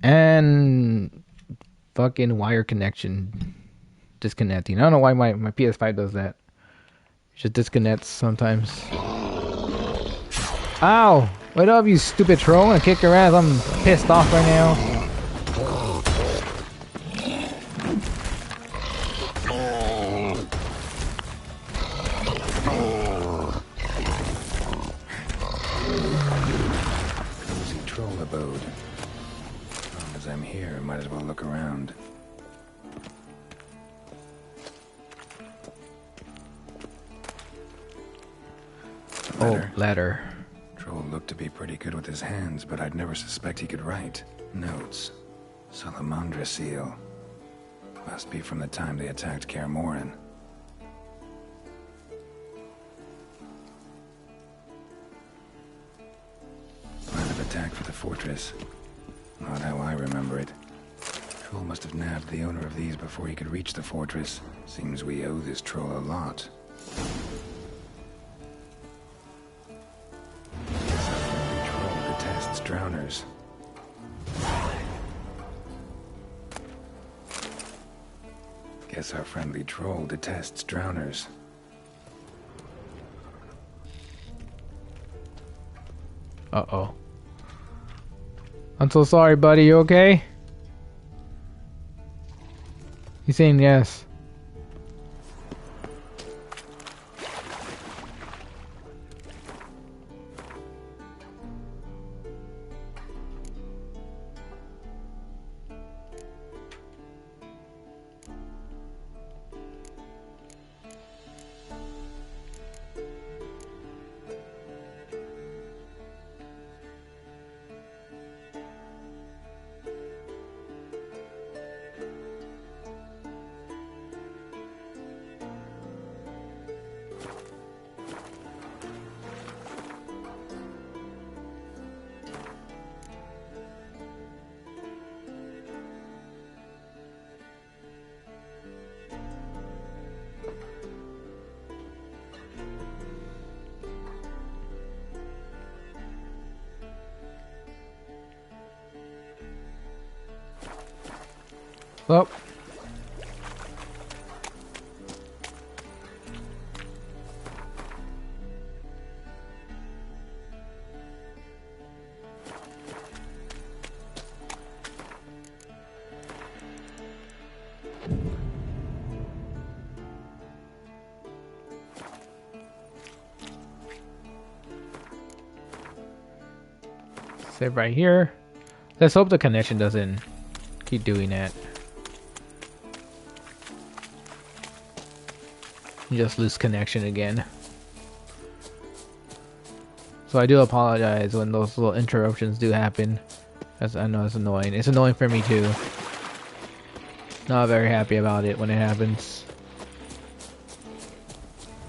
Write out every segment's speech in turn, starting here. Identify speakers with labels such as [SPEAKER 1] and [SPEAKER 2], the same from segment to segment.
[SPEAKER 1] And fucking wire connection disconnecting. I don't know why my PS5 does that. It just disconnects sometimes. Ow! Wait up, you stupid troll. I'm gonna kick your ass. I'm pissed off right now.
[SPEAKER 2] Might as well look around.
[SPEAKER 1] Oh, ladder.
[SPEAKER 2] Troll looked to be pretty good with his hands, but I'd never suspect he could write. Notes. Salamandra seal. Must be from the time they attacked Kaer Morhen. Plan of attack for the fortress. Not how I remember it. Troll must have nabbed the owner of these before he could reach the fortress. Seems we owe this troll a lot. Troll detests drowners. Guess our friendly troll detests drowners.
[SPEAKER 1] Uh-oh. I'm so sorry, buddy. You okay? He's saying yes. Well. Save right here. Let's hope the connection doesn't keep doing that. Just lose connection again. So I do apologize when those little interruptions do happen. As I know it's annoying. It's annoying for me too. Not very happy about it when it happens.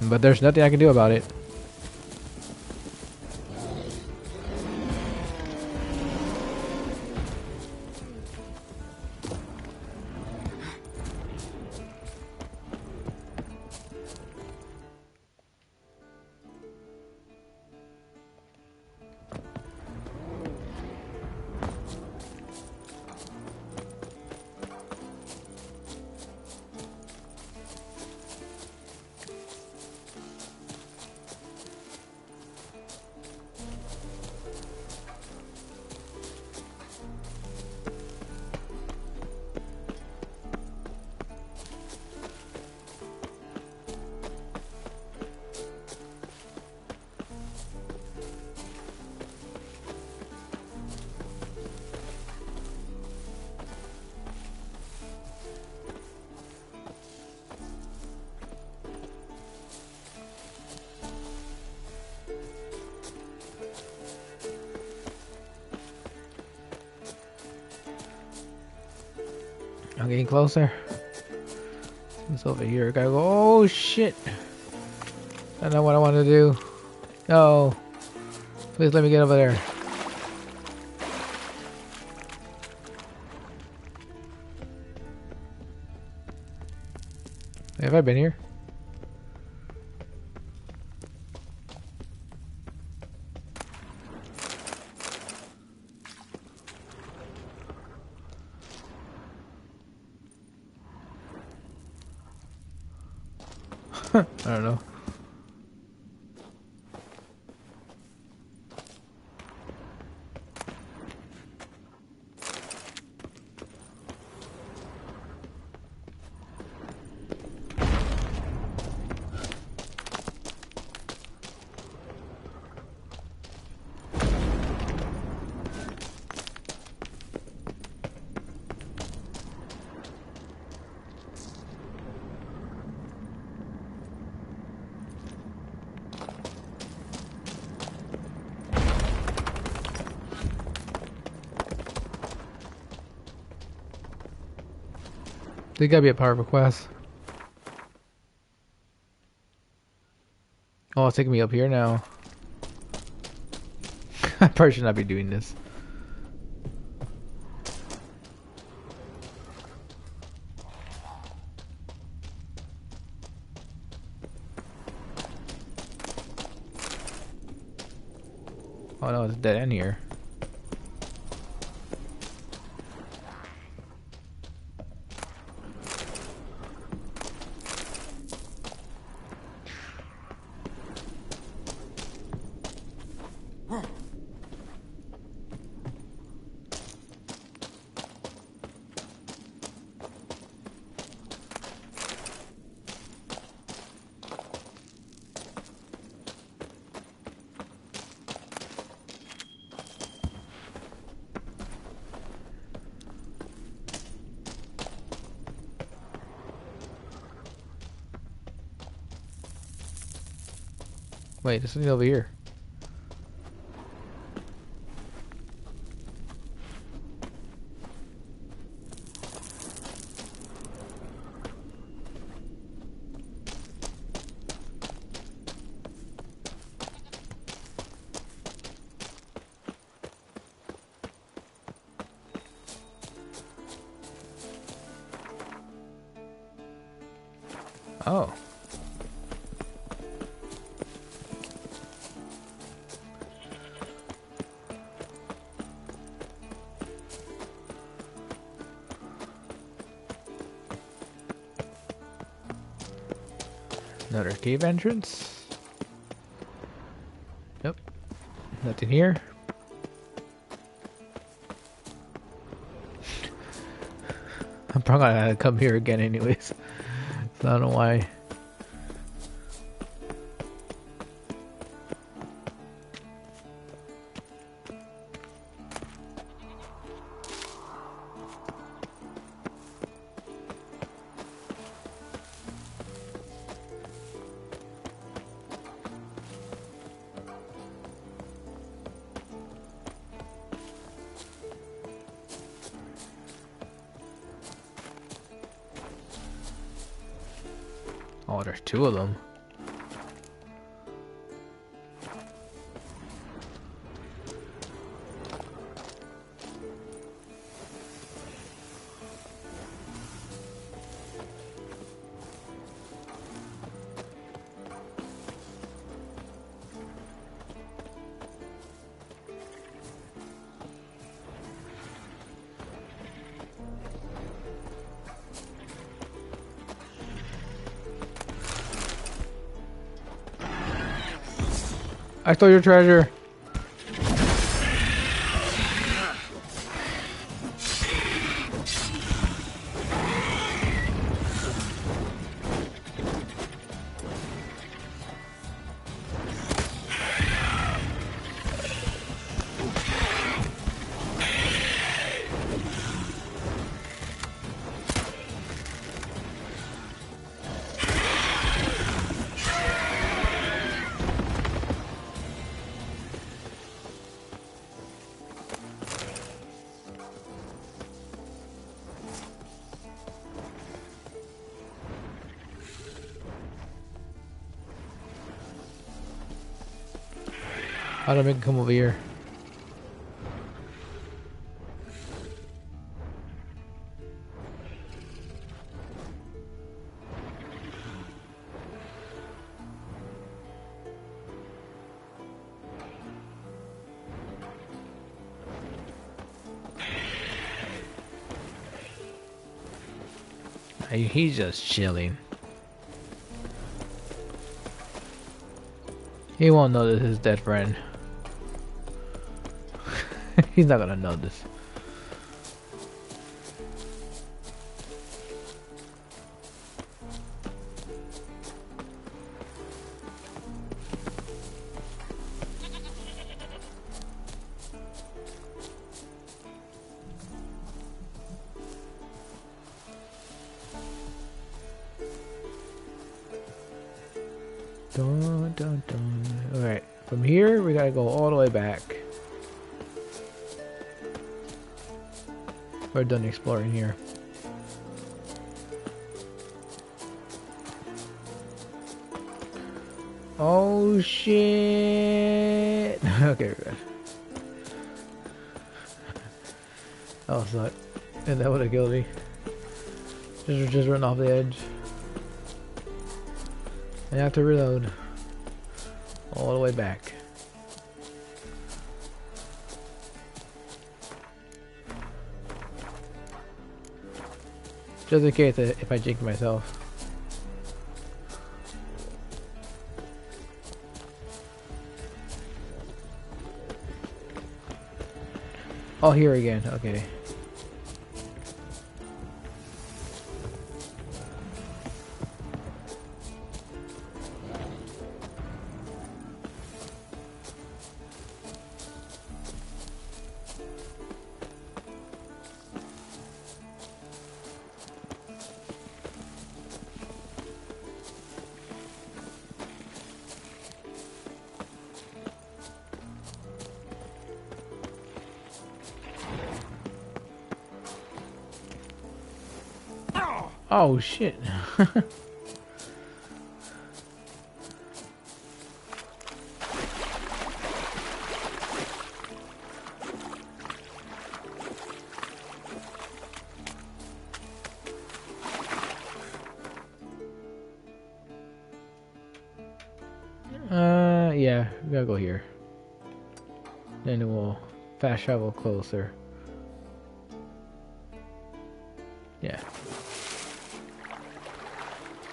[SPEAKER 1] But there's nothing I can do about it. I'm getting closer. It's over here. I gotta go. Oh shit! I don't know what I want to do. No. Please let me get over there. Have I been here? I don't know. There gotta be a part of a quest. Oh, it's taking me up here now. I probably should not be doing this. Oh no, it's a dead end here. Wait, there's something over here. Oh. Another cave entrance. Nope. Nothing here. I'm probably gonna come here again anyways. So I don't know why. Oh, there's two of them. I stole your treasure. How do I make it come over here? He's just chilling. He won't know this is his dead friend. He's not gonna know this. Dun, dun, dun. Alright, from here we gotta go all the way back. We're done exploring here. Oh shit! Okay, we're good. Oh, suck. And that would have killed me. Just run off the edge. I have to reload. All the way back. Just in case if I jinx myself. Oh, here again. Okay. Oh shit. Yeah, we gotta go here. Then we'll fast travel closer. Yeah.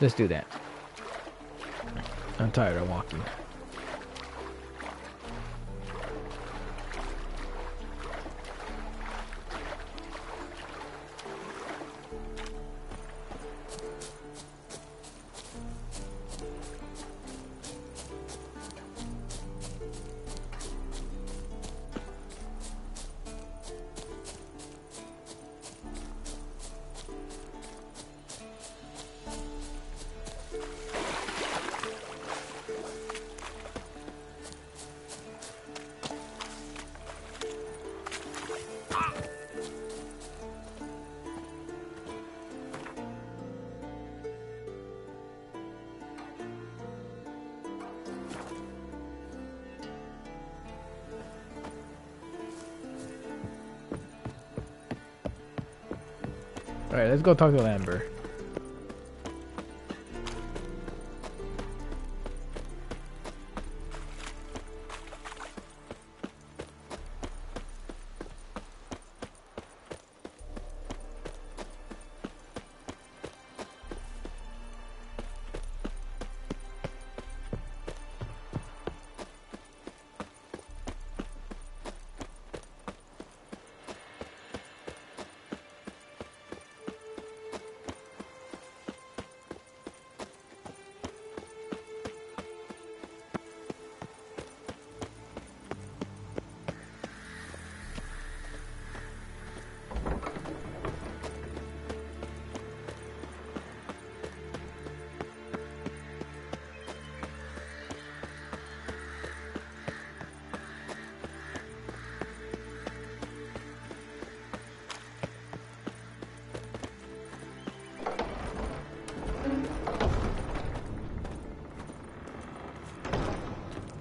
[SPEAKER 1] Let's do that. I'm tired of walking. Alright, let's go talk to Amber.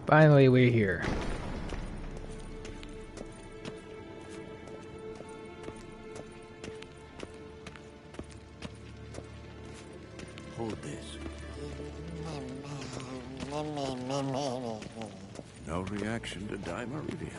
[SPEAKER 1] Finally, we're here.
[SPEAKER 3] Hold this. No reaction to dimeridium.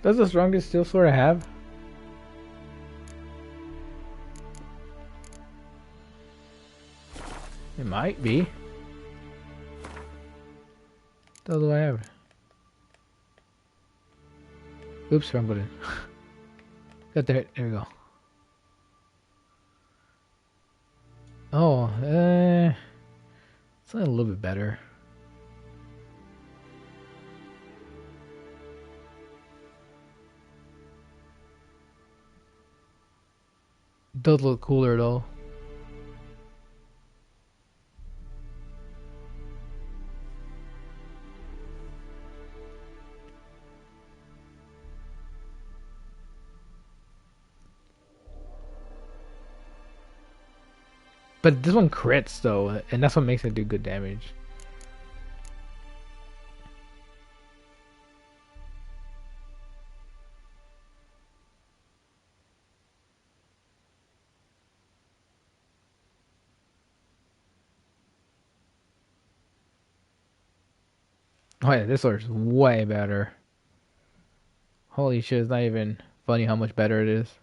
[SPEAKER 1] Does the strongest steel sword I have? It might be. What do I have? Oops, wrong button. Got there. There we go. Oh, it's a little bit better. Does look cooler though. But this one crits though, and that's what makes it do good damage. Oh yeah, this sword's way better. Holy shit, it's not even funny how much better it is.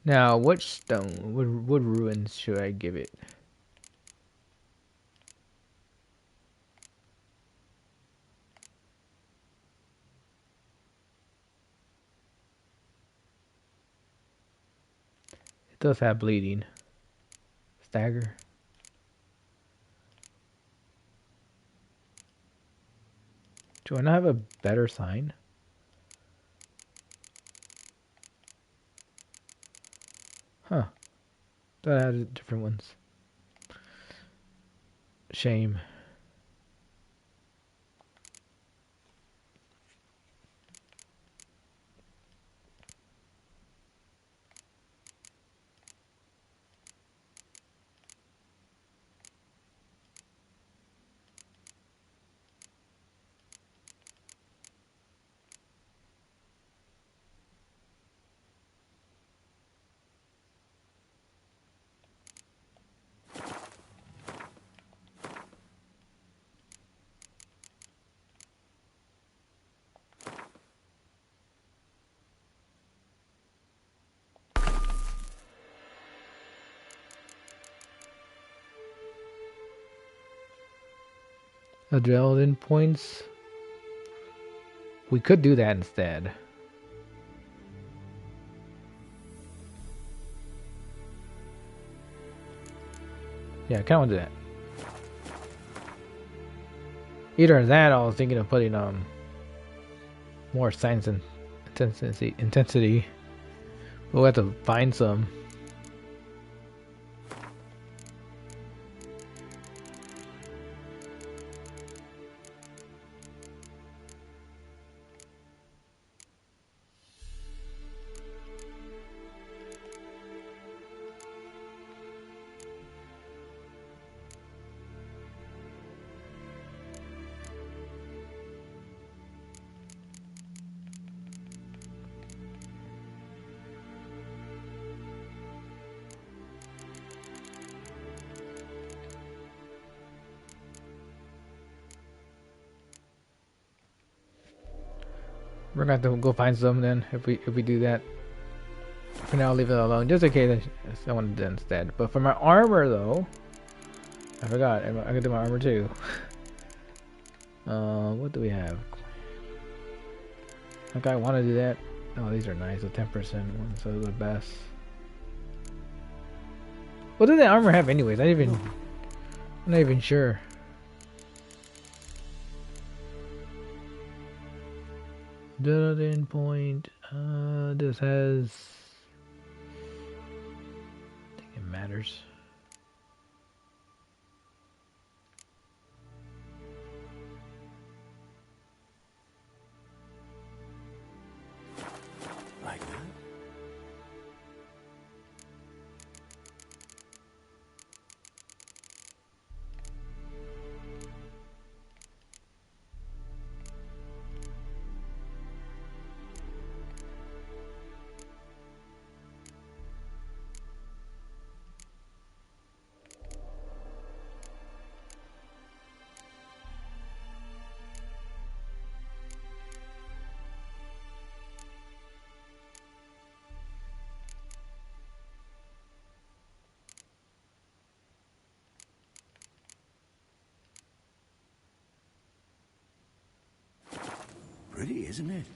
[SPEAKER 1] Now, which stone, what ruins should I give it? It does have bleeding. Stagger. Do I not have a better sign? Huh. Thought I had different ones. Shame. Adrenaline points. We could do that instead. Yeah, I kind of want to do that. Either that, or I was thinking of putting more science and intensity. But we'll have to find some. We're gonna have to go find some then if we do that. For now, I'll leave it alone just in case I want to do that instead. But for my armor though, I forgot. I can do my armor too. What do we have? Like I want to do that. Oh, these are nice. The 10% ones are the best. What does the armor have anyways? I'm not even sure. Building point. This has. I think it matters.
[SPEAKER 3] Like that? Pretty, isn't it?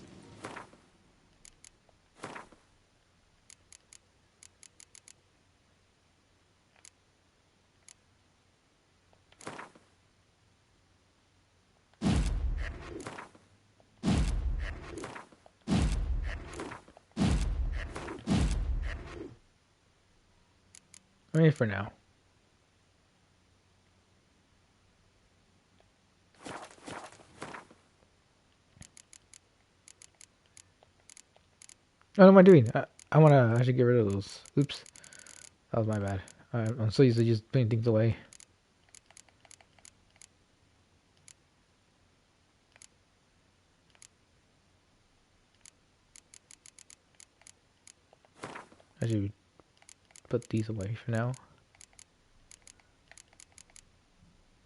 [SPEAKER 1] I mean, for now. What am I doing? I should get rid of those. Oops. That was my bad. I'm so used to just putting things away. I should put these away for now.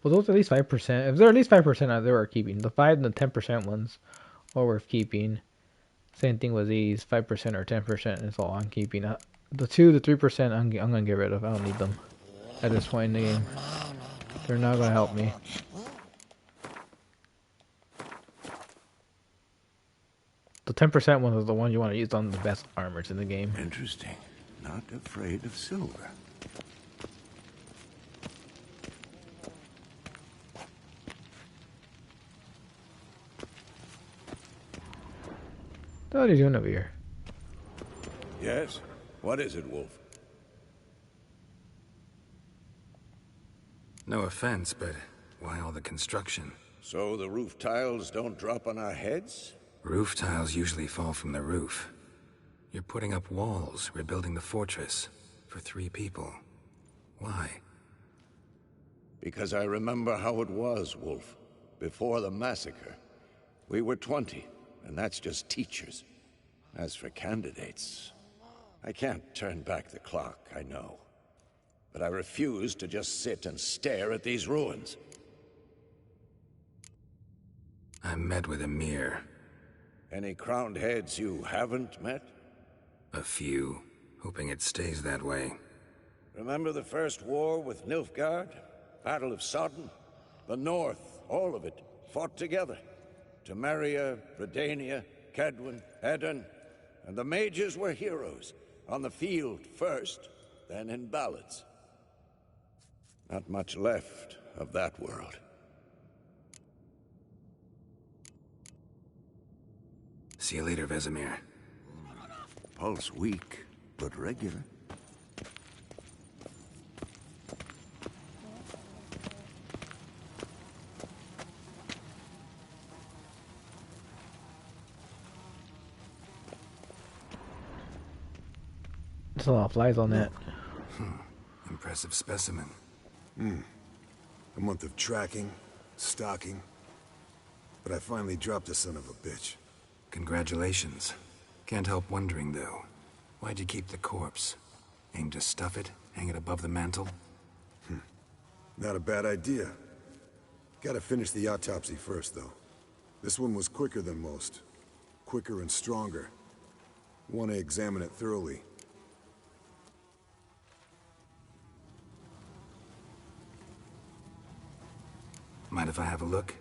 [SPEAKER 1] Well, those are at least 5%. If they're at least 5%, they were keeping. The 5 and the 10% ones are worth keeping. Same thing with these. 5% or 10% is all I'm keeping. The 2 to 3% I'm going to get rid of. I don't need them at this point in the game. They're not going to help me. The 10% one is the one you want to use on the best armors in the game.
[SPEAKER 3] Interesting. Not afraid of silver.
[SPEAKER 1] What are you doing over here?
[SPEAKER 3] Yes? What is it, Wolf?
[SPEAKER 2] No offense, but why all the construction?
[SPEAKER 3] So the roof tiles don't drop on our heads?
[SPEAKER 2] Roof tiles usually fall from the roof. You're putting up walls, rebuilding the fortress. For 3 people. Why?
[SPEAKER 3] Because I remember how it was, Wolf. Before the massacre. We were 20, and that's just teachers. As for candidates, I can't turn back the clock, I know. But I refuse to just sit and stare at these ruins.
[SPEAKER 2] I met with Emir.
[SPEAKER 3] Any crowned heads you haven't met?
[SPEAKER 2] A few. Hoping it stays that way.
[SPEAKER 3] Remember the first war with Nilfgaard? Battle of Sodden? The North, all of it, fought together. Temeria, Redania, Kedwin, Edirn, and the mages were heroes. On the field first, then in ballads. Not much left of that world.
[SPEAKER 2] See you later, Vesemir.
[SPEAKER 3] Pulse weak, but regular.
[SPEAKER 1] There's a lot of flies on that.
[SPEAKER 2] Impressive specimen.
[SPEAKER 4] A month of tracking, stalking. But I finally dropped the son of a bitch.
[SPEAKER 2] Congratulations. Can't help wondering, though. Why'd you keep the corpse? Aim to stuff it? Hang it above the mantle?
[SPEAKER 4] Not a bad idea. Gotta finish the autopsy first, though. This one was quicker than most. Quicker and stronger. Want to examine it thoroughly.
[SPEAKER 2] Mind if I have a look?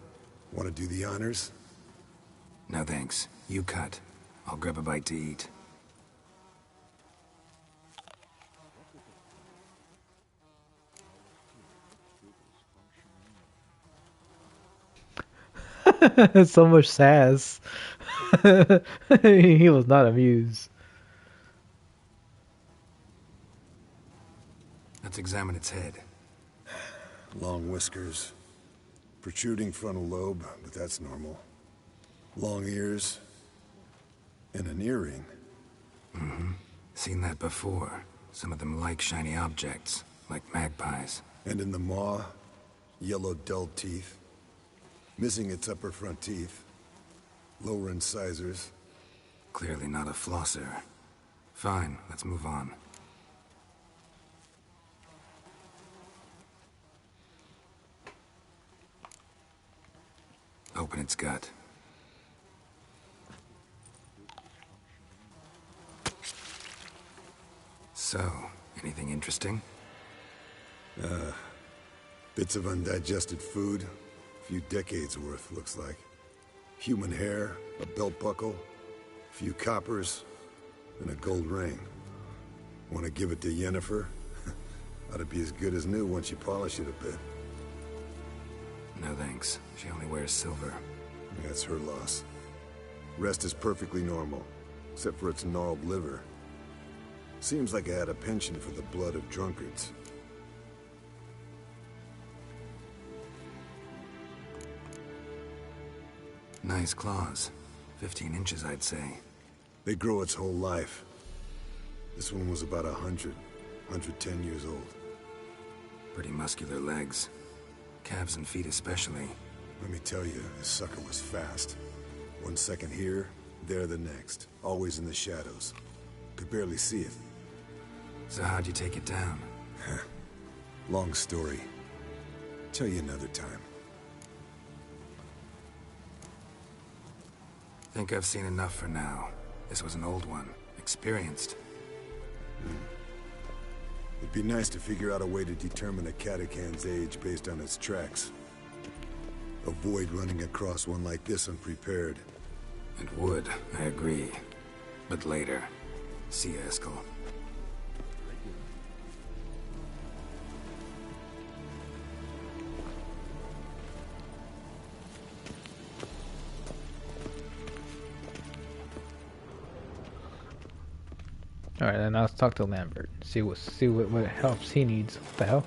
[SPEAKER 4] Want to do the honors?
[SPEAKER 2] No thanks. You cut. I'll grab a bite to eat.
[SPEAKER 1] So much sass. He was not amused.
[SPEAKER 2] Let's examine its head.
[SPEAKER 4] Long whiskers. Protruding frontal lobe, but that's normal. Long ears. And an earring.
[SPEAKER 2] Seen that before. Some of them like shiny objects, like magpies.
[SPEAKER 4] And in the maw, yellow dull teeth. Missing its upper front teeth. Lower incisors.
[SPEAKER 2] Clearly not a flosser. Fine, let's move on. Open its gut. So, anything interesting?
[SPEAKER 4] Bits of undigested food. A few decades worth, looks like. Human hair, a belt buckle, a few coppers, and a gold ring. Want to give it to Yennefer? Ought to be as good as new once you polish it a bit.
[SPEAKER 2] No thanks. She only wears silver.
[SPEAKER 4] That's her loss. Rest is perfectly normal, except for its gnarled liver. Seems like I had a penchant for the blood of drunkards.
[SPEAKER 2] Nice claws. 15 inches, I'd say.
[SPEAKER 4] They grow its whole life. This one was about 110 years old.
[SPEAKER 2] Pretty muscular legs. Calves and feet especially.
[SPEAKER 4] Let me tell you, this sucker was fast. 1 second here, there the next. Always in the shadows. Could barely see it.
[SPEAKER 2] So how'd you take it down?
[SPEAKER 4] Long story. Tell you another time.
[SPEAKER 2] Think I've seen enough for now. This was an old one. Experienced.
[SPEAKER 4] It'd be nice to figure out a way to determine a catacan's age based on its tracks. Avoid running across one like this unprepared.
[SPEAKER 2] It would, I agree. But later. See you, Eskel.
[SPEAKER 1] All right, then let's talk to Lambert. See what helps he needs. What the hell?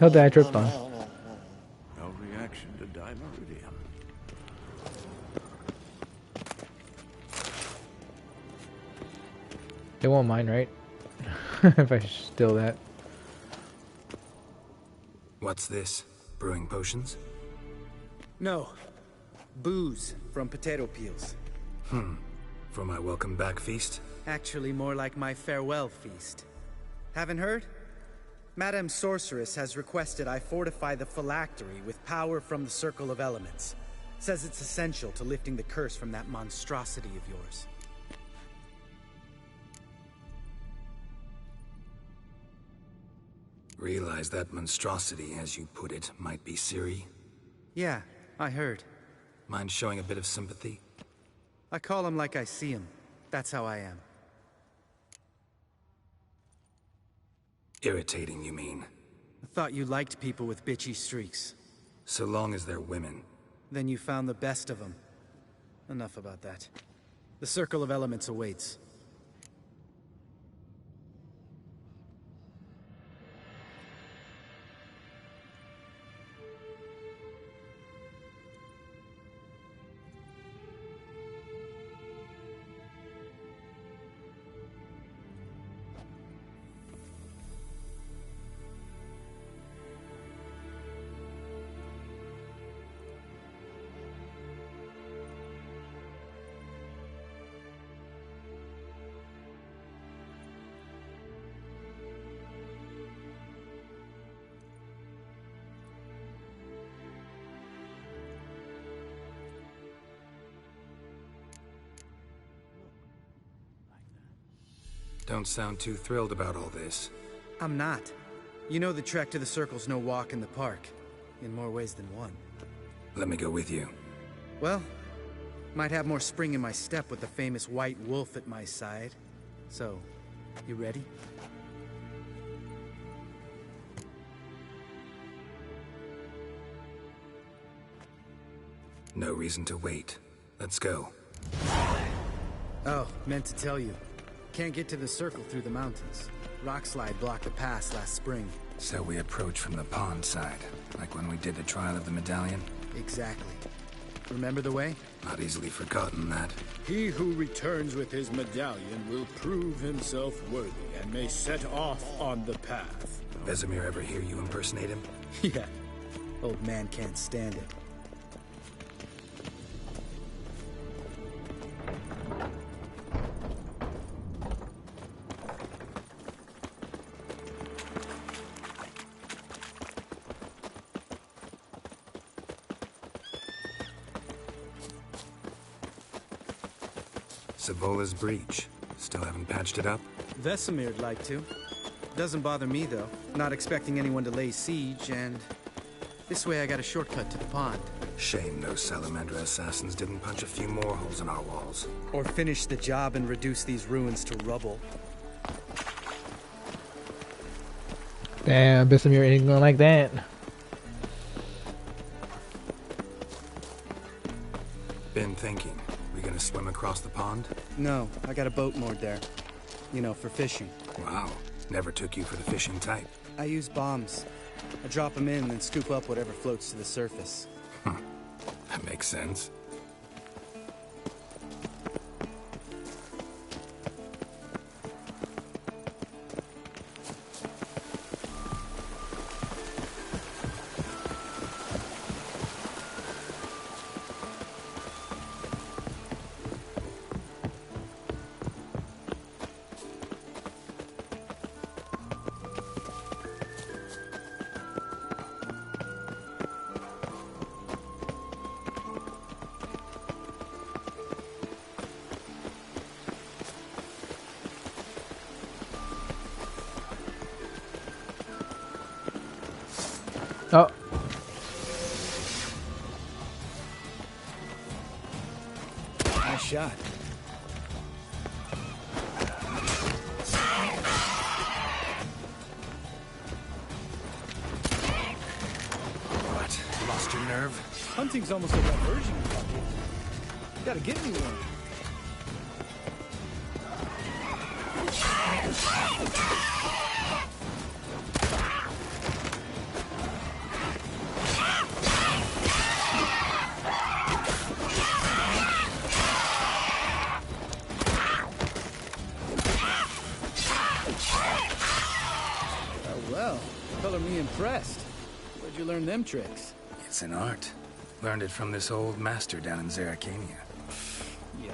[SPEAKER 1] Hell did I trip on?
[SPEAKER 3] No reaction to dimeridium.
[SPEAKER 1] They won't mind, right? If I steal that.
[SPEAKER 2] What's this? Brewing potions?
[SPEAKER 5] No. Booze from potato peels.
[SPEAKER 2] For my welcome back feast?
[SPEAKER 5] Actually more like my farewell feast. Haven't heard? Madame Sorceress has requested I fortify the phylactery with power from the Circle of Elements. Says it's essential to lifting the curse from that monstrosity of yours.
[SPEAKER 2] Realize that monstrosity, as you put it, might be Ciri?
[SPEAKER 5] Yeah, I heard.
[SPEAKER 2] Mind showing a bit of sympathy?
[SPEAKER 5] I call him like I see him. That's how I am.
[SPEAKER 2] Irritating, you mean?
[SPEAKER 5] I thought you liked people with bitchy streaks.
[SPEAKER 2] So long as they're women.
[SPEAKER 5] Then you found the best of them. Enough about that. The Circle of Elements awaits.
[SPEAKER 2] Don't sound too thrilled about all this.
[SPEAKER 5] I'm not. You know the trek to the Circle's no walk in the park. In more ways than one.
[SPEAKER 2] Let me go with you.
[SPEAKER 5] Well, Might have more spring in my step with the famous white wolf at my side. So, you ready?
[SPEAKER 2] No reason to wait. Let's go.
[SPEAKER 5] Oh, meant to tell you. Can't get to the circle through the mountains. Rockslide blocked the pass last spring.
[SPEAKER 2] So we approach from the pond side, like when we did the trial of the medallion?
[SPEAKER 5] Exactly. Remember the way?
[SPEAKER 2] Not easily forgotten, that.
[SPEAKER 6] He who returns with his medallion will prove himself worthy and may set off on the path.
[SPEAKER 2] Vesemir ever hear you impersonate him?
[SPEAKER 5] Yeah. Old man can't stand it.
[SPEAKER 2] Savola's breach. Still haven't patched it up?
[SPEAKER 5] Vesemir'd like to. Doesn't bother me, though. Not expecting anyone to lay siege, and... this way I got a shortcut to the pond.
[SPEAKER 2] Shame those Salamandra assassins didn't punch a few more holes in our walls.
[SPEAKER 5] Or finish the job and reduce these ruins to rubble.
[SPEAKER 1] Damn, Vesemir ain't going like that.
[SPEAKER 2] Been thinking. We gonna swim across the pond?
[SPEAKER 5] No, I got a boat moored there. You know, for fishing.
[SPEAKER 2] Wow. Never took you for the fishing type.
[SPEAKER 5] I use bombs. I drop them in, then scoop up whatever floats to the surface.
[SPEAKER 2] That makes sense.
[SPEAKER 1] Oh.
[SPEAKER 5] Nice shot.
[SPEAKER 2] What? Lost your nerve?
[SPEAKER 6] Hunting's almost a diversion. Gotta get me one.
[SPEAKER 5] Well, color me impressed. Where'd you learn them tricks?
[SPEAKER 2] It's an art. Learned it from this old master down in Zerrikania.
[SPEAKER 5] Yeah.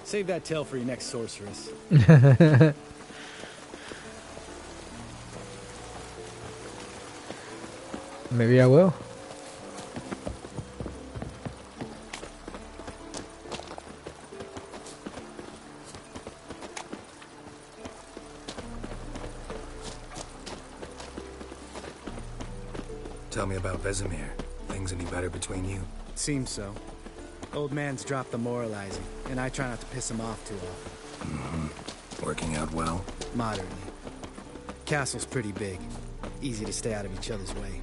[SPEAKER 5] Save that tale for your next sorceress.
[SPEAKER 1] Maybe I will.
[SPEAKER 2] Tell me about Vesemir. Things any better between you?
[SPEAKER 5] Seems so. Old man's dropped the moralizing, and I try not to piss him off too often.
[SPEAKER 2] Mm-hmm. Working out well?
[SPEAKER 5] Moderately. Castle's pretty big. Easy to stay out of each other's way.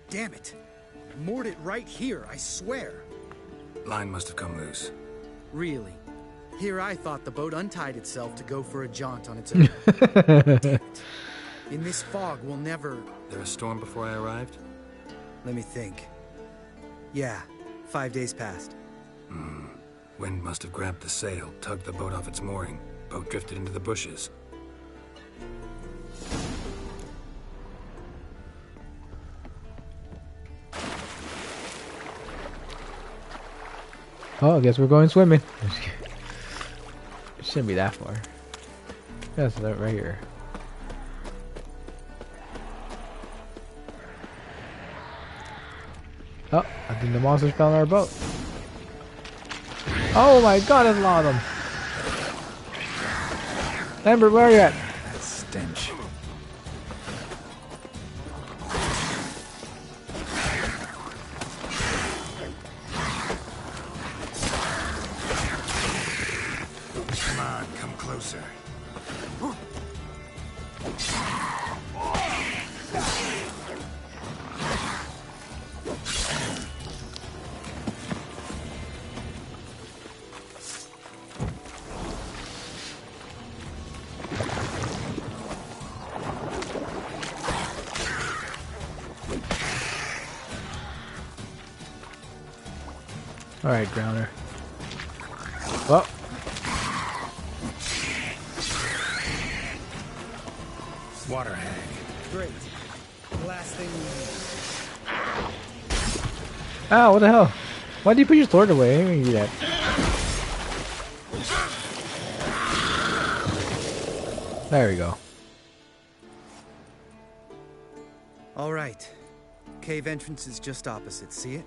[SPEAKER 5] Damn it! I moored it right here, I swear.
[SPEAKER 2] Line must have come loose.
[SPEAKER 5] Really? Here I thought the boat untied itself to go for a jaunt on its own. Damn it. In this fog, we'll never...
[SPEAKER 2] There a storm before I arrived?
[SPEAKER 5] Let me think. Yeah, 5 days passed.
[SPEAKER 2] Wind must have grabbed the sail, tugged the boat off its mooring. Boat drifted into the bushes.
[SPEAKER 1] Oh, I guess we're going swimming. It shouldn't be that far. That's right here. Oh, I think the monsters found our boat. Oh my god, there's a lot of them. Lambert, where are you at?
[SPEAKER 2] That stench. Come on, come closer.
[SPEAKER 1] Alright, Grounder. Well.
[SPEAKER 2] Water hag.
[SPEAKER 5] Great. Last thing we need.
[SPEAKER 1] Ah, what the hell? Why did you put your sword away? I didn't do that. There we go.
[SPEAKER 5] All right. Cave entrance is just opposite, see it?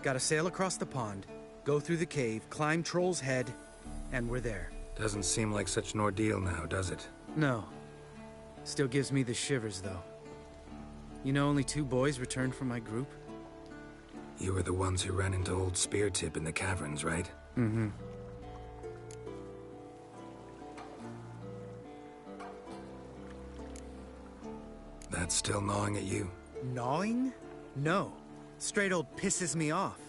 [SPEAKER 5] Gotta sail across the pond, go through the cave, climb Troll's Head, and we're there.
[SPEAKER 2] Doesn't seem like such an ordeal now, does it?
[SPEAKER 5] No. Still gives me the shivers, though. You know, only 2 boys returned from my group?
[SPEAKER 2] You were the ones who ran into old Spear Tip in the caverns, right?
[SPEAKER 5] Mm-hmm.
[SPEAKER 2] That's still gnawing at you?
[SPEAKER 5] Gnawing? No. Straight old pisses me off.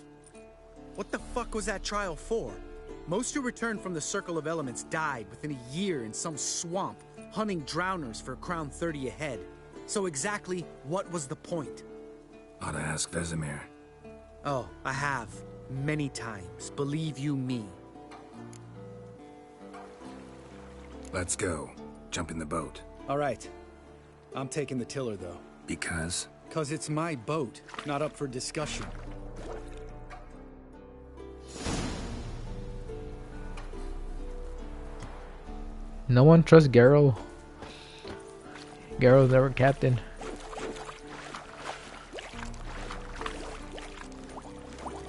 [SPEAKER 5] What the fuck was that trial for? Most who returned from the Circle of Elements died within a year in some swamp, hunting drowners for a crown 30 a head. So exactly what was the point?
[SPEAKER 2] Ought to ask Vesemir.
[SPEAKER 5] Oh, I have. Many times. Believe you me.
[SPEAKER 2] Let's go. Jump in the boat.
[SPEAKER 5] All right. I'm taking the tiller, though.
[SPEAKER 2] Because?
[SPEAKER 5] 'Cause it's my boat, not up for discussion.
[SPEAKER 1] No one trusts Garrow. Garrow's never captain.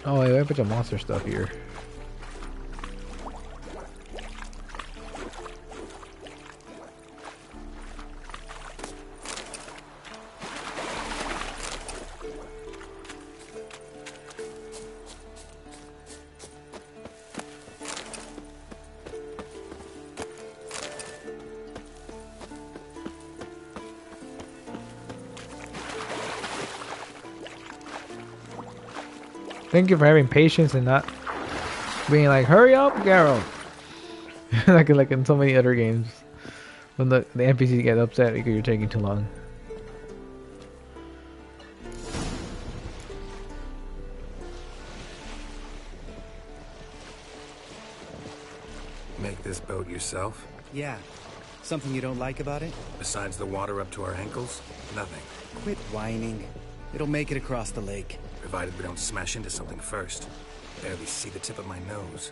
[SPEAKER 1] Oh, wait, we have a bunch of monster stuff here. Thank you for having patience and not being like, hurry up, Garrow. like in so many other games. When the NPCs get upset because you're taking too long.
[SPEAKER 2] Make this boat yourself?
[SPEAKER 5] Yeah. Something you don't like about it?
[SPEAKER 2] Besides the water up to our ankles? Nothing.
[SPEAKER 5] Quit whining. It'll make it across the lake.
[SPEAKER 2] Provided we don't smash into something first. Barely see the tip of my nose.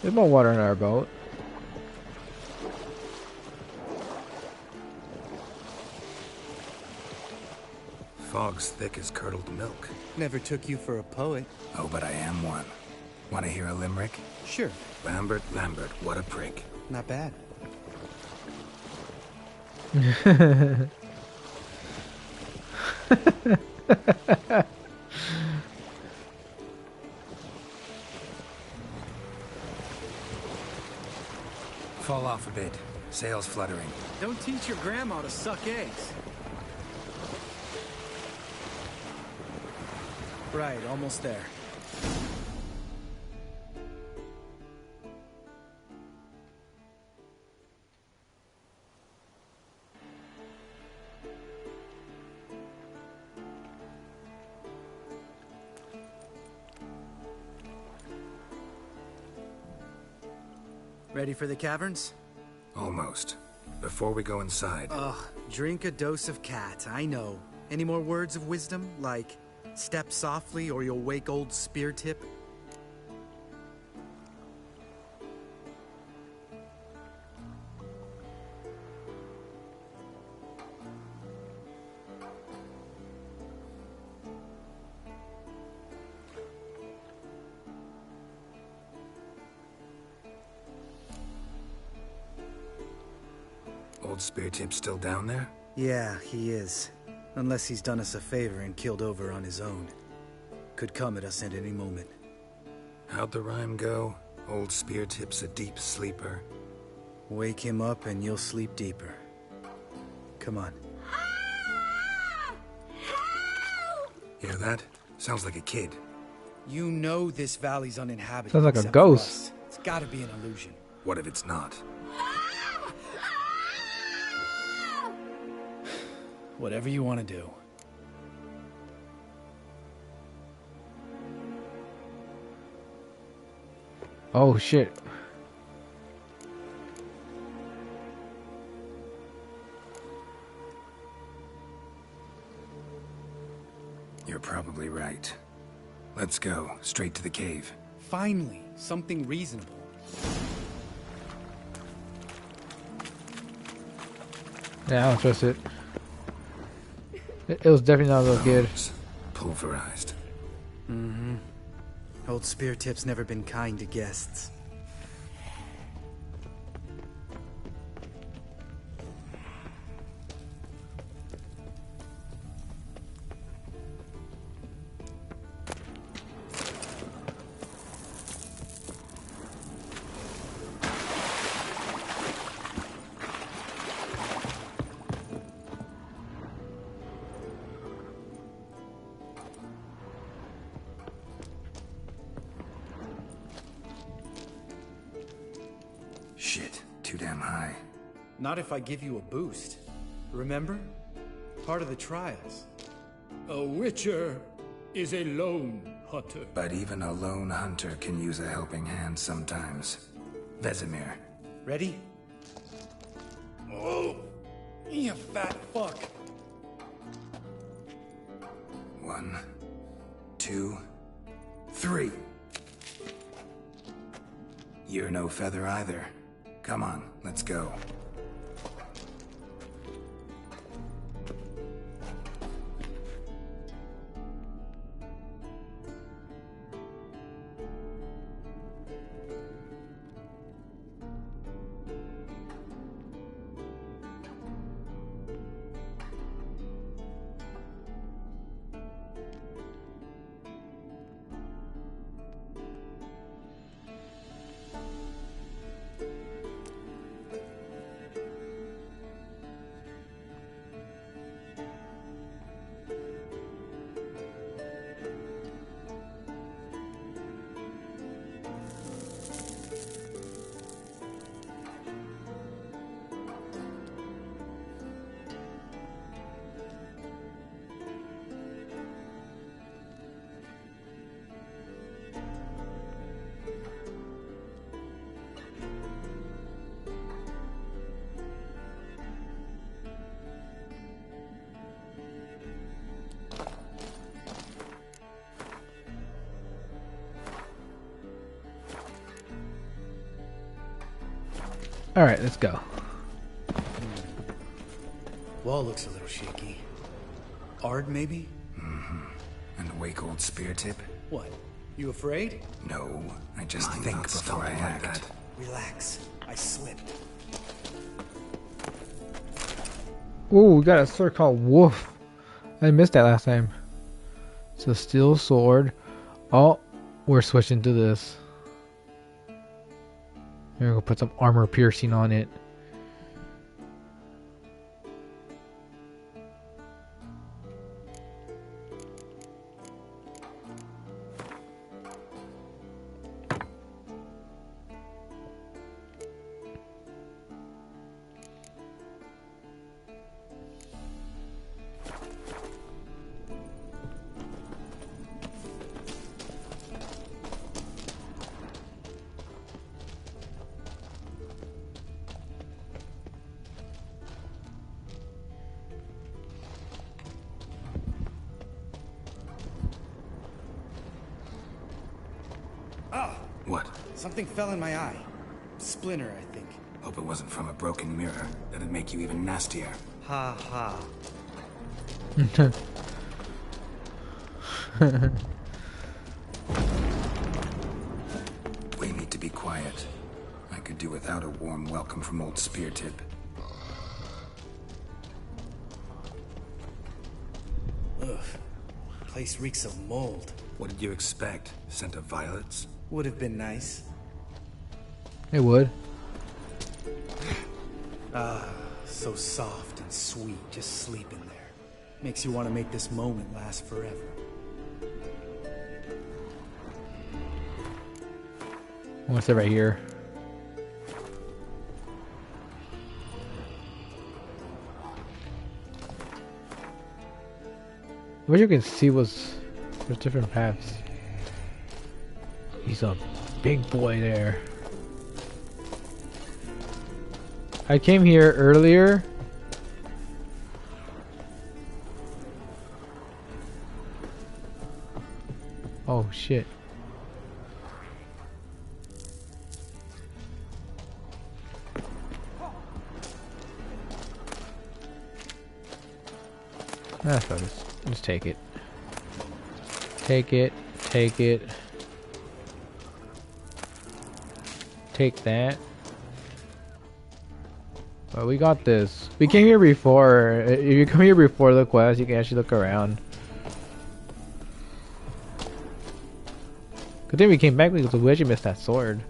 [SPEAKER 1] There's more water in our boat.
[SPEAKER 2] Fog's thick as curdled milk.
[SPEAKER 5] Never took you for a poet.
[SPEAKER 2] Oh, but I am one. Want to hear a limerick?
[SPEAKER 5] Sure.
[SPEAKER 2] Lambert, Lambert, what a prick.
[SPEAKER 5] Not bad.
[SPEAKER 2] Fall off a bit. Sails fluttering.
[SPEAKER 5] Don't teach your grandma to suck eggs. Right, almost there. Ready for the caverns?
[SPEAKER 2] Almost. Before we go inside.
[SPEAKER 5] Ugh, drink a dose of cat, I know. Any more words of wisdom, like step softly or you'll wake old Spear Tip?
[SPEAKER 2] Old Speartip's still down there?
[SPEAKER 5] Yeah, he is. Unless he's done us a favor and killed over on his own. Could come at us at any moment.
[SPEAKER 2] How'd the rhyme go? Old Speartip's a deep sleeper.
[SPEAKER 5] Wake him up and you'll sleep deeper. Come on.
[SPEAKER 2] Hear that? Sounds like a kid.
[SPEAKER 5] You know this valley's uninhabited.
[SPEAKER 1] Sounds like a
[SPEAKER 5] except for
[SPEAKER 1] ghost.
[SPEAKER 5] us. It's gotta be an illusion.
[SPEAKER 2] What if it's not?
[SPEAKER 5] Whatever you want to do.
[SPEAKER 1] Oh shit.
[SPEAKER 2] You're probably right. Let's go, straight to the cave.
[SPEAKER 5] Finally, something reasonable.
[SPEAKER 1] Yeah, I don't trust it. It was definitely not a little kid.
[SPEAKER 2] Bones pulverized.
[SPEAKER 5] Mm-hmm. Old Speartip's never been kind to guests.
[SPEAKER 2] Shit, too damn high.
[SPEAKER 5] Not if I give you a boost. Remember? Part of the trials.
[SPEAKER 6] A witcher is a lone hunter.
[SPEAKER 2] But even a lone hunter can use a helping hand sometimes. Vesemir.
[SPEAKER 5] Ready? Oh, you fat fuck.
[SPEAKER 2] 1, 2, 3. You're no feather either. Come on, let's go.
[SPEAKER 1] Alright, let's go.
[SPEAKER 5] Wall looks a little shaky. Ard, maybe?
[SPEAKER 2] And wake old Speartip?
[SPEAKER 5] What? You afraid?
[SPEAKER 2] No, I just think before I act.
[SPEAKER 5] Relax. I slipped.
[SPEAKER 1] Ooh, we got a sword called Wolf. I missed that last time. It's a steel sword. Oh, we're switching to this. We're gonna put some armor piercing on it.
[SPEAKER 2] What?
[SPEAKER 5] Something fell in my eye. Splinter, I think.
[SPEAKER 2] Hope it wasn't from a broken mirror. That'd make you even nastier.
[SPEAKER 5] Ha ha.
[SPEAKER 2] We need to be quiet. I could do without a warm welcome from old Speartip.
[SPEAKER 5] Ugh. Place reeks of mold.
[SPEAKER 2] What did you expect? Scent of violets?
[SPEAKER 5] Would have been nice.
[SPEAKER 1] It would.
[SPEAKER 5] So soft and sweet, just sleeping there. Makes you want to make this moment last forever.
[SPEAKER 1] I'm gonna sit right here. I wish you can see there's different paths. He's a big boy there. I came here earlier. Oh shit. That's fine. Just take it. Take it. Take it. Take that. Well, we got this. We came here before. If you come here before the quest, you can actually look around. Good thing we came back because we actually missed that sword.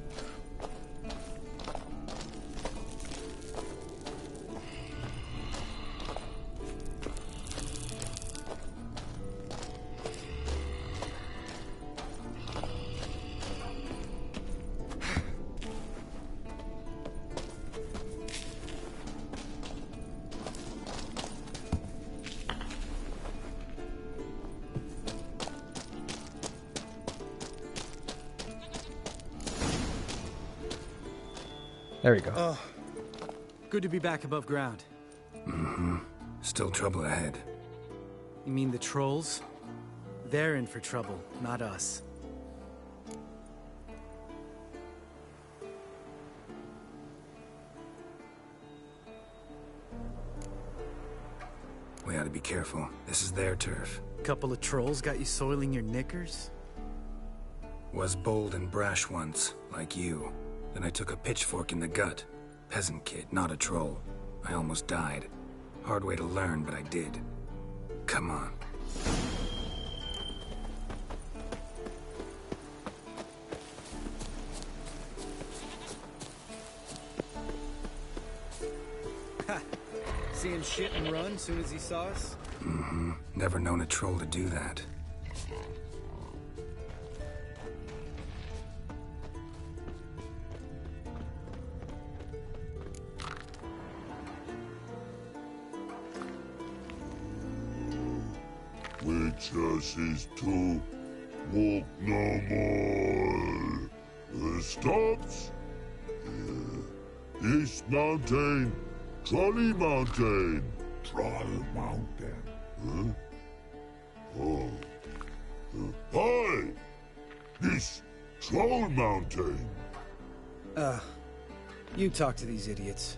[SPEAKER 1] There we go.
[SPEAKER 5] Oh, good to be back above ground.
[SPEAKER 2] Still trouble ahead.
[SPEAKER 5] You mean the trolls? They're in for trouble, not us.
[SPEAKER 2] We ought to be careful. This is their turf.
[SPEAKER 5] Couple of trolls got you soiling your knickers?
[SPEAKER 2] Was bold and brash once, like you. Then I took a pitchfork in the gut. Peasant kid, not a troll. I almost died. Hard way to learn, but I did. Come on.
[SPEAKER 5] Ha! See him shit and run soon as he saw us?
[SPEAKER 2] Never known a troll to do that.
[SPEAKER 7] Witches is to walk no more. Stops. East Mountain, Trolley Mountain. Troll Mountain. Huh? Oh. Hi! This Troll Mountain.
[SPEAKER 5] You talk to these idiots.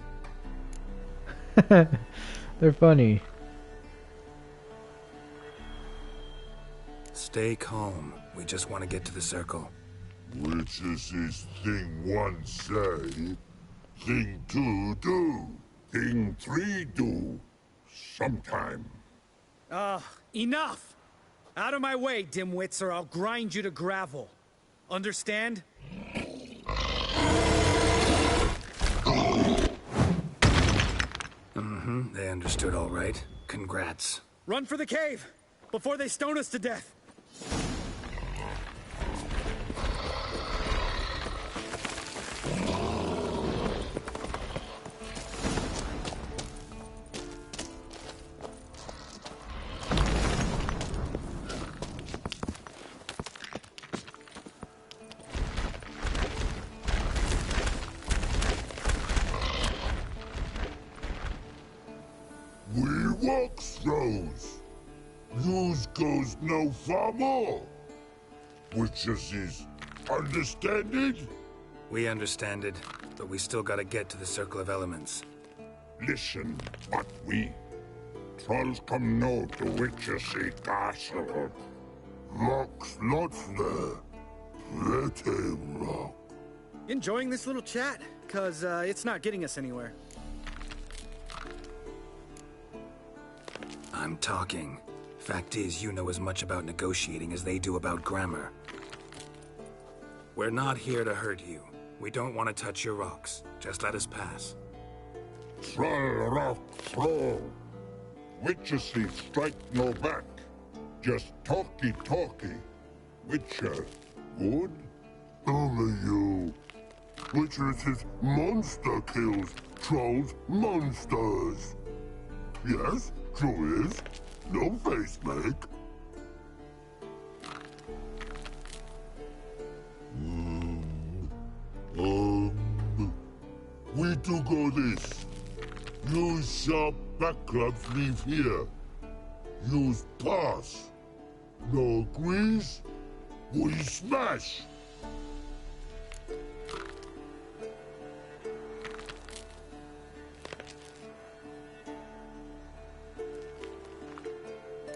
[SPEAKER 1] They're funny.
[SPEAKER 2] Stay calm. We just want to get to the circle.
[SPEAKER 7] Witches is thing one say, thing two do, thing three do, sometime.
[SPEAKER 5] Enough! Out of my way, dimwits, or I'll grind you to gravel. Understand?
[SPEAKER 2] They understood all right. Congrats.
[SPEAKER 5] Run for the cave! Before they stone us to death!
[SPEAKER 7] We walk throws. News goes no far more. Witches is understand it?
[SPEAKER 2] We understand it, but we still gotta get to the Circle of Elements.
[SPEAKER 7] Listen, but we trolls come no to Witches castle. Rocks lots there. Pretty rock.
[SPEAKER 5] Enjoying this little chat? Cause, it's not getting us anywhere.
[SPEAKER 2] I'm talking. Fact is, you know as much about negotiating as they do about grammar. We're not here to hurt you. We don't want to touch your rocks. Just let us pass.
[SPEAKER 7] Troll rock troll. Witches strike no back. Just talky. Witcher, good? Only you. Witchers is monster kills. Trolls monsters. Yes, true is. No face make. We do go this. Use sharp backups leave here. Use pass. No agrees? We smash.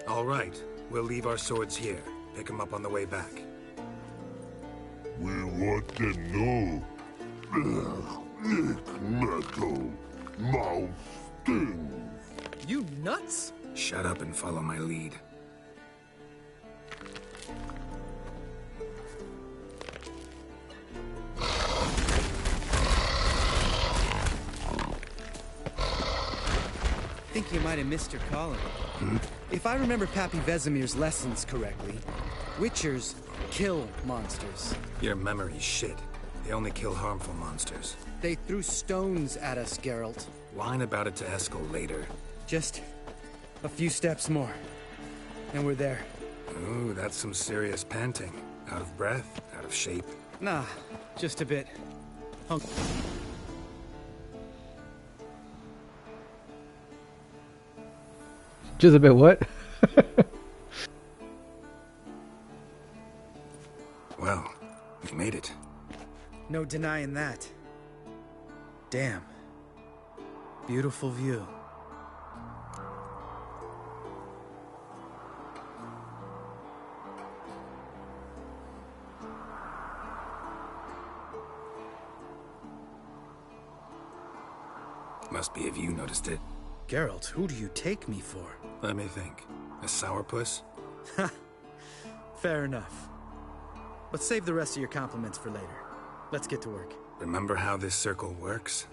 [SPEAKER 2] All right. We'll leave our swords here. Pick them up on the way back.
[SPEAKER 7] We want to know. Lick metal. Mouth stings.
[SPEAKER 5] You nuts?
[SPEAKER 2] Shut up and follow my lead.
[SPEAKER 5] I think you might have missed your calling. If I remember Pappy Vesemir's lessons correctly, Witchers kill monsters.
[SPEAKER 2] Your memory's shit. They only kill harmful monsters.
[SPEAKER 5] They threw stones at us, Geralt.
[SPEAKER 2] Whine about it to Eskel later.
[SPEAKER 5] Just a few steps more, and we're there.
[SPEAKER 2] Ooh, that's some serious panting. Out of breath, out of shape.
[SPEAKER 5] Nah, just a bit.
[SPEAKER 1] Just a bit what?
[SPEAKER 2] Well, we made it.
[SPEAKER 5] No denying that. Damn. Beautiful view.
[SPEAKER 2] Must be if you noticed it.
[SPEAKER 5] Geralt, who do you take me for?
[SPEAKER 2] Let me think. A sourpuss?
[SPEAKER 5] Fair enough. But save the rest of your compliments for later. Let's get to work.
[SPEAKER 2] Remember how this circle works?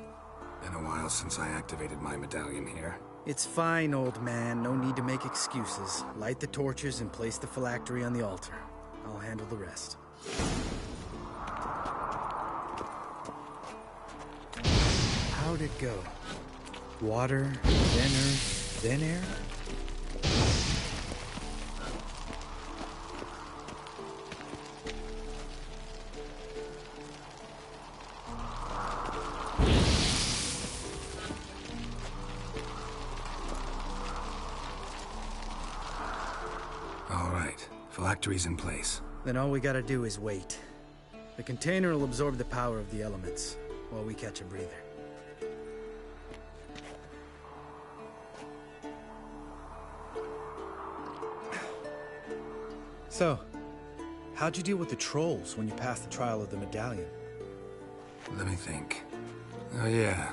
[SPEAKER 2] Been a while since I activated my medallion here.
[SPEAKER 5] It's fine, old man. No need to make excuses. Light the torches and place the phylactery on the altar. I'll handle the rest. How'd it go? Water, then earth, then air?
[SPEAKER 2] All right, phylactery's in place.
[SPEAKER 5] Then all we gotta do is wait. The container will absorb the power of the elements, while we catch a breather. So, how'd you deal with the trolls when you passed the trial of the medallion?
[SPEAKER 2] Let me think. Oh yeah,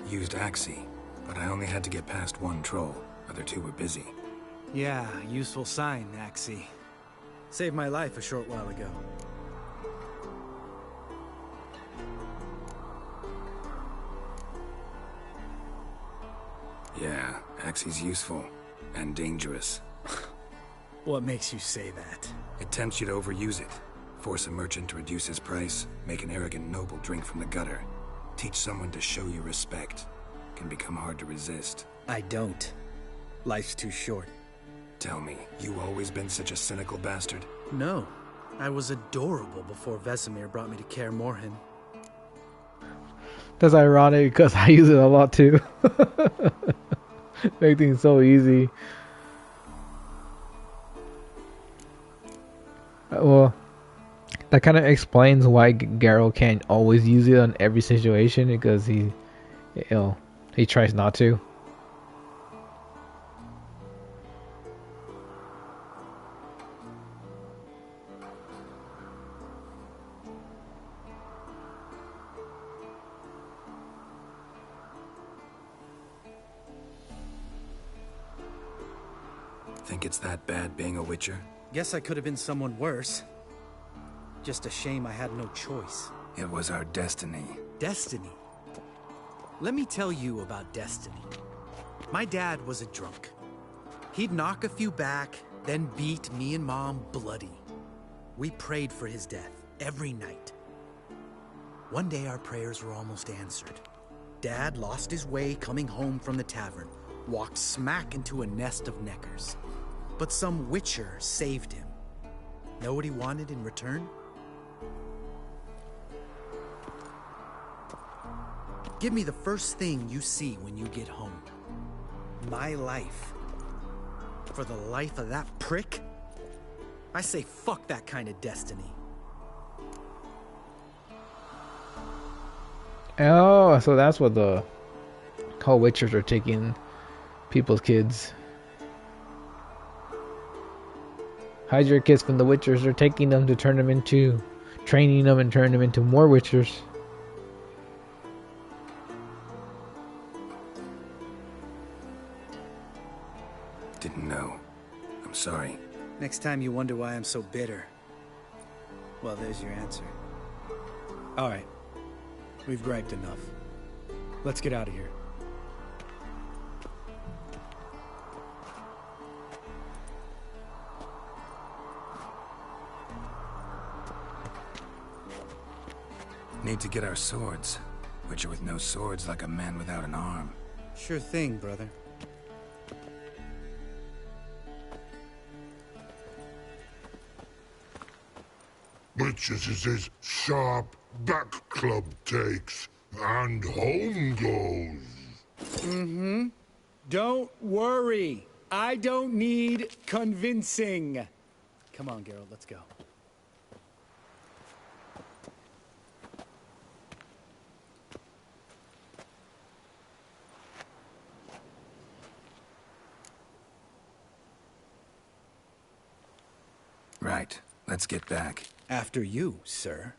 [SPEAKER 2] used Axie, but I only had to get past one troll. Other two were busy.
[SPEAKER 5] Yeah, useful sign, Axie. Saved my life a short while ago.
[SPEAKER 2] Yeah, Axie's useful. And dangerous.
[SPEAKER 5] What makes you say that?
[SPEAKER 2] It tempts you to overuse it. Force a merchant to reduce his price, make an arrogant noble drink from the gutter. Teach someone to show you respect. Can become hard to resist.
[SPEAKER 5] I don't. Life's too short.
[SPEAKER 2] Tell me, you always been such a cynical bastard?
[SPEAKER 5] No. I was adorable before Vesemir brought me to Kaer Morhen.
[SPEAKER 1] That's ironic because I use it a lot too. Make things so easy. Well, that kind of explains why Geralt can't always use it on every situation, because he tries not to.
[SPEAKER 2] Think think it's that bad being a Witcher?
[SPEAKER 5] Guess I could have been someone worse. Just a shame I had no choice.
[SPEAKER 2] It was our destiny.
[SPEAKER 5] Destiny? Let me tell you about destiny. My dad was a drunk. He'd knock a few back, then beat me and Mom bloody. We prayed for his death every night. One day our prayers were almost answered. Dad lost his way coming home from the tavern, walked smack into a nest of neckers. But some Witcher saved him. Know what he wanted in return? Give me the first thing you see when you get home. My life. For the life of that prick? I say fuck that kind of destiny.
[SPEAKER 1] Oh, so that's what the call Witchers are taking people's kids. Hide your kids from the Witchers. They're taking them to turn them into, training them and turning them into more Witchers.
[SPEAKER 2] Didn't know. I'm sorry.
[SPEAKER 5] Next time you wonder why I'm so bitter, well, there's your answer. All right. We've griped enough. Let's get out of here.
[SPEAKER 2] Need to get our swords. Witcher with no swords like a man without an arm.
[SPEAKER 5] Sure thing, brother.
[SPEAKER 7] Witches is his sharp back club takes, and home goes.
[SPEAKER 6] Don't worry. I don't need convincing.
[SPEAKER 5] Come on, Geralt, let's go.
[SPEAKER 2] Right. Let's get back.
[SPEAKER 5] After you, sir.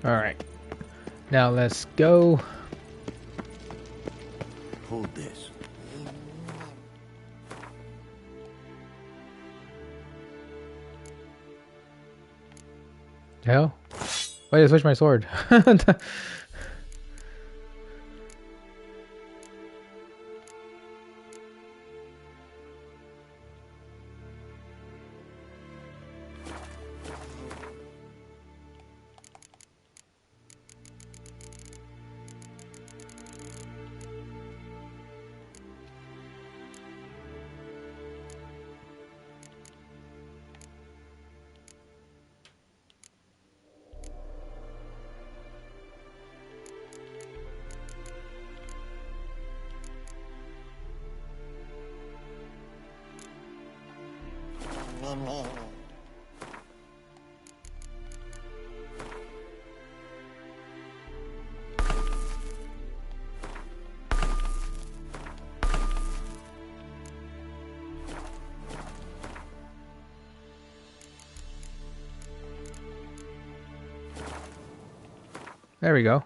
[SPEAKER 1] Alright. Now let's go.
[SPEAKER 3] Hold this.
[SPEAKER 1] Hell? Why did I switch my sword? There we go.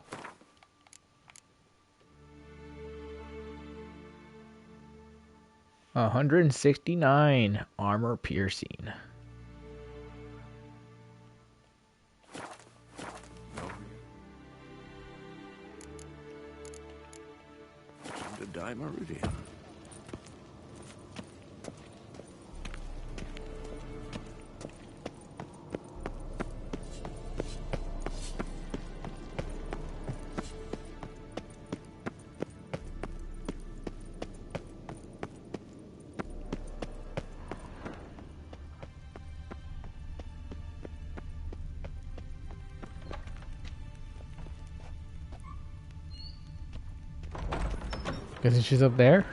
[SPEAKER 1] $169 armor piercing.
[SPEAKER 3] To die Meridian.
[SPEAKER 1] Guessing she's up there.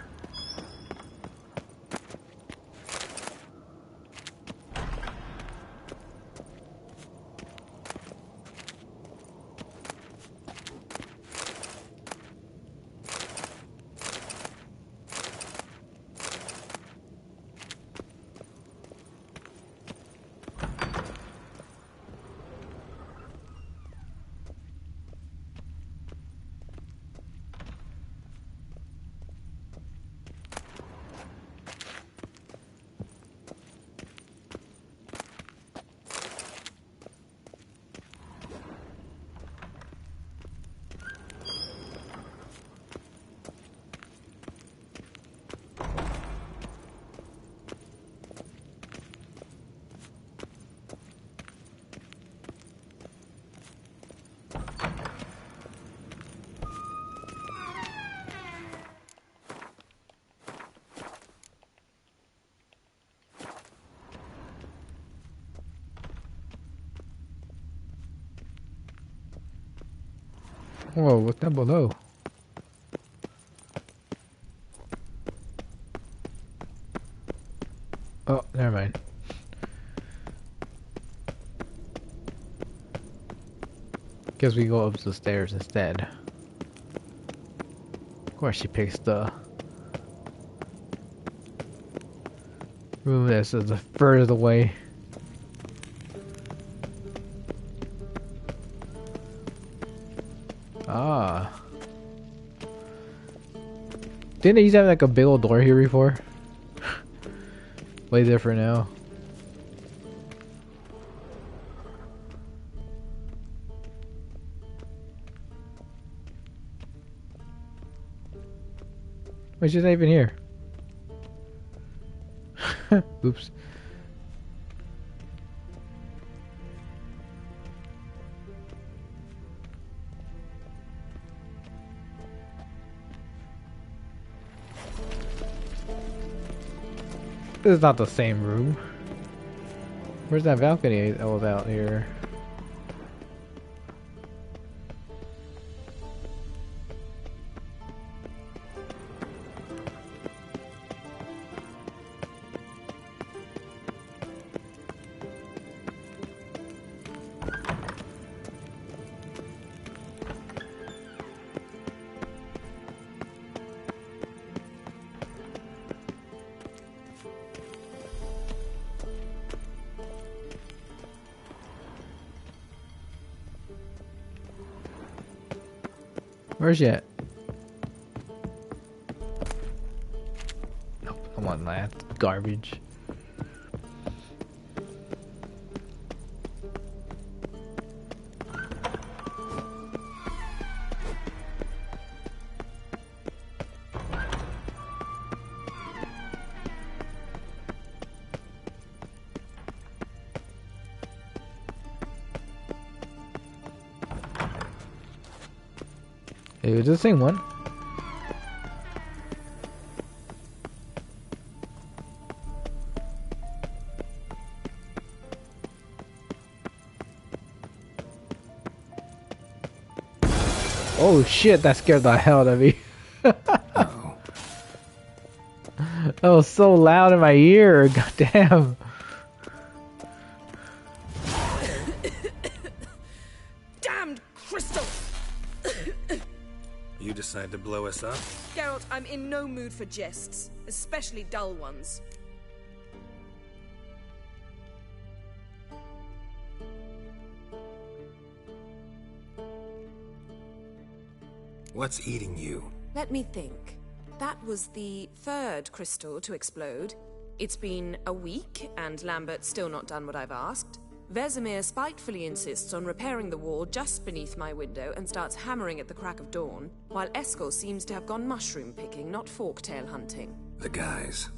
[SPEAKER 1] Whoa, what's that below? Oh, never mind. Guess we go up the stairs instead. Of course she picks the room that's the furthest away. Ah. Didn't they used to have like a big old door here before? Way different now. Wait, she's not even here. Oops. This is not the same room. Where's that balcony all about here? Where's she at? Nope, I want that garbage. It was the same one. Oh shit, that scared the hell out of me.
[SPEAKER 2] Uh-oh.
[SPEAKER 1] That was so loud in my ear, goddamn.
[SPEAKER 8] Damned crystal!
[SPEAKER 2] You decide to blow us up?
[SPEAKER 8] Geralt, I'm in no mood for jests, especially dull ones.
[SPEAKER 2] What's eating you?
[SPEAKER 8] Let me think. That was the third crystal to explode. It's been a week, and Lambert's still not done what I've asked. Vesemir spitefully insists on repairing the wall just beneath my window and starts hammering at the crack of dawn, while Eskel seems to have gone mushroom picking, not forktail hunting.
[SPEAKER 2] The guys.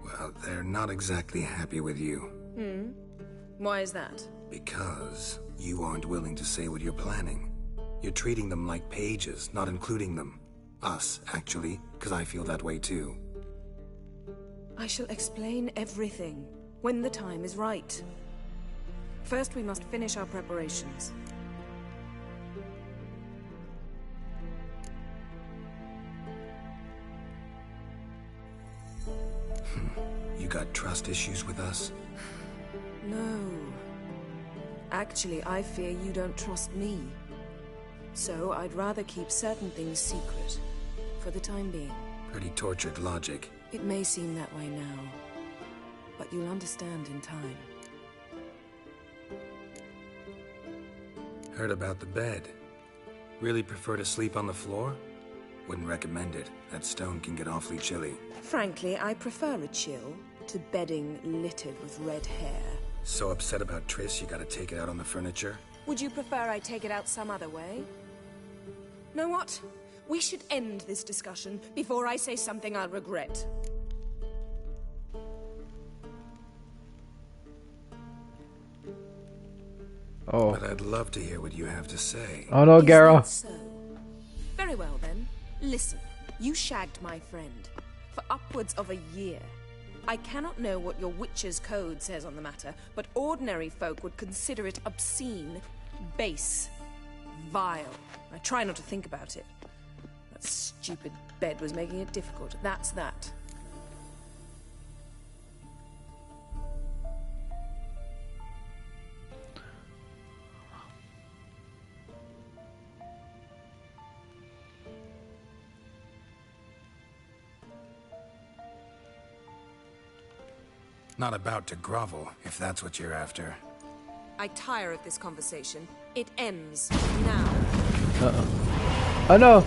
[SPEAKER 2] Well, they're not exactly happy with you.
[SPEAKER 8] Why is that?
[SPEAKER 2] Because you aren't willing to say what you're planning. You're treating them like pages, not including them. Us, actually, because I feel that way too.
[SPEAKER 8] I shall explain everything when the time is right. First, we must finish our preparations.
[SPEAKER 2] trust issues with us?
[SPEAKER 8] No. Actually, I fear you don't trust me. So I'd rather keep certain things secret. For the time being.
[SPEAKER 2] Pretty tortured logic.
[SPEAKER 8] It may seem that way now. But you'll understand in time.
[SPEAKER 2] Heard about the bed. Really prefer to sleep on the floor? Wouldn't recommend it. That stone can get awfully chilly.
[SPEAKER 8] Frankly, I prefer a chill to bedding littered with red hair.
[SPEAKER 2] So upset about Triss you gotta take it out on the furniture?
[SPEAKER 8] Would you prefer I take it out some other way? Know what? We should end this discussion before I say something I'll regret.
[SPEAKER 1] Oh.
[SPEAKER 2] But I'd love to hear what you have to say.
[SPEAKER 1] Oh no,
[SPEAKER 8] Is
[SPEAKER 1] Garo.
[SPEAKER 8] that so? Very well then. Listen, you shagged my friend for upwards of a year. I cannot know what your witch's code says on the matter, but ordinary folk would consider it obscene, base, vile. I try not to think about it. That stupid bed was making it difficult. That's that.
[SPEAKER 2] Not about to grovel, if that's what you're after.
[SPEAKER 8] I tire of this conversation. It ends now.
[SPEAKER 1] Uh-oh. Oh no!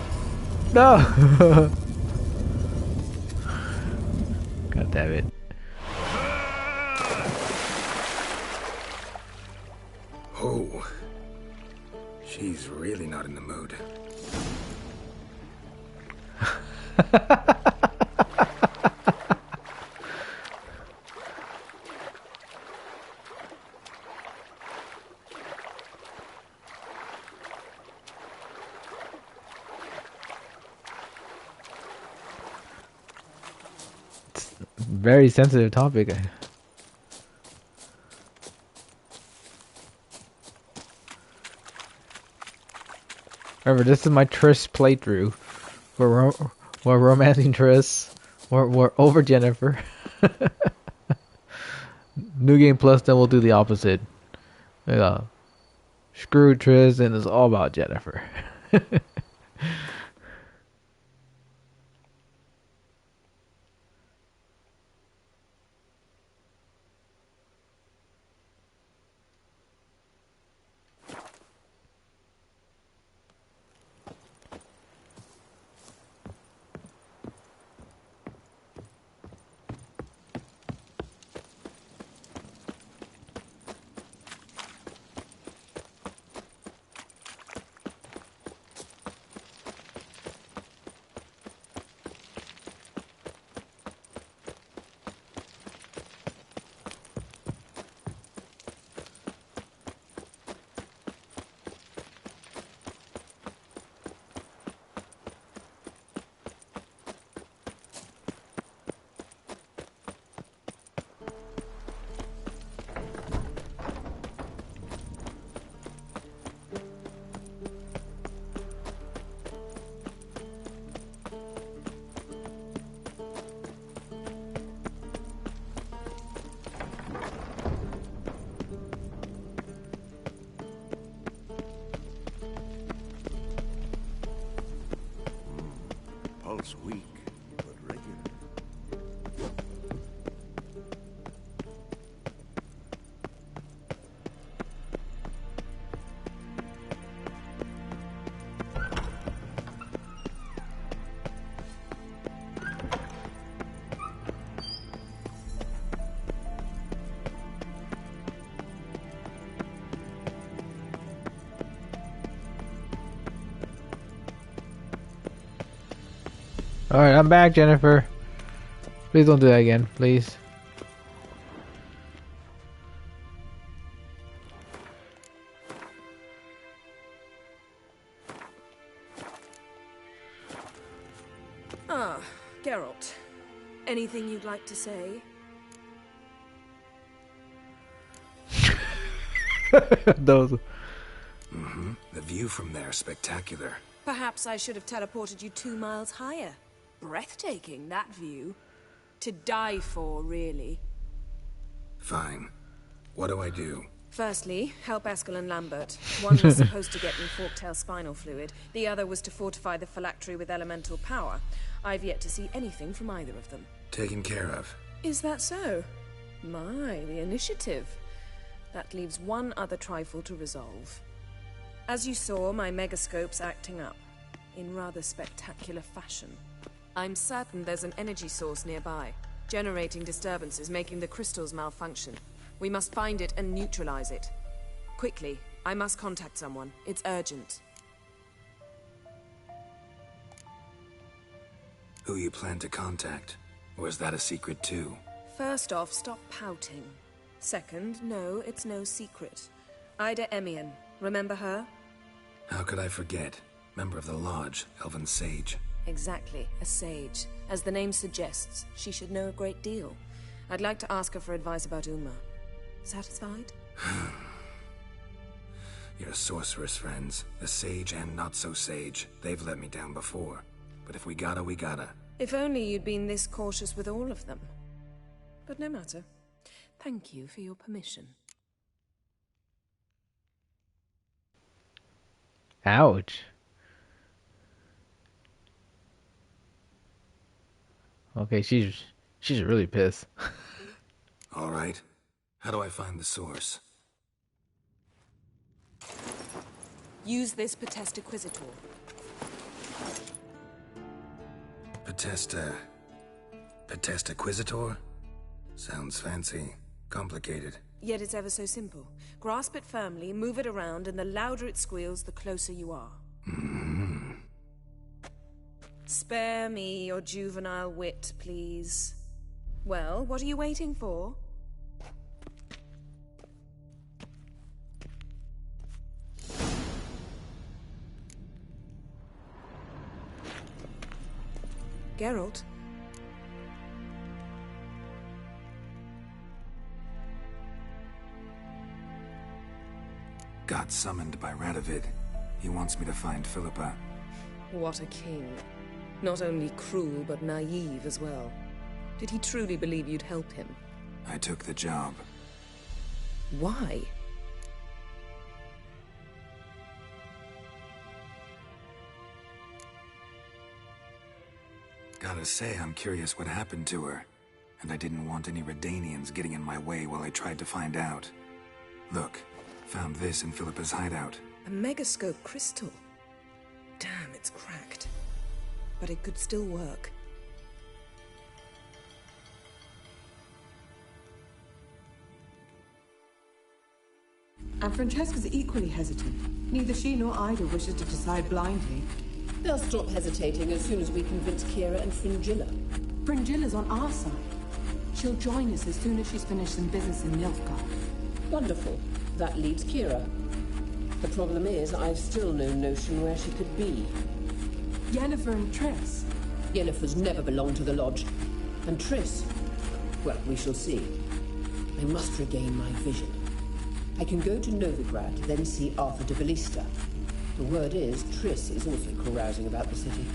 [SPEAKER 1] No! God damn it.
[SPEAKER 2] Oh. She's really not in the mood.
[SPEAKER 1] Very sensitive topic. Remember, this is my Triss playthrough. We're romancing Triss. We're over Jennifer. New Game Plus, then we'll do the opposite. Screw Triss, and it's all about Jennifer.
[SPEAKER 3] Pulse weak, but regular.
[SPEAKER 1] Alright, I'm back, Jennifer. Please don't do that again, please.
[SPEAKER 8] Ah, Geralt. Anything you'd like to say?
[SPEAKER 1] Those.
[SPEAKER 2] Mm-hmm. The view from there is spectacular.
[SPEAKER 8] Perhaps I should have teleported you 2 miles higher. Breathtaking, that view. To die for, really.
[SPEAKER 2] Fine. What do I do?
[SPEAKER 8] Firstly, help Eskel and Lambert. One was supposed to get me forktail spinal fluid. The other was to fortify the phylactery with elemental power. I've yet to see anything from either of them.
[SPEAKER 2] Taken care of.
[SPEAKER 8] Is that so? My, the initiative. That leaves one other trifle to resolve. As you saw, my megascope's acting up. In rather spectacular fashion. I'm certain there's an energy source nearby, generating disturbances, making the crystals malfunction. We must find it and neutralize it. Quickly, I must contact someone. It's urgent.
[SPEAKER 2] Who you plan to contact? Or is that a secret too?
[SPEAKER 8] First off, stop pouting. Second, no, it's no secret. Ida Emian. Remember her?
[SPEAKER 2] How could I forget? Member of the Lodge, Elven Sage.
[SPEAKER 8] Exactly, a sage. As the name suggests, she should know a great deal. I'd like to ask her for advice about Uma. Satisfied?
[SPEAKER 2] Your sorceress friends, the sage and not-so-sage, they've let me down before. But if we gotta, we gotta.
[SPEAKER 8] If only you'd been this cautious with all of them. But no matter. Thank you for your permission.
[SPEAKER 1] Ouch. Okay, she's really pissed.
[SPEAKER 2] All right. How do I find the source?
[SPEAKER 8] Use this Potestaquizitor.
[SPEAKER 2] Potestaquizitor? Sounds fancy. Complicated.
[SPEAKER 8] Yet it's ever so simple. Grasp it firmly, move it around, and the louder it squeals, the closer you are. Spare me your juvenile wit, please. Well, what are you waiting for? Geralt?
[SPEAKER 2] Got summoned by Radovid. He wants me to find Philippa.
[SPEAKER 8] What a king. Not only cruel, but naive as well. Did he truly believe you'd help him?
[SPEAKER 2] I took the job.
[SPEAKER 8] Why?
[SPEAKER 2] Gotta say, I'm curious what happened to her. And I didn't want any Redanians getting in my way while I tried to find out. Look, found this in Philippa's hideout.
[SPEAKER 8] A megascope crystal. Damn, it's cracked. But it could still work.
[SPEAKER 9] And Francesca's equally hesitant. Neither she nor Ida wishes to decide blindly.
[SPEAKER 10] They'll stop hesitating as soon as we convince Kira and Fringilla.
[SPEAKER 9] Fringilla's on our side. She'll join us as soon as she's finished some business in Nilfgaard.
[SPEAKER 10] Wonderful. That leaves Kira. The problem is, I've still no notion where she could be.
[SPEAKER 9] Yennefer and Triss.
[SPEAKER 10] Yennefer's never belonged to the Lodge. And Triss, well, we shall see. I must regain my vision. I can go to Novigrad, then see Arthur de Ballista. The word is, Triss is also carousing about the city.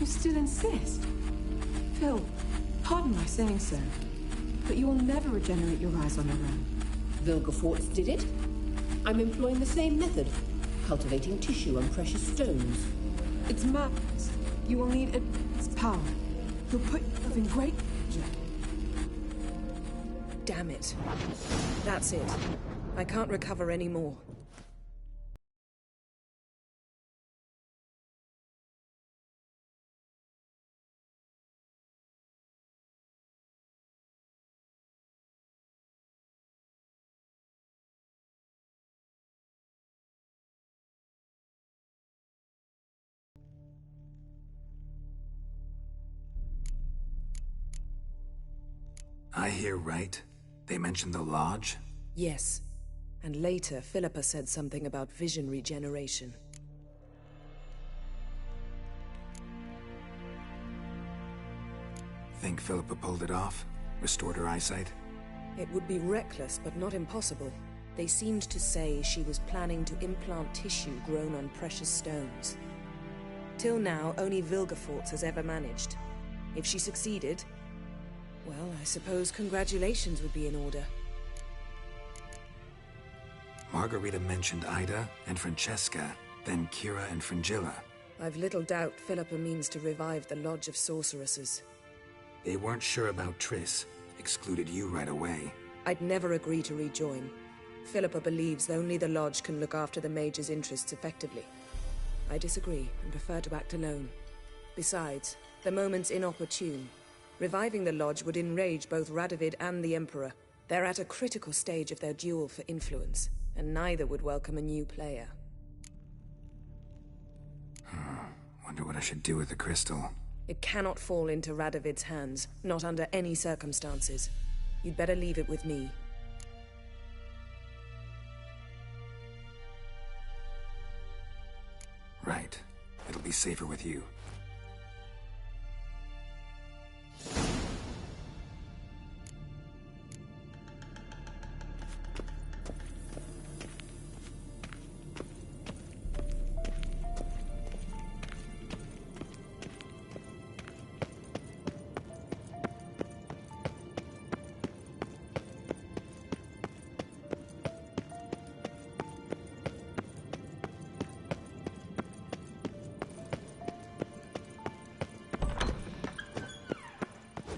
[SPEAKER 9] You still insist? Phil, pardon my saying so, but you will never regenerate your eyes on your own.
[SPEAKER 10] Vilgefortz did it. I'm employing the same method, cultivating tissue and precious stones.
[SPEAKER 9] It's madness. You will need its power. You'll put yourself in great danger.
[SPEAKER 8] Damn it. That's it. I can't recover any more.
[SPEAKER 2] I hear right? They mentioned the Lodge?
[SPEAKER 8] Yes. And later, Philippa said something about vision regeneration.
[SPEAKER 2] Think Philippa pulled it off? Restored her eyesight?
[SPEAKER 8] It would be reckless, but not impossible. They seemed to say she was planning to implant tissue grown on precious stones. Till now, only Vilgefortz has ever managed. If she succeeded, well, I suppose congratulations would be in order.
[SPEAKER 2] Margarita mentioned Ida and Francesca, then Kira and Fringilla.
[SPEAKER 8] I've little doubt Philippa means to revive the Lodge of Sorceresses.
[SPEAKER 2] They weren't sure about Triss, excluded you right away.
[SPEAKER 8] I'd never agree to rejoin. Philippa believes only the Lodge can look after the mage's interests effectively. I disagree and prefer to act alone. Besides, the moment's inopportune. Reviving the Lodge would enrage both Radovid and the Emperor. They're at a critical stage of their duel for influence, and neither would welcome a new player.
[SPEAKER 2] Wonder what I should do with the crystal.
[SPEAKER 8] It cannot fall into Radovid's hands, not under any circumstances. You'd better leave it with me.
[SPEAKER 2] Right. It'll be safer with you.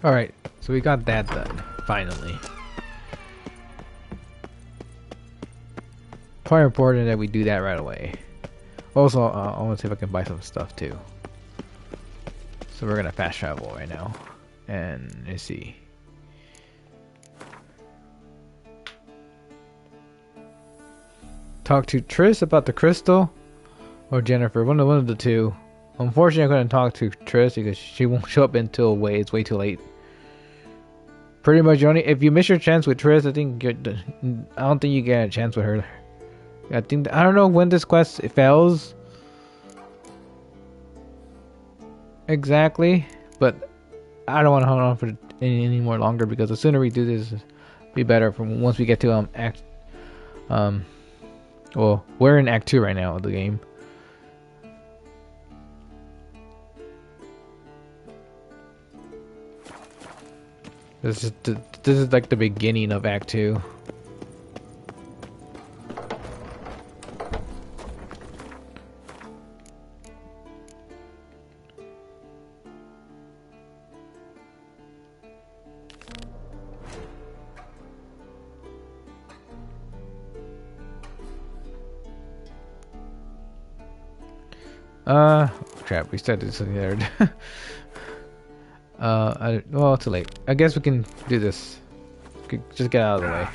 [SPEAKER 1] Alright, so we got that done, finally. Quite important that we do that right away. Also, I want to see if I can buy some stuff too. So we're gonna fast travel right now. And let's see. Talk to Triss about the crystal or Jennifer, one of the two. Unfortunately, I couldn't talk to Triss because she won't show up until it's way too late. Pretty much, if you miss your chance with Triss, I don't think you get a chance with her. I don't know when this quest fails exactly, but I don't want to hold on for any more longer because the sooner we do this, be better. From once we get to well, we're in Act 2 right now of the game. This is like the beginning of Act 2. Crap, we started this there. Well, too late. I guess we can do this. Just get out of the way.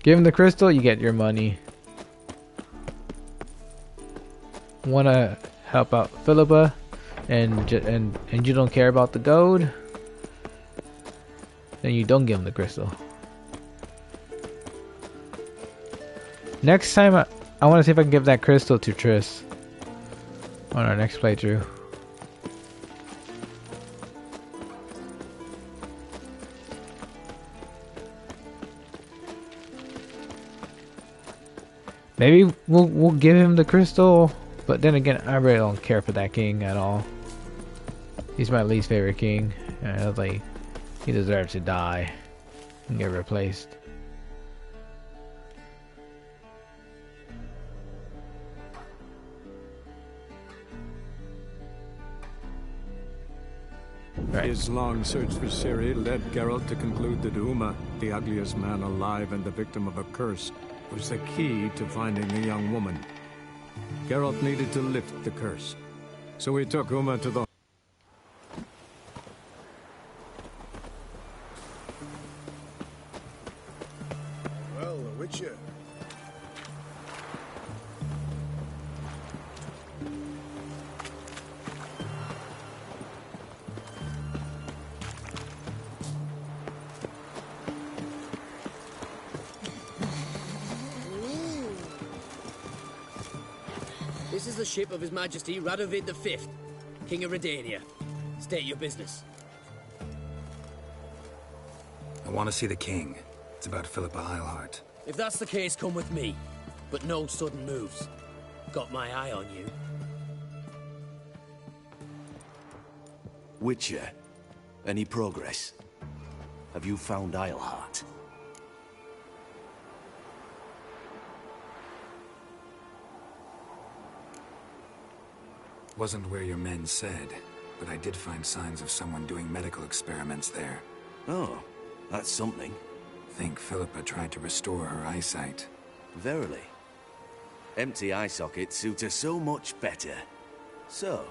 [SPEAKER 1] Give him the crystal, you get your money. Wanna help out Philippa, and you don't care about the gold, then you don't give him the crystal. Next time, I want to see if I can give that crystal to Triss on our next playthrough. Maybe we'll give him the crystal, but then again, I really don't care for that king at all. He's my least favorite king, and I was like, he deserves to die and get replaced. Right.
[SPEAKER 11] His long search for Ciri led Geralt to conclude that Uma, the ugliest man alive and the victim of a curse, was the key to finding the young woman. Geralt needed to lift the curse, so he took Uma to the...
[SPEAKER 4] Well, the Witcher.
[SPEAKER 10] This is the ship of His Majesty Radovid V, King of Redania. State your business.
[SPEAKER 2] I want to see the king. It's about Philippa Eilhart.
[SPEAKER 10] If that's the case, come with me. But no sudden moves. Got my eye on you.
[SPEAKER 12] Witcher, any progress? Have you found Eilhart?
[SPEAKER 2] Wasn't where your men said, but I did find signs of someone doing medical experiments there.
[SPEAKER 12] Oh, that's something.
[SPEAKER 2] Think Philippa tried to restore her eyesight.
[SPEAKER 12] Verily. Empty eye sockets suit her so much better. So,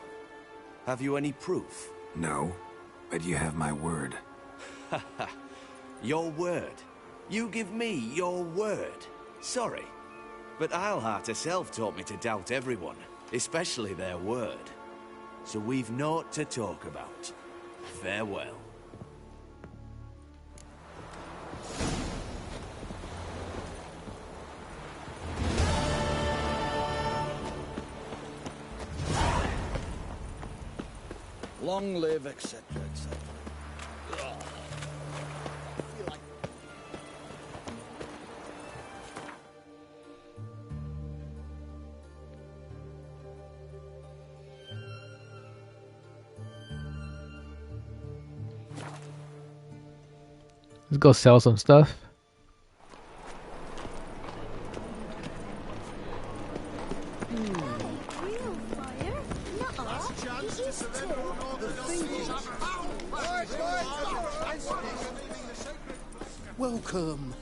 [SPEAKER 12] have you any proof?
[SPEAKER 2] No, but you have my word.
[SPEAKER 12] Haha. Your word? You give me your word? Sorry, but Eilhart herself taught me to doubt everyone, especially their word. So we've naught to talk about. Farewell.
[SPEAKER 3] Long live, etc., etc.
[SPEAKER 1] Let's go sell some stuff.
[SPEAKER 5] Welcome.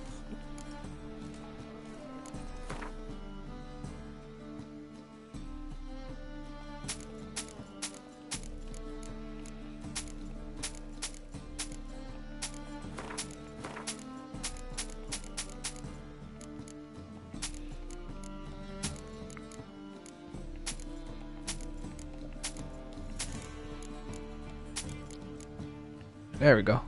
[SPEAKER 1] There we go.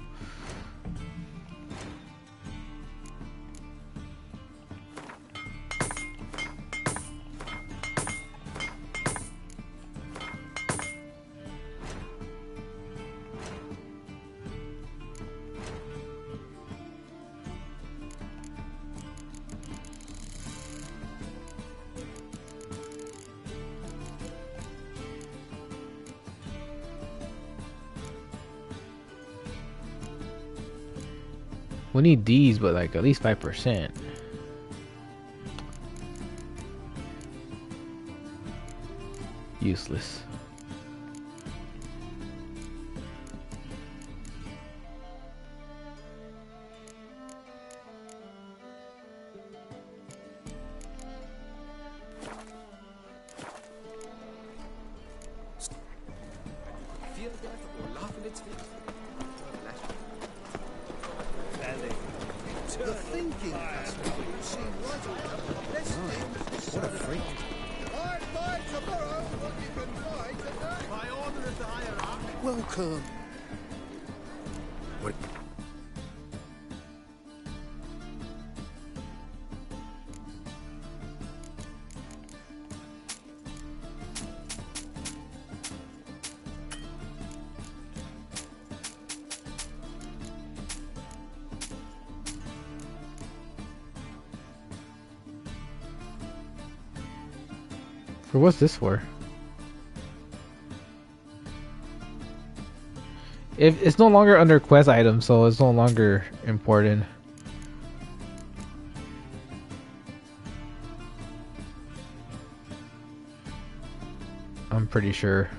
[SPEAKER 1] We need these, but like at least 5%. Useless.
[SPEAKER 5] The thinking aspect you see right away. Let's think. What a freak. I'd like to borrow what you can find today. By order of the hierarch. Welcome.
[SPEAKER 2] What?
[SPEAKER 1] For what's this for? If it's no longer under quest items, so it's no longer important. I'm pretty sure.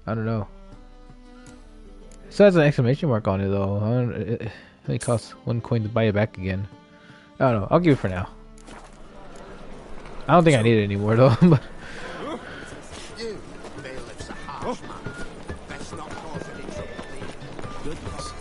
[SPEAKER 1] I don't know. It still has an exclamation mark on it though. It only costs 1 coin to buy it back again. I don't know. I'll give it for now. I don't think I need it anymore though. But
[SPEAKER 5] You, bailiff's a harsh man. Best not cause any trouble. Goodness.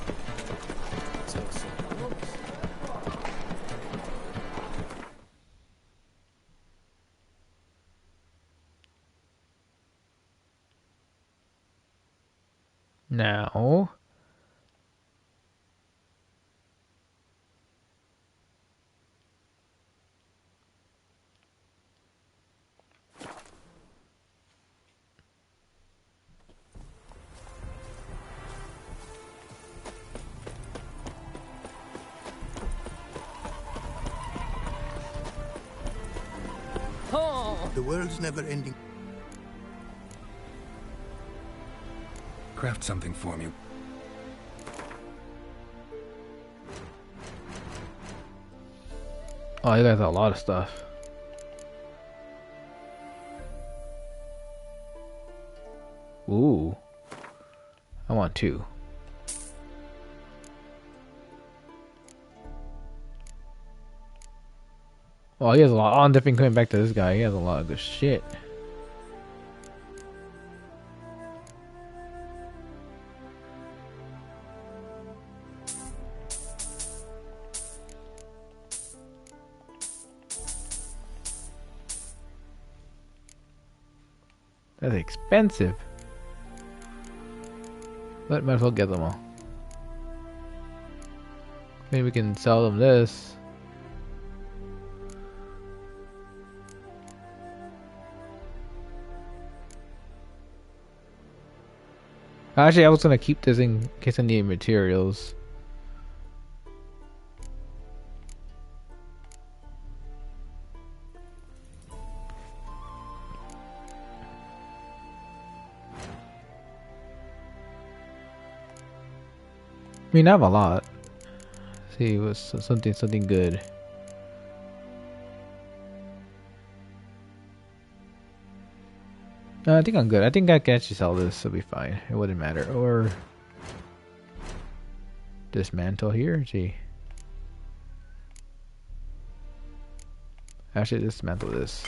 [SPEAKER 1] now,
[SPEAKER 5] The world's never ending.
[SPEAKER 2] Craft something for me.
[SPEAKER 1] Oh, you guys have a lot of stuff. Ooh. I want 2. Oh, he has a lot. Oh, I'm definitely coming back to this guy. He has a lot of good shit. That's expensive. But might as well get them all. Maybe we can sell them this. Actually, I was gonna keep this in case I need materials. I mean, I have a lot. Let's see, what's something good. No, I think I'm good. I think I can actually sell this. It'll be fine. It wouldn't matter. Or dismantle here. Gee. Actually, dismantle this.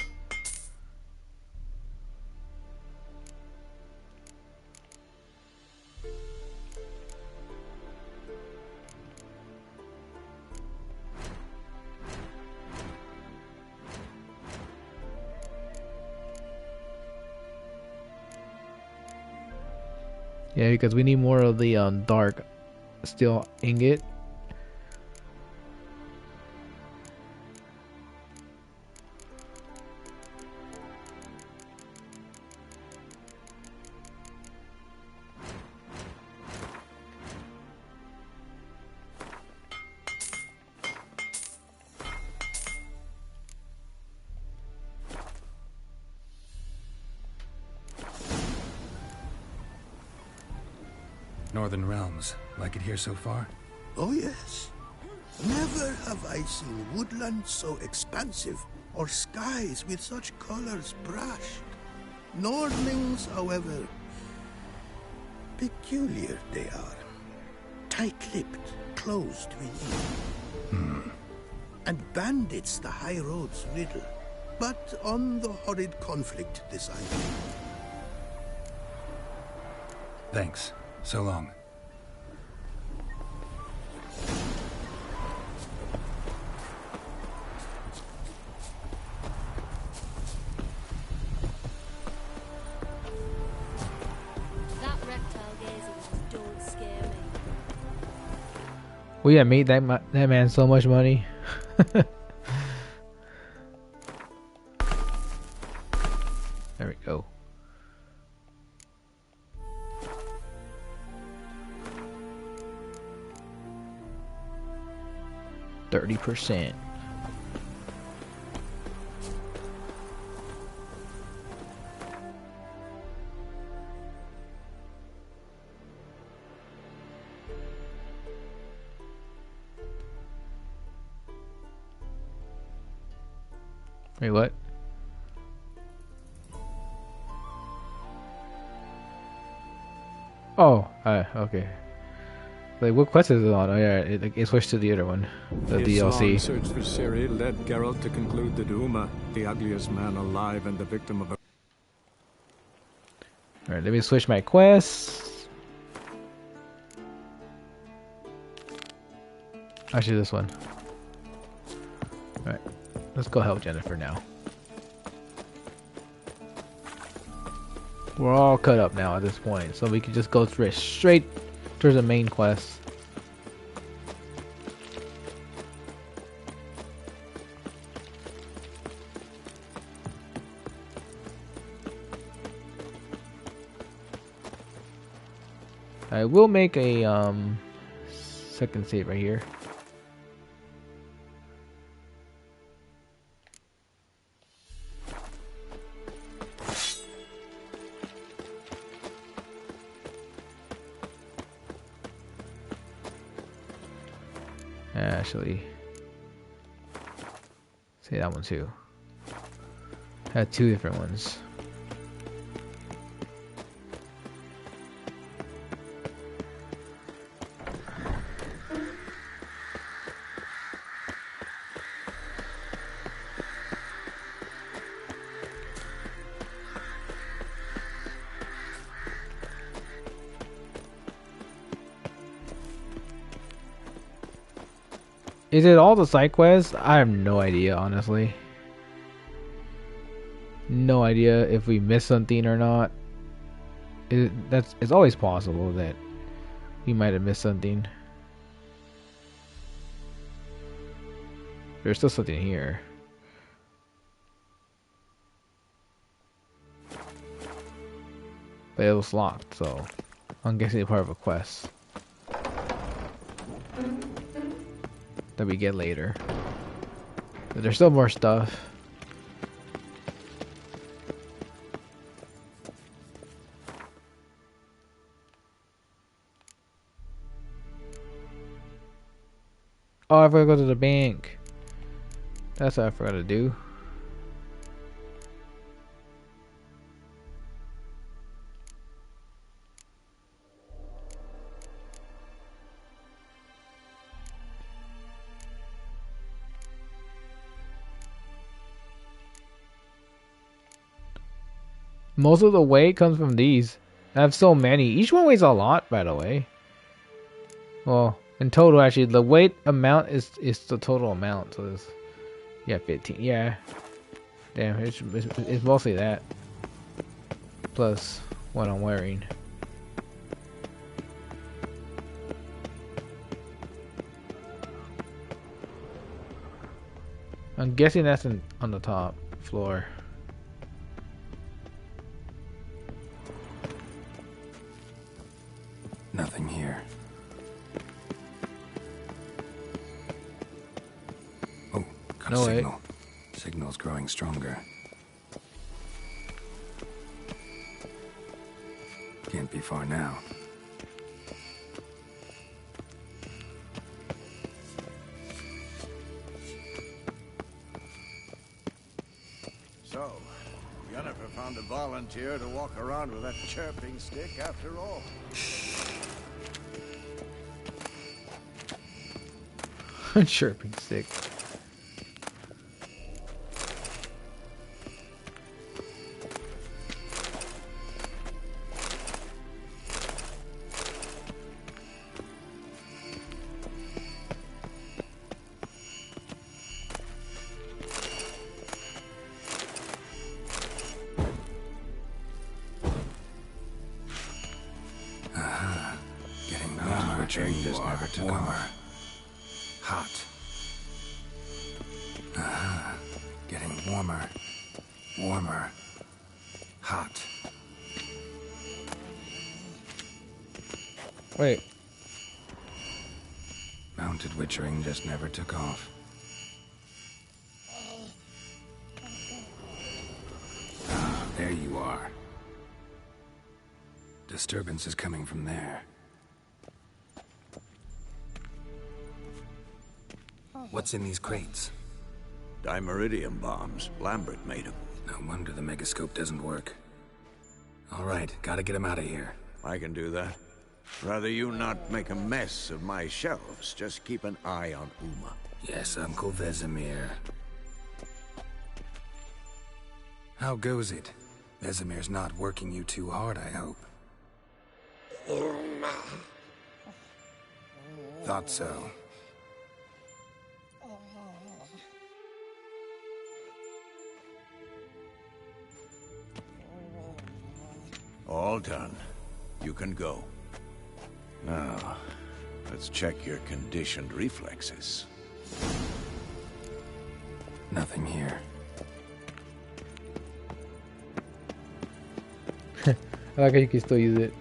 [SPEAKER 1] Yeah, because we need more of the dark steel ingot.
[SPEAKER 2] Northern Realms. Like it here so far?
[SPEAKER 13] Oh, yes. Never have I seen woodland so expansive, or skies with such colors brushed. Nordlings, however, peculiar they are. Tight-lipped, closed within. And bandits the high road's riddle, but on the horrid conflict decided.
[SPEAKER 2] Thanks. So long.
[SPEAKER 14] That reptile gazing don't scare me.
[SPEAKER 1] We have made that man so much money. There we go. 30%. Wait, what? Oh, okay. Like, what quest is it on? Oh yeah, it switched to the other one, the
[SPEAKER 11] His
[SPEAKER 1] DLC.
[SPEAKER 11] long search for Ciri led Geralt to conclude that Uma, the ugliest man alive and the victim of a...
[SPEAKER 1] Alright, let me switch my quests. Actually, this one. Alright, let's go help Jennifer now. We're all cut up now at this point, so we can just go straight towards the main quest. I will make a second save right here. Actually, See that one too. Had two different ones. Is it all the side quests? I have no idea, honestly. No idea if we missed something or not. It's always possible that we might have missed something. There's still something here. But it was locked, so I'm guessing it's part of a quest that we get later. But there's still more stuff. Oh, I forgot to go to the bank. That's what I forgot to do. Most of the weight comes from these. I have so many. Each one weighs a lot, by the way. Well, in total, actually, the weight amount is the total amount. So it's, yeah, 15. Yeah. Damn, it's mostly that. Plus what I'm wearing. I'm guessing that's on the top floor.
[SPEAKER 2] Nothing here. Oh, got a signal. Signal's growing stronger. Can't be far now.
[SPEAKER 3] So, Jennifer found a volunteer to walk around with that chirping stick after all.
[SPEAKER 1] Chirping stick.
[SPEAKER 2] Getting warmer. Which just never took warmer. Hot. Getting warmer. Warmer. Hot.
[SPEAKER 1] Wait.
[SPEAKER 2] Mounted witchering just never took off. Ah, there you are. Disturbance is coming from there. What's in these crates?
[SPEAKER 3] Dimeridium bombs. Lambert made them.
[SPEAKER 2] No wonder the megascope doesn't work. All right, gotta get him out of here.
[SPEAKER 3] I can do that. Rather you not make a mess of my shelves. Just keep an eye on Uma.
[SPEAKER 2] Yes, Uncle Vesemir. How goes it? Vesemir's not working you too hard, I hope.
[SPEAKER 15] Uma.
[SPEAKER 2] Thought so.
[SPEAKER 3] All done. You can go. Now, let's check your conditioned reflexes.
[SPEAKER 2] Nothing here.
[SPEAKER 1] I like how you can still use it.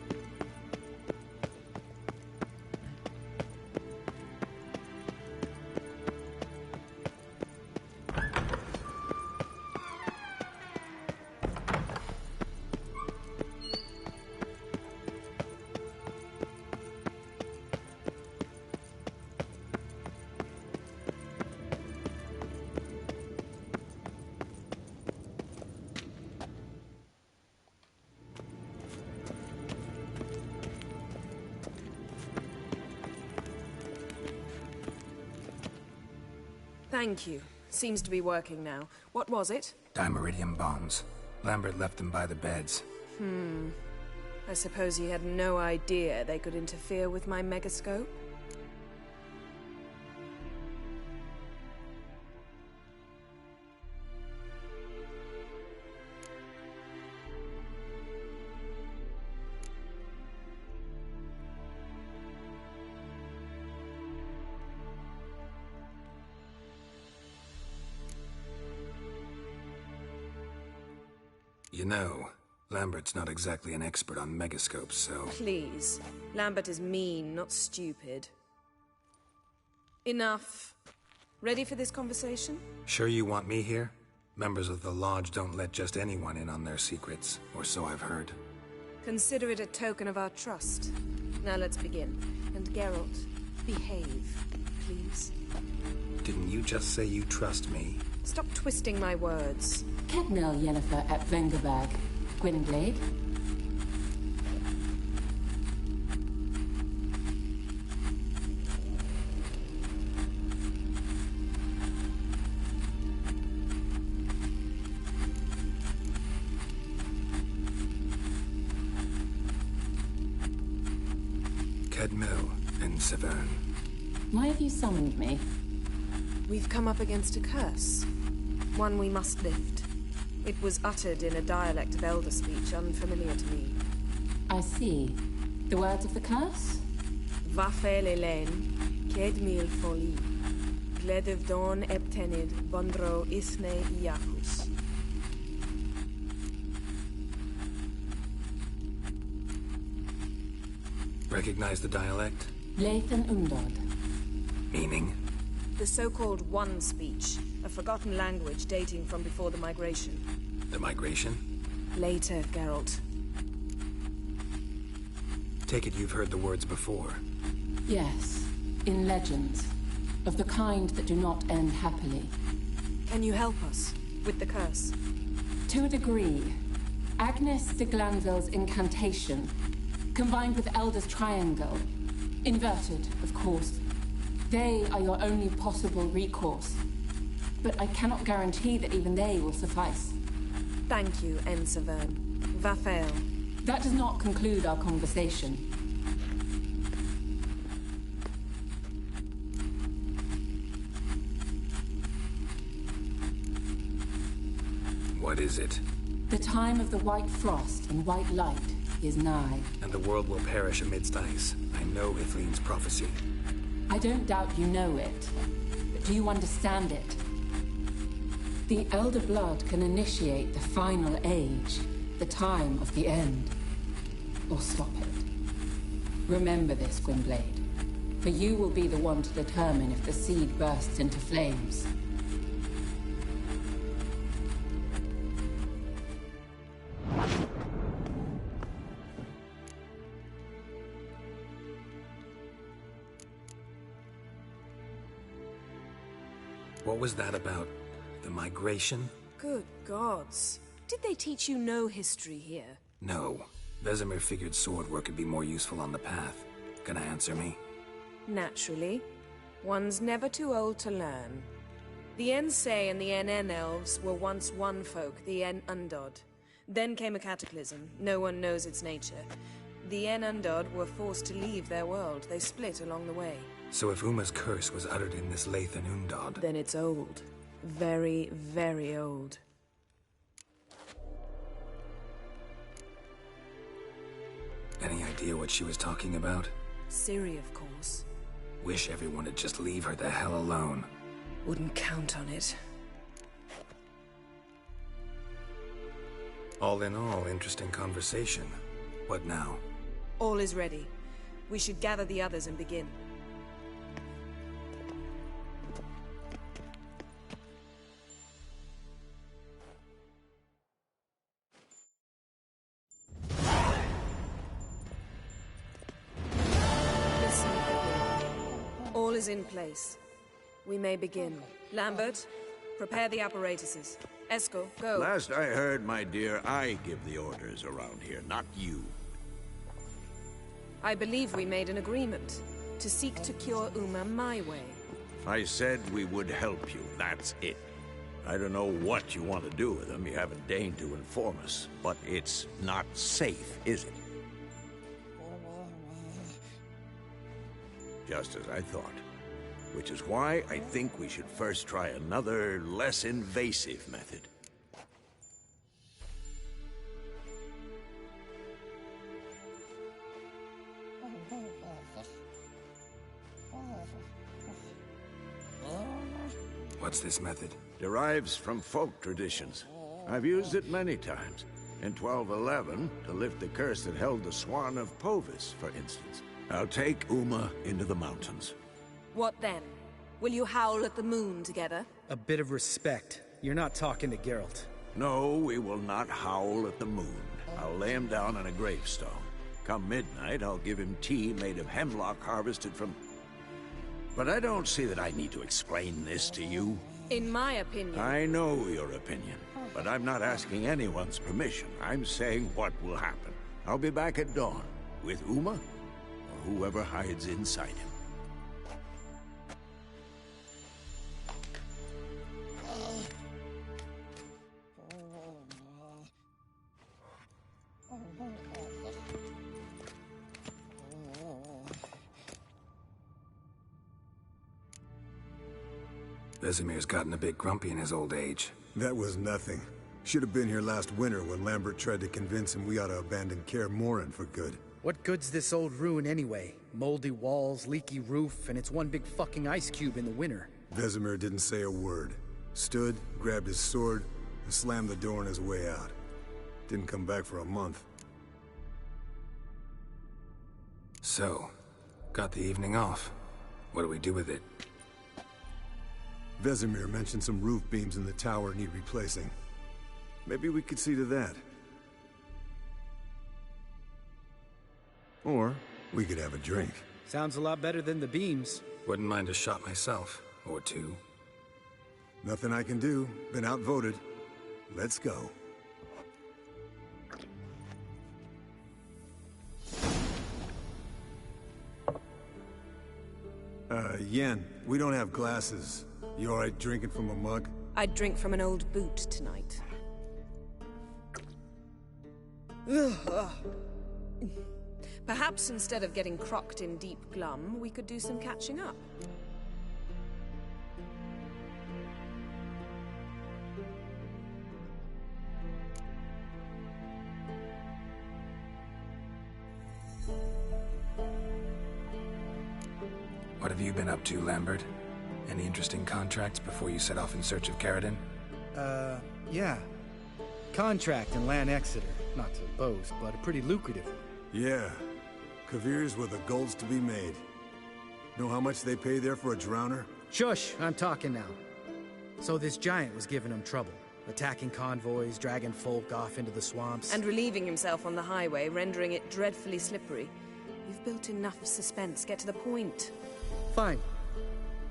[SPEAKER 8] Thank you. Seems to be working now. What was it?
[SPEAKER 2] Dimeridium bombs. Lambert left them by the beds.
[SPEAKER 8] I suppose he had no idea they could interfere with my megascope?
[SPEAKER 2] You know, Lambert's not exactly an expert on megascopes, so...
[SPEAKER 8] Please. Lambert is mean, not stupid. Enough. Ready for this conversation?
[SPEAKER 2] Sure you want me here? Members of the Lodge don't let just anyone in on their secrets, or so I've heard.
[SPEAKER 8] Consider it a token of our trust. Now let's begin. And Geralt, behave, please.
[SPEAKER 2] Didn't you just say you trust me?
[SPEAKER 8] Stop twisting my words.
[SPEAKER 10] Kednel Yennefer at Vengerberg. Gwynblade.
[SPEAKER 2] Kedmil and Severn.
[SPEAKER 10] Why have you summoned me?
[SPEAKER 8] We've come up against a curse. One we must lift. It was uttered in a dialect of Elder speech unfamiliar to me.
[SPEAKER 10] I see. The words of the curse?
[SPEAKER 8] Vafel Elen, Kedmil Foli, Gledev Don Eptenid, Bondro Isne Iacus.
[SPEAKER 2] Recognize the dialect?
[SPEAKER 10] Lathan Undod.
[SPEAKER 2] Meaning?
[SPEAKER 8] The so-called One speech, a forgotten language dating from before the migration.
[SPEAKER 2] The migration?
[SPEAKER 8] Later, Geralt.
[SPEAKER 2] Take it you've heard the words before.
[SPEAKER 10] Yes, in legends. Of the kind that do not end happily.
[SPEAKER 8] Can you help us with the curse?
[SPEAKER 10] To a degree. Agnes de Glanville's incantation, combined with Elder's triangle, inverted, of course. They are your only possible recourse. But I cannot guarantee that even they will suffice.
[SPEAKER 8] Thank you, Severn. Vafel.
[SPEAKER 10] That does not conclude our conversation.
[SPEAKER 2] What is it?
[SPEAKER 10] The time of the white frost and white light is nigh.
[SPEAKER 2] And the world will perish amidst ice. I know Ithleen's prophecy.
[SPEAKER 10] I don't doubt you know it, but do you understand it? The Elder Blood can initiate the final age, the time of the end, or stop it. Remember this, Gwynblade, for you will be the one to determine if the seed bursts into flames.
[SPEAKER 2] What was that about? The migration?
[SPEAKER 8] Good gods. Did they teach you no history here?
[SPEAKER 2] No. Vesemir figured sword work could be more useful on the path. Gonna answer me?
[SPEAKER 8] Naturally. One's never too old to learn. The Ensei and the NN elves were once one folk, the En Undod. Then came a cataclysm. No one knows its nature. The En Undod were forced to leave their world. They split along the way.
[SPEAKER 2] So if Uma's curse was uttered in this Lathan Undod...
[SPEAKER 8] Then it's old. Very, very old.
[SPEAKER 2] Any idea what she was talking about?
[SPEAKER 8] Ciri, of course.
[SPEAKER 2] Wish everyone would just leave her the hell alone.
[SPEAKER 8] Wouldn't count on it.
[SPEAKER 2] All in all, interesting conversation. What now?
[SPEAKER 8] All is ready. We should gather the others and begin. All is in place. We may begin. Lambert, prepare the apparatuses. Eskel, go.
[SPEAKER 3] Last I heard, my dear, I give the orders around here, not you.
[SPEAKER 8] I believe we made an agreement to seek to cure Uma my way.
[SPEAKER 3] I said we would help you, that's it. I don't know what you want to do with them, you haven't deigned to inform us. But it's not safe, is it? Just as I thought. Which is why I think we should first try another, less invasive method.
[SPEAKER 2] What's this method?
[SPEAKER 3] Derives from folk traditions. I've used it many times. In 1211, to lift the curse that held the Swan of Povis, for instance. I'll take Uma into the mountains.
[SPEAKER 8] What then? Will you howl at the moon together?
[SPEAKER 5] A bit of respect. You're not talking to Geralt.
[SPEAKER 3] No, we will not howl at the moon. I'll lay him down on a gravestone. Come midnight, I'll give him tea made of hemlock harvested from... But I don't see that I need to explain this to you.
[SPEAKER 8] In my opinion...
[SPEAKER 3] I know your opinion, but I'm not asking anyone's permission. I'm saying what will happen. I'll be back at dawn, with Uma, or whoever hides inside him.
[SPEAKER 2] Vesemir's gotten a bit grumpy in his old age.
[SPEAKER 4] That was nothing. Should have been here last winter when Lambert tried to convince him we ought to abandon Kaer Morhen for good.
[SPEAKER 5] What good's this old ruin anyway? Moldy walls, leaky roof, and it's one big fucking ice cube in the winter.
[SPEAKER 4] Vesemir didn't say a word. Stood, grabbed his sword, and slammed the door on his way out. Didn't come back for a month.
[SPEAKER 2] So, got the evening off. What do we do with it?
[SPEAKER 4] Vesemir mentioned some roof beams in the tower need replacing. Maybe we could see to that. Or we could have a drink.
[SPEAKER 5] Sounds a lot better than the beams.
[SPEAKER 2] Wouldn't mind a shot myself, or two.
[SPEAKER 4] Nothing I can do. Been outvoted. Let's go. Yen, we don't have glasses. You alright drinking from a mug?
[SPEAKER 8] I'd drink from an old boot tonight. Perhaps instead of getting crocked in deep glum, we could do some catching up.
[SPEAKER 2] What have you been up to, Lambert? Any interesting contracts before you set off in search of Caradon?
[SPEAKER 5] Yeah. Contract in Lan Exeter. Not to boast, but a pretty lucrative one.
[SPEAKER 4] Yeah. Kavir's where the gold's to be made. Know how much they pay there for a drowner?
[SPEAKER 5] Shush! I'm talking now. So this giant was giving him trouble. Attacking convoys, dragging folk off into the swamps.
[SPEAKER 8] And relieving himself on the highway, rendering it dreadfully slippery. You've built enough suspense. Get to the point.
[SPEAKER 5] Fine.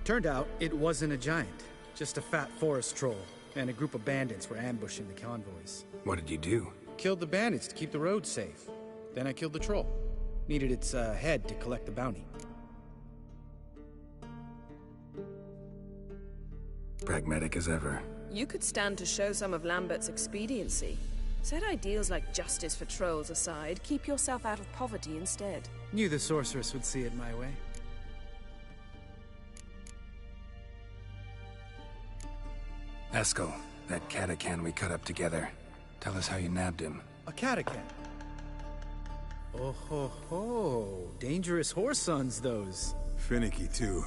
[SPEAKER 5] Turned out, it wasn't a giant. Just a fat forest troll. And a group of bandits were ambushing the convoys.
[SPEAKER 2] What did you do?
[SPEAKER 5] Killed the bandits to keep the roads safe. Then I killed the troll. Needed its head to collect the bounty.
[SPEAKER 2] Pragmatic as ever.
[SPEAKER 8] You could stand to show some of Lambert's expediency. Set ideals like justice for trolls aside, keep yourself out of poverty instead.
[SPEAKER 5] Knew the sorceress would see it my way.
[SPEAKER 2] Eskel, that catacan we cut up together. Tell us how you nabbed him.
[SPEAKER 5] A catacan? Oh ho ho. Dangerous horse sons, those.
[SPEAKER 4] Finicky, too.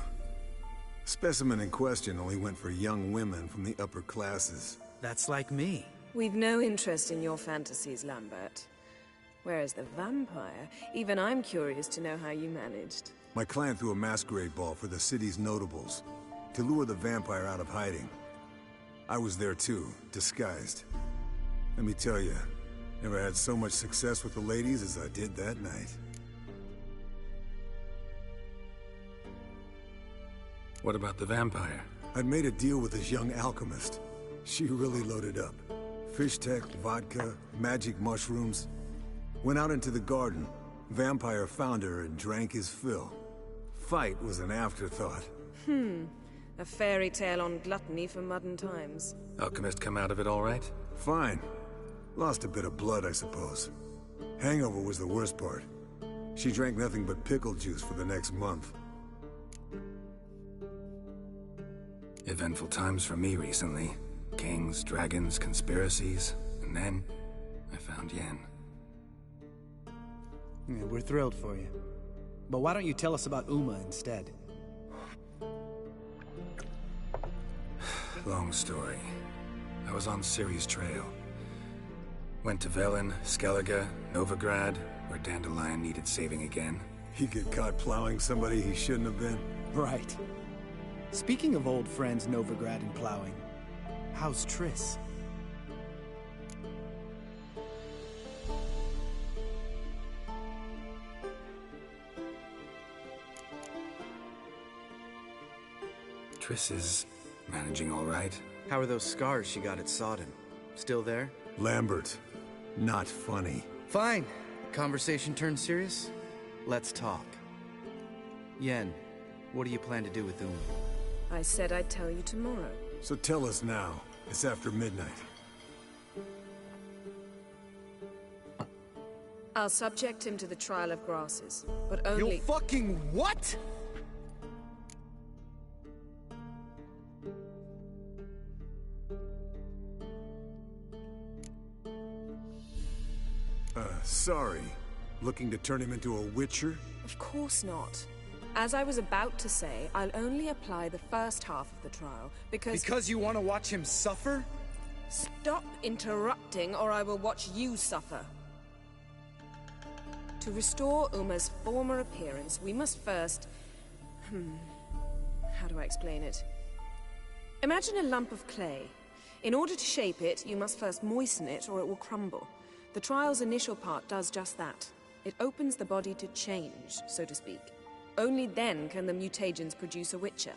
[SPEAKER 4] Specimen in question only went for young women from the upper classes.
[SPEAKER 5] That's like me.
[SPEAKER 8] We've no interest in your fantasies, Lambert. Whereas the vampire, even I'm curious to know how you managed.
[SPEAKER 4] My clan threw a masquerade ball for the city's notables, to lure the vampire out of hiding. I was there too, disguised. Let me tell you, never had so much success with the ladies as I did that night.
[SPEAKER 2] What about the vampire?
[SPEAKER 4] I'd made a deal with this young alchemist. She really loaded up. Fish tech, vodka, magic mushrooms. Went out into the garden. Vampire found her and drank his fill. Fight was an afterthought.
[SPEAKER 8] A fairy tale on gluttony for modern times.
[SPEAKER 2] Alchemist come out of it all right?
[SPEAKER 4] Fine. Lost a bit of blood, I suppose. Hangover was the worst part. She drank nothing but pickle juice for the next month.
[SPEAKER 2] Eventful times for me recently. Kings, dragons, conspiracies, and then I found Yen.
[SPEAKER 5] Yeah, we're thrilled for you. But why don't you tell us about Uma instead?
[SPEAKER 2] Long story. I was on Ciri's trail. Went to Velen, Skellige, Novigrad, where Dandelion needed saving again.
[SPEAKER 4] He get caught plowing somebody he shouldn't have been?
[SPEAKER 5] Right. Speaking of old friends Novigrad and plowing, how's Triss?
[SPEAKER 2] Triss is managing all right.
[SPEAKER 5] How are those scars she got at Sodden? Still there?
[SPEAKER 4] Lambert. Not funny.
[SPEAKER 5] Fine. Conversation turned serious? Let's talk. Yen, what do you plan to do with Uma?
[SPEAKER 8] I said I'd tell you tomorrow.
[SPEAKER 4] So tell us now. It's after midnight.
[SPEAKER 8] I'll subject him to the trial of grasses, but only—
[SPEAKER 5] You fucking what?!
[SPEAKER 4] Sorry. Looking to turn him into a witcher?
[SPEAKER 8] Of course not. As I was about to say, I'll only apply the first half of the trial, because—
[SPEAKER 5] Because you want to watch him suffer?
[SPEAKER 8] Stop interrupting, or I will watch you suffer. To restore Uma's former appearance, we must first— how do I explain it? Imagine a lump of clay. In order to shape it, you must first moisten it, or it will crumble. The trial's initial part does just that. It opens the body to change, so to speak. Only then can the mutagens produce a witcher.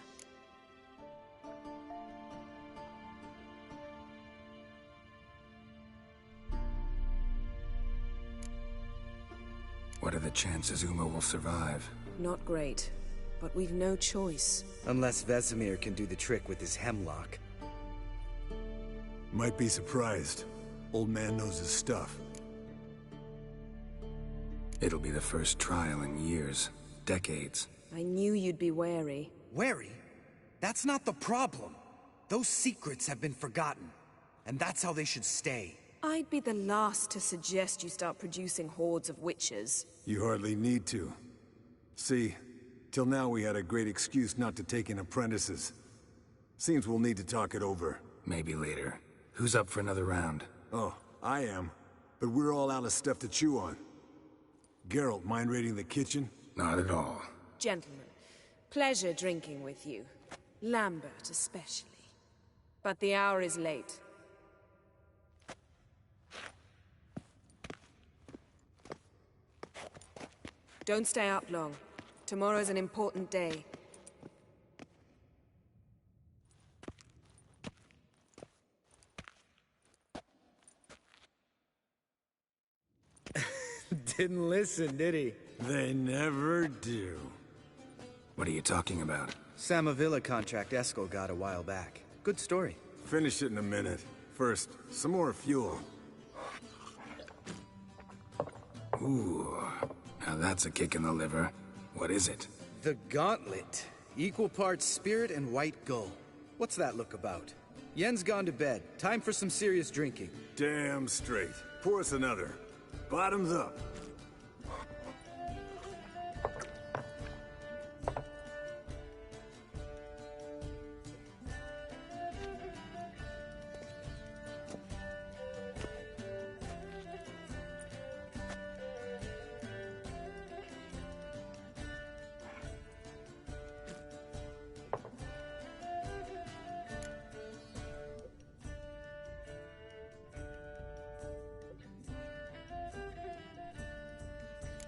[SPEAKER 2] What are the chances Uma will survive?
[SPEAKER 8] Not great, but we've no choice.
[SPEAKER 5] Unless Vesemir can do the trick with his hemlock.
[SPEAKER 4] Might be surprised. Old man knows his stuff.
[SPEAKER 2] It'll be the first trial in years. Decades.
[SPEAKER 8] I knew you'd be wary.
[SPEAKER 5] Wary? That's not the problem. Those secrets have been forgotten. And that's how they should stay.
[SPEAKER 8] I'd be the last to suggest you start producing hordes of witches.
[SPEAKER 4] You hardly need to. See, till now we had a great excuse not to take in apprentices. Seems we'll need to talk it over.
[SPEAKER 2] Maybe later. Who's up for another round?
[SPEAKER 4] Oh, I am. But we're all out of stuff to chew on. Geralt, mind raiding the kitchen?
[SPEAKER 2] Not at all.
[SPEAKER 8] Gentlemen, pleasure drinking with you. Lambert especially. But the hour is late. Don't stay up long. Tomorrow's an important day.
[SPEAKER 5] Didn't listen, did he?
[SPEAKER 4] They never do.
[SPEAKER 2] What are you talking about?
[SPEAKER 5] Samavilla contract Eskel got a while back. Good story.
[SPEAKER 4] Finish it in a minute. First, some more fuel.
[SPEAKER 2] Ooh, now that's a kick in the liver. What is it?
[SPEAKER 5] The Gauntlet. Equal parts spirit and white gull. What's that look about? Yen's gone to bed. Time for some serious drinking.
[SPEAKER 4] Damn straight. Pour us another. Bottoms up.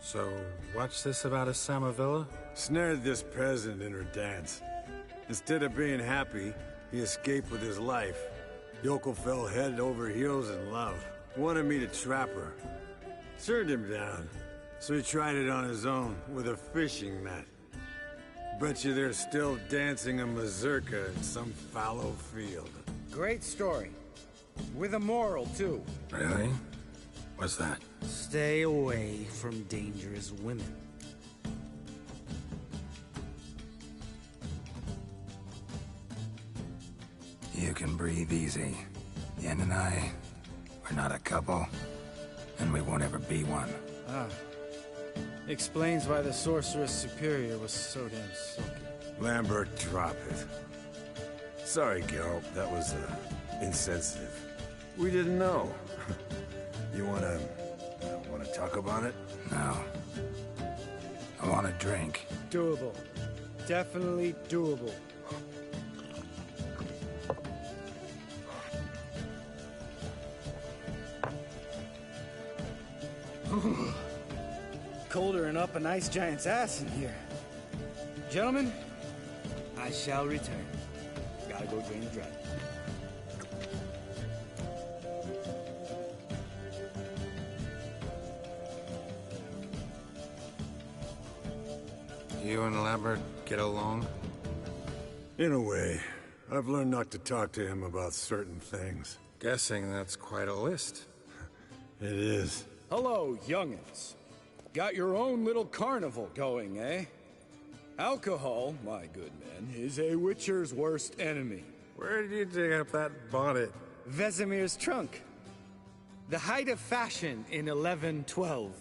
[SPEAKER 2] So, what's this about a Samavilla?
[SPEAKER 4] Snared this peasant in her dance. Instead of being happy, he escaped with his life. Yokel fell head over heels in love. Wanted me to trap her. Turned him down. So he tried it on his own, with a fishing net. Bet you they're still dancing a mazurka in some fallow field.
[SPEAKER 5] Great story. With a moral, too.
[SPEAKER 2] Really? What's that?
[SPEAKER 5] Stay away from dangerous women.
[SPEAKER 2] You can breathe easy. Yen and I, we're not a couple, and we won't ever be one.
[SPEAKER 5] Ah. Explains why the Sorceress Superior was so damn silky.
[SPEAKER 4] Lambert, drop it. Sorry, Geralt, that was, insensitive. We didn't know. You wanna talk about it?
[SPEAKER 2] No. I want a drink.
[SPEAKER 5] Doable. Definitely doable. Colder and up an ice giant's ass in here. Gentlemen, I shall return. Gotta go drain the dragon.
[SPEAKER 2] You and Lambert get along?
[SPEAKER 4] In a way. I've learned not to talk to him about certain things.
[SPEAKER 2] Guessing that's quite a list.
[SPEAKER 4] It is.
[SPEAKER 6] Hello, young'uns. Got your own little carnival going, eh? Alcohol, my good men, is a witcher's worst enemy.
[SPEAKER 2] Where did you dig up that bonnet?
[SPEAKER 5] Vesemir's trunk. The height of fashion in 1112.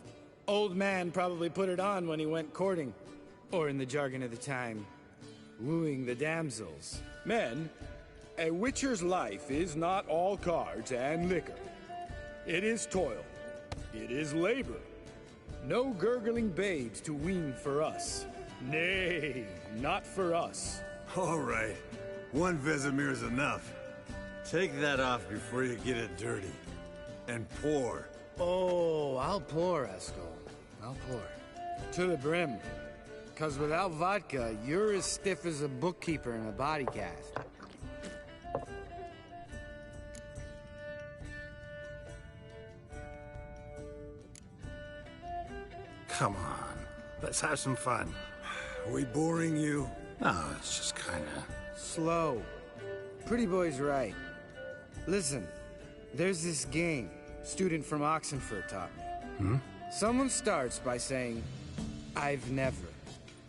[SPEAKER 5] Old man probably put it on when he went courting. Or in the jargon of the time, wooing the damsels.
[SPEAKER 6] Men, a witcher's life is not all cards and liquor. It is toil. It is labor. No gurgling babes to wean for us. Nay, not for us.
[SPEAKER 4] All right. One Vesemir's enough. Take that off before you get it dirty. And pour.
[SPEAKER 5] Oh, I'll pour, Eskel. I'll pour. To the brim. 'Cause without vodka, you're as stiff as a bookkeeper in a body cast.
[SPEAKER 2] Come on. Let's have some fun.
[SPEAKER 4] Are we boring you?
[SPEAKER 2] No, it's just kinda...
[SPEAKER 5] Slow. Pretty boy's right. Listen, there's this game student from Oxenford taught me. Someone starts by saying, I've never,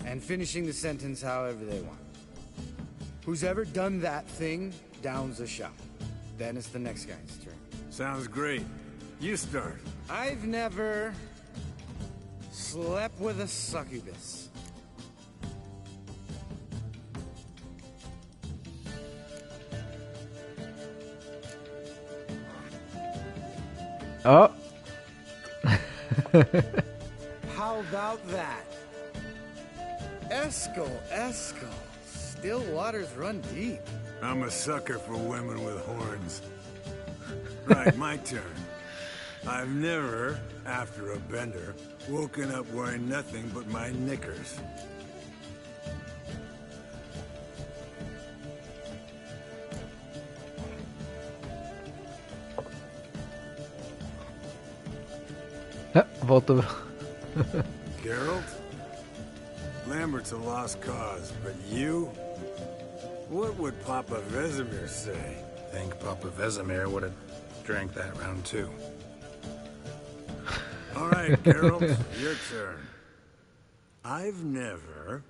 [SPEAKER 5] and finishing the sentence however they want. Who's ever done that thing downs a shot. Then it's the next guy's turn.
[SPEAKER 4] Sounds great. You start.
[SPEAKER 5] I've never slept with a succubus.
[SPEAKER 1] Oh.
[SPEAKER 5] How about that? Eskel. Still waters run deep.
[SPEAKER 4] I'm a sucker for women with horns. Right, my turn. I've never, after a bender, woken up wearing nothing but my knickers.
[SPEAKER 1] Both of
[SPEAKER 4] Geralt? Lambert's a lost cause, but you? What would Papa Vesemir say?
[SPEAKER 2] Think Papa Vesemir would have drank that round too.
[SPEAKER 4] All right, Geralt, your turn. I've never...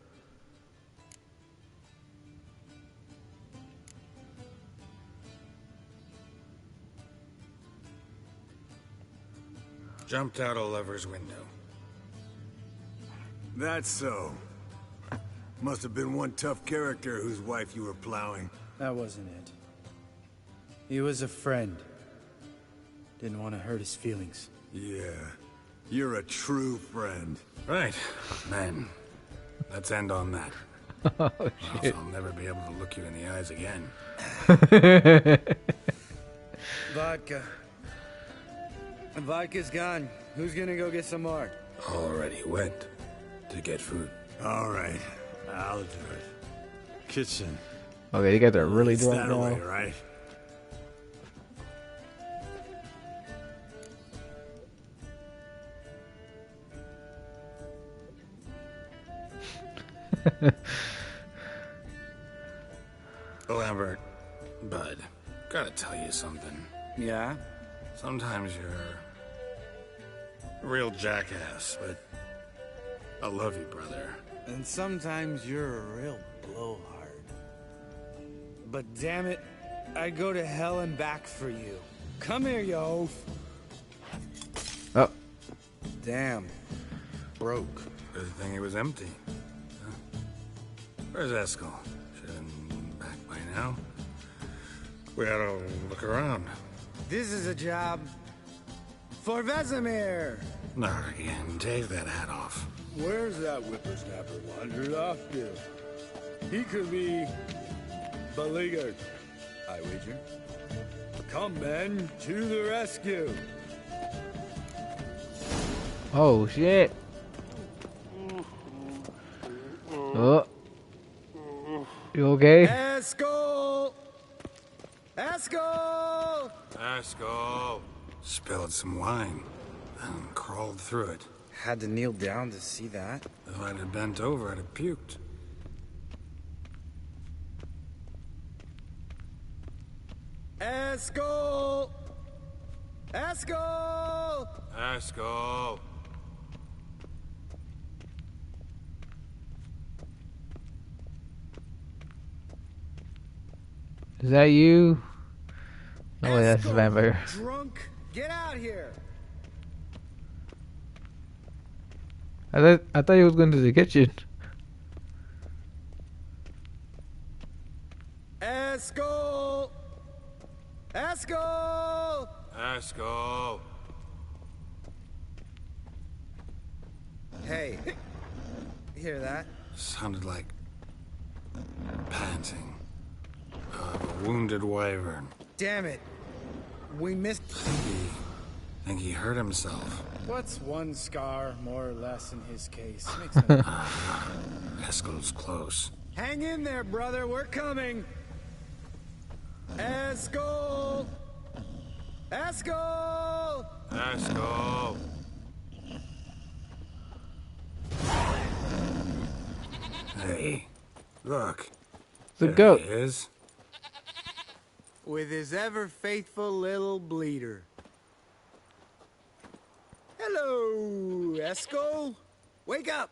[SPEAKER 2] Jumped out a lover's window.
[SPEAKER 4] That's so. Must have been one tough character whose wife you were plowing.
[SPEAKER 5] That wasn't it. He was a friend. Didn't want to hurt his feelings.
[SPEAKER 4] Yeah. You're a true friend.
[SPEAKER 2] Right. Man, let's end on that.
[SPEAKER 1] Oh, shit.
[SPEAKER 2] I'll never be able to look you in the eyes again.
[SPEAKER 5] Vodka. Vodka's gone. Who's gonna go get some more?
[SPEAKER 2] Already went to get food.
[SPEAKER 4] All right, I'll do it. Kitchen.
[SPEAKER 1] Okay, you guys are really
[SPEAKER 4] It's
[SPEAKER 1] drunk
[SPEAKER 4] that
[SPEAKER 1] now.
[SPEAKER 4] way, right?
[SPEAKER 2] Lambert, bud, gotta tell you something.
[SPEAKER 6] Yeah?
[SPEAKER 2] Sometimes you're a real jackass, but I love you, brother.
[SPEAKER 5] And sometimes you're a real blowhard. But damn it, I'd go to hell and back for you. Come here, you oaf.
[SPEAKER 1] Oh.
[SPEAKER 5] Damn. Broke.
[SPEAKER 2] Good thing it was empty. Huh? Where's Eskel? Should have been back by now. We ought to look around.
[SPEAKER 5] This is a job for Vesemir.
[SPEAKER 2] Not again. Take that hat off.
[SPEAKER 6] Where's that whippersnapper wandered off to? He could be beleaguered, I wager. Come, men, to the rescue.
[SPEAKER 1] Oh, shit. Oh. You okay?
[SPEAKER 5] Eskel! Eskel!
[SPEAKER 2] Eskel! Spilled some wine and crawled through it.
[SPEAKER 5] Had to kneel down to see that.
[SPEAKER 2] If I'd have bent over, I'd have puked.
[SPEAKER 5] Eskel! Eskel!
[SPEAKER 2] Eskel!
[SPEAKER 1] Is that you? No way, that's a vampire.
[SPEAKER 5] Drunk! Get out here!
[SPEAKER 1] I thought he was going to the kitchen.
[SPEAKER 5] Eskel! Eskel!
[SPEAKER 2] Eskel!
[SPEAKER 5] Hey, hear that?
[SPEAKER 2] Sounded like panting of a wounded wyvern.
[SPEAKER 5] Damn it. We missed...
[SPEAKER 2] Think he hurt himself.
[SPEAKER 5] What's one scar, more or less, in his case? Makes no difference.
[SPEAKER 2] Eskel's close.
[SPEAKER 5] Hang in there, brother. We're coming. Eskel! Eskel!
[SPEAKER 2] Eskel! Hey, look.
[SPEAKER 1] The
[SPEAKER 2] There
[SPEAKER 1] goat.
[SPEAKER 2] he is.
[SPEAKER 5] With his ever faithful little bleeder. Hello, Eskel. Wake up.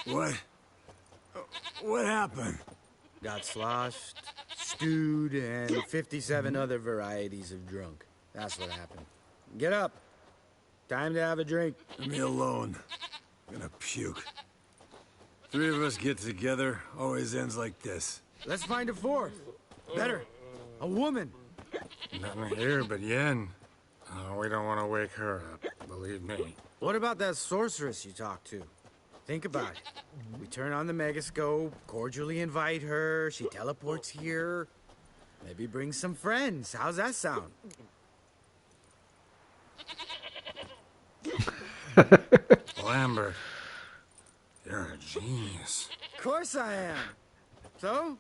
[SPEAKER 13] What happened?
[SPEAKER 5] Got sloshed, stewed, and 57 other varieties of drunk. That's what happened. Get up. Time to have a drink.
[SPEAKER 13] Leave me alone. I'm gonna puke. Three of us get together, always ends like this.
[SPEAKER 5] Let's find a fourth. Better. A woman.
[SPEAKER 2] Nothing here but Yen. Oh, we don't want to wake her up, believe me.
[SPEAKER 5] What about that sorceress you talked to? Think about it. We turn on the megascope, cordially invite her, she teleports here. Maybe bring some friends. How's that sound?
[SPEAKER 2] Lambert, you're a genius.
[SPEAKER 5] Of course I am. So,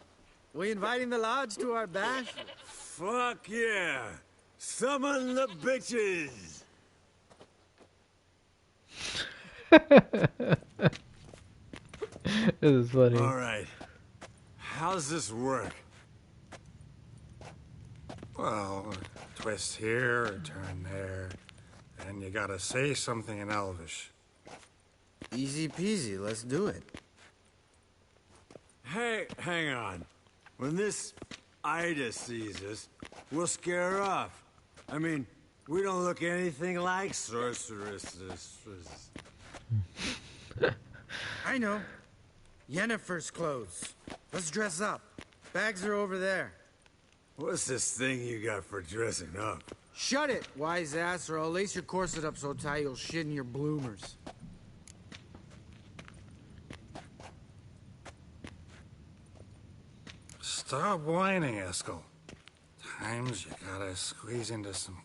[SPEAKER 5] we inviting the lodge to our bash?
[SPEAKER 13] Fuck yeah! Summon the bitches!
[SPEAKER 1] This is funny.
[SPEAKER 13] Alright. How's this work?
[SPEAKER 2] Well, twist here, or turn there, and you gotta say something in Elvish.
[SPEAKER 5] Easy peasy, let's do it.
[SPEAKER 13] Hey, hang on. When this Ida sees us, we'll scare her off. I mean, we don't look anything like sorceresses.
[SPEAKER 5] I know. Yennefer's clothes. Let's dress up. Bags are over there.
[SPEAKER 13] What's this thing you got for dressing up?
[SPEAKER 5] Shut it, wise ass, or I'll lace your corset up so tight you'll shit in your bloomers.
[SPEAKER 2] Stop whining, Eskel. Times you gotta squeeze into some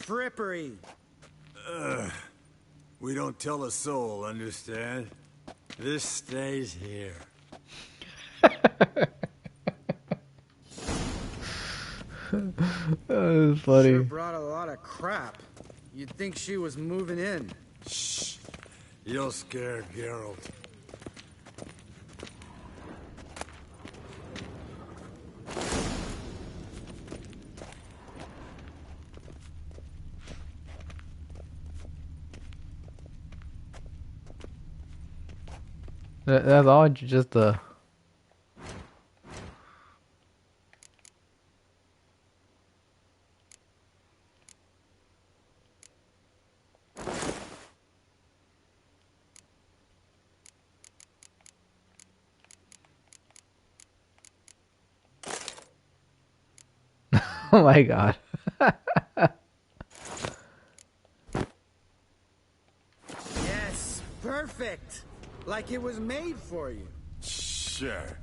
[SPEAKER 5] frippery.
[SPEAKER 13] We don't tell a soul, understand? This stays here.
[SPEAKER 1] That was funny.
[SPEAKER 5] Sure brought a lot of crap. You'd think she was moving in.
[SPEAKER 13] Shh. You'll scare Geralt.
[SPEAKER 1] That's all just the... Oh my god.
[SPEAKER 5] Yes, perfect. Like it was made for you.
[SPEAKER 4] Sure.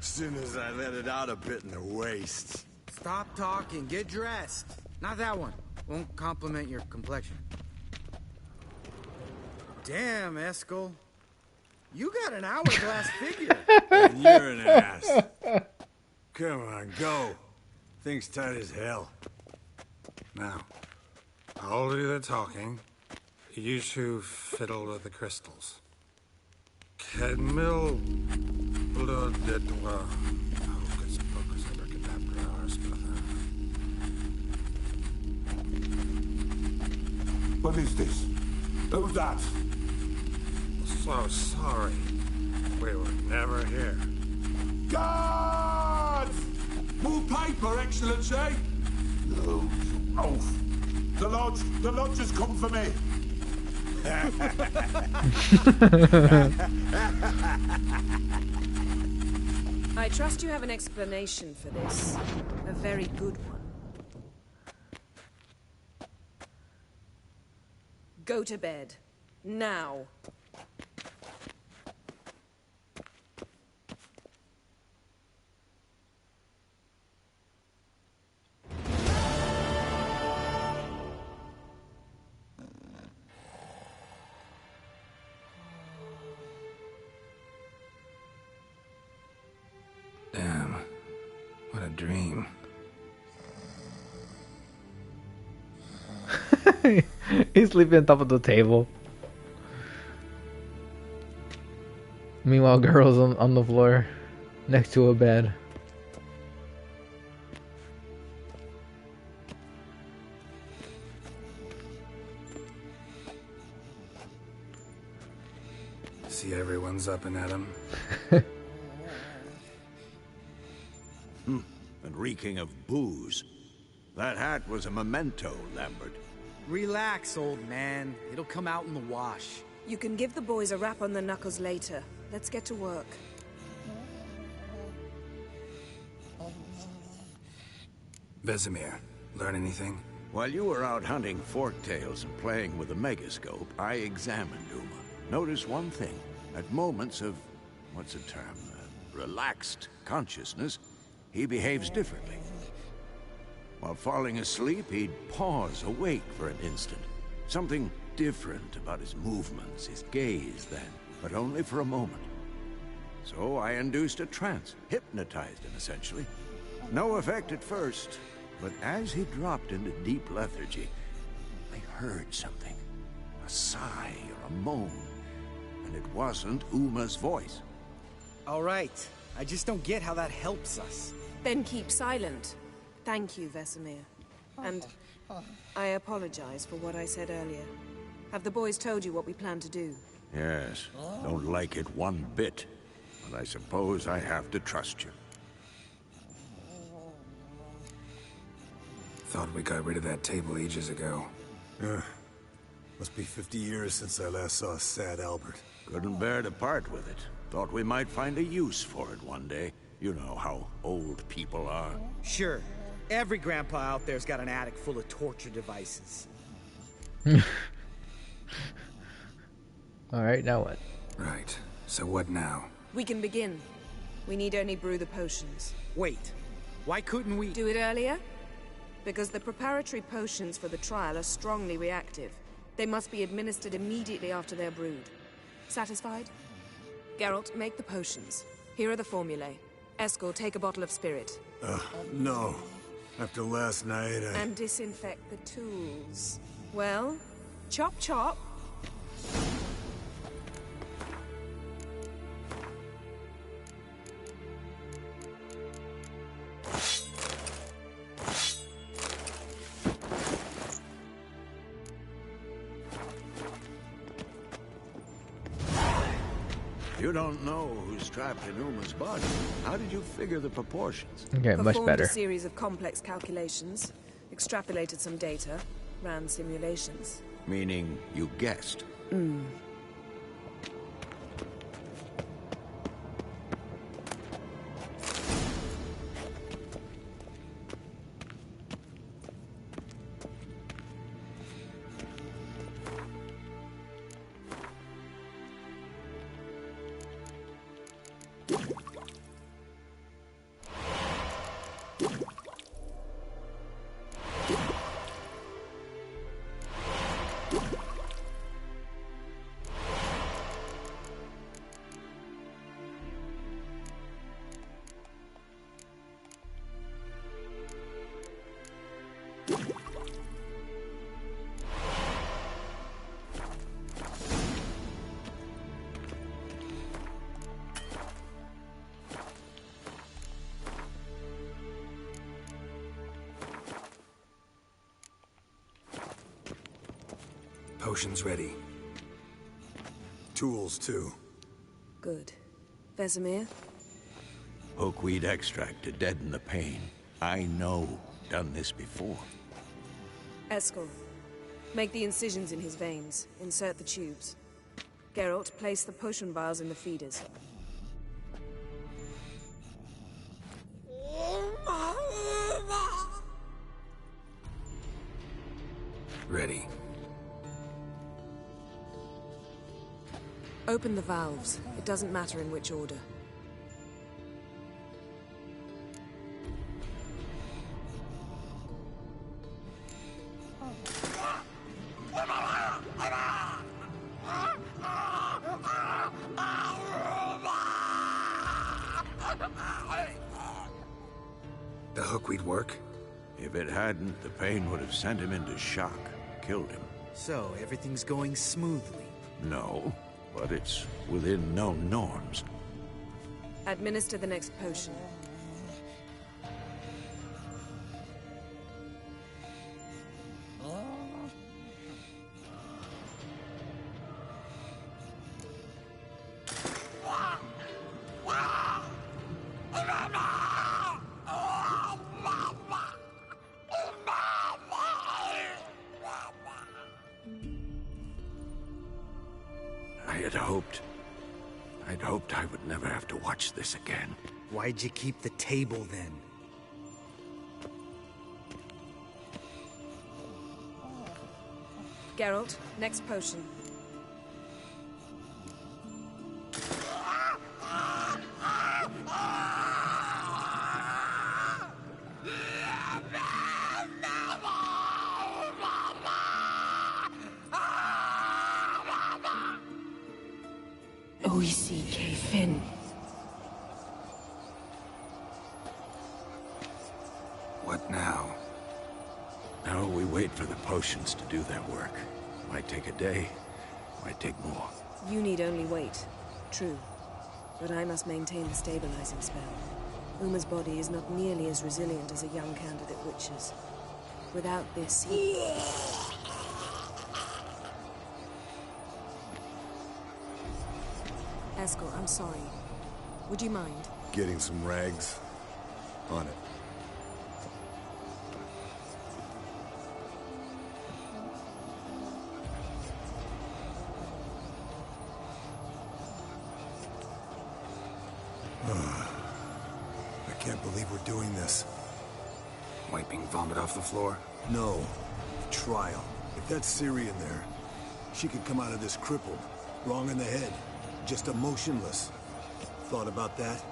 [SPEAKER 4] Soon as I let it out a bit in the waist.
[SPEAKER 5] Stop talking, get dressed. Not that one. Won't compliment your complexion. Damn, Eskel. You got an hourglass figure.
[SPEAKER 4] And you're an ass. Come on, go. Thing's tight as hell.
[SPEAKER 2] Now, I'll do the talking. You two fiddle with the crystals. Kedmil Bloodedwa. Hocus pocus abracadabra arsplatha.
[SPEAKER 15] What is this? Who's that?
[SPEAKER 2] So sorry. We were never here.
[SPEAKER 15] Guards! More paper, Excellency! No, you oaf. The lodge has come for me.
[SPEAKER 8] I trust you have an explanation for this. A very good one. Go to bed. Now.
[SPEAKER 2] Damn. What a dream.
[SPEAKER 1] He's sleeping on top of the table. Meanwhile, girl's on the floor next to a bed.
[SPEAKER 2] See, everyone's up and at 'em.
[SPEAKER 3] And reeking of booze. That hat was a memento, Lambert.
[SPEAKER 5] Relax, old man. It'll come out in the wash.
[SPEAKER 8] You can give the boys a rap on the knuckles later. Let's get to work.
[SPEAKER 2] Vesemir, learn anything?
[SPEAKER 3] While you were out hunting forktails and playing with the megascope, I examined Uma. Notice one thing. At moments of, what's the term, relaxed consciousness, he behaves differently. While falling asleep, he'd pause awake for an instant. Something different about his movements, his gaze then, but only for a moment. So I induced a trance, hypnotized him essentially. No effect at first, but as he dropped into deep lethargy, I heard something. A sigh or a moan. And it wasn't Uma's voice.
[SPEAKER 5] All right. I just don't get how that helps us.
[SPEAKER 8] Then keep silent. Thank you, Vesemir. And I apologize for what I said earlier. Have the boys told you what we plan to do?
[SPEAKER 3] Yes, don't like it one bit. But I suppose I have to trust you.
[SPEAKER 2] Thought we got rid of that table ages ago.
[SPEAKER 4] Must be 50 years since I last saw sad Albert.
[SPEAKER 3] Couldn't bear to part with it. Thought we might find a use for it one day. You know how old people are.
[SPEAKER 5] Sure. Every grandpa out there's got an attic full of torture devices.
[SPEAKER 1] Alright, now what?
[SPEAKER 2] Right. So what now?
[SPEAKER 8] We can begin. We need only brew the potions.
[SPEAKER 5] Wait. Why couldn't we...
[SPEAKER 8] Do it earlier? Because the preparatory potions for the trial are strongly reactive. They must be administered immediately after they're brewed. Satisfied? Geralt, make the potions. Here are the formulae. Eskel, take a bottle of spirit.
[SPEAKER 4] No. After last night,
[SPEAKER 8] And disinfect the tools. Well, chop chop.
[SPEAKER 3] You don't know who's trapped in Uma's body. How did you figure the proportions?
[SPEAKER 1] Okay, much
[SPEAKER 8] Performed
[SPEAKER 1] better.
[SPEAKER 8] a series of complex calculations, extrapolated some data, ran simulations.
[SPEAKER 3] Meaning you guessed.
[SPEAKER 2] Potions ready.
[SPEAKER 4] Tools, too.
[SPEAKER 8] Good. Vesemir?
[SPEAKER 3] Hookweed extract to deaden the pain. I know. Done this before.
[SPEAKER 8] Eskel. Make the incisions in his veins. Insert the tubes. Geralt, place the potion vials in the feeders.
[SPEAKER 2] Ready.
[SPEAKER 8] Open the valves. It doesn't matter in which order.
[SPEAKER 2] The hookweed work?
[SPEAKER 3] If it hadn't, the pain would have sent him into shock. Killed him.
[SPEAKER 5] So, everything's going smoothly.
[SPEAKER 3] No, but it's within known norms.
[SPEAKER 8] Administer the next potion.
[SPEAKER 3] I'd hoped I would never have to watch this again.
[SPEAKER 5] Why'd you keep the table then?
[SPEAKER 8] Geralt, next potion. O-E-C-K Finn.
[SPEAKER 2] What now?
[SPEAKER 3] Now we wait for the potions to do their work. Might take a day, might take more.
[SPEAKER 8] You need only wait. True. But I must maintain the stabilizing spell. Uma's body is not nearly as resilient as a young candidate witch's. Without this, Eskel, I'm sorry. Would you mind?
[SPEAKER 4] Getting some rags? On it. I can't believe we're doing this.
[SPEAKER 2] Wiping vomit off the floor?
[SPEAKER 4] No. Trial. If that's Ciri in there, she could come out of this crippled, wrong in the head, just emotionless. Thought about that?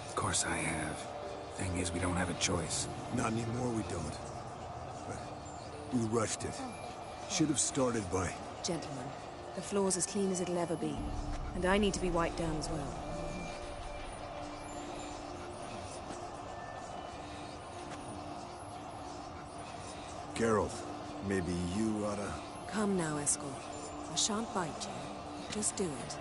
[SPEAKER 2] Of course I have. Thing is, we don't have a choice.
[SPEAKER 4] Not anymore, we don't. But we rushed it. Should have started by...
[SPEAKER 8] Gentlemen, the floor's as clean as it'll ever be. And I need to be wiped down as well.
[SPEAKER 4] Geralt, maybe you oughta...
[SPEAKER 8] Come now, Eskel. I shan't bite you. Just do it.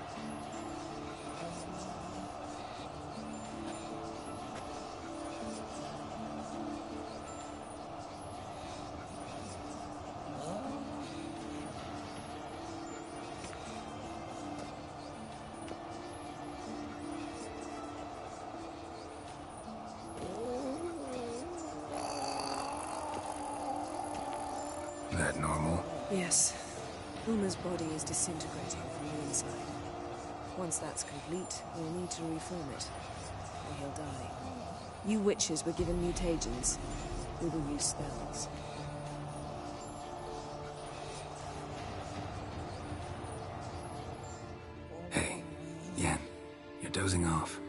[SPEAKER 8] Yes. Uma's body is disintegrating from the inside. Once that's complete, we'll need to reform it, or he'll die. You witches were given mutagens. We will use spells.
[SPEAKER 2] Hey, Yen, you're dozing off.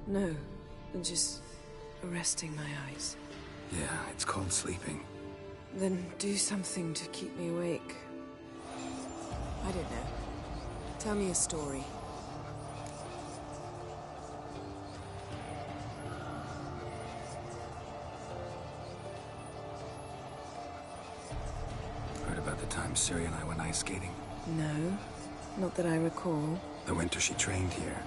[SPEAKER 8] No, I'm just resting my eyes.
[SPEAKER 2] Yeah, it's called sleeping.
[SPEAKER 8] Then do something to keep me awake. I don't know. Tell me a story.
[SPEAKER 2] Heard about the time Ciri and I went ice skating?
[SPEAKER 8] No, not that I recall.
[SPEAKER 2] The winter she trained here.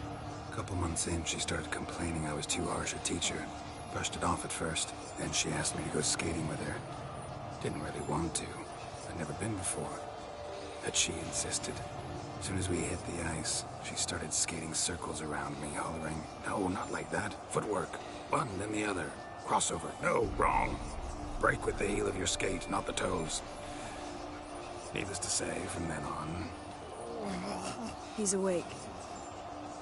[SPEAKER 2] A couple months in, she started complaining I was too harsh a teacher. Brushed it off at first, then she asked me to go skating with her. Didn't really want to. I'd never been before. But she insisted. As soon as we hit the ice, she started skating circles around me, hollering, "No, not like that. Footwork. One, then the other. Crossover. No, wrong. Break with the heel of your skate, not the toes." Needless to say, from then on...
[SPEAKER 8] He's awake.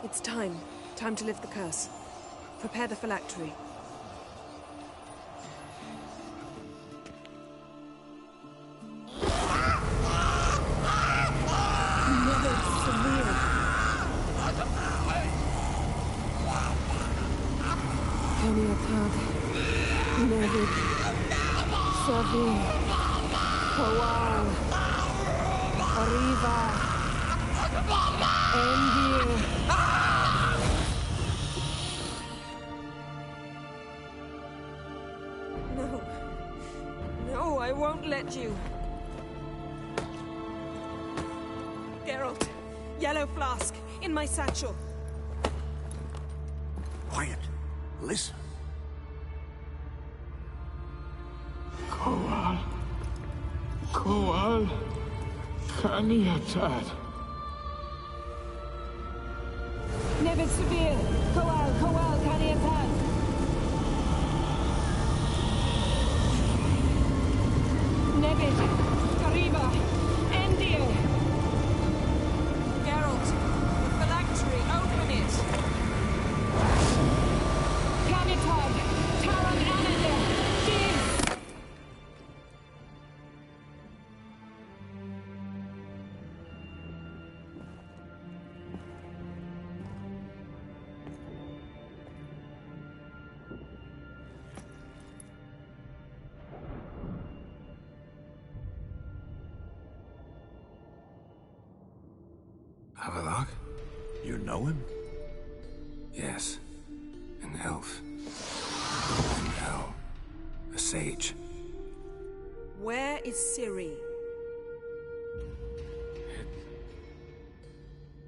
[SPEAKER 8] It's time. Time to lift the curse. Prepare the phylactery.
[SPEAKER 16] Nevid, Savi, Kawal, Arriva, Endir.
[SPEAKER 8] No. No, I won't let you. Geralt, yellow flask, in my satchel.
[SPEAKER 13] Quiet. Listen.
[SPEAKER 15] Kowal, Kaniatad.
[SPEAKER 16] Nevid Severe, Kowal, Kaniatad. Nevid, Arriva, Endir.
[SPEAKER 8] Geralt, the phylactery, open it.
[SPEAKER 16] Kaniatad, Taran Anandir, Div.
[SPEAKER 2] Havelock?
[SPEAKER 13] You know him?
[SPEAKER 2] Yes. An elf. An elf. A sage.
[SPEAKER 8] Where is Ciri?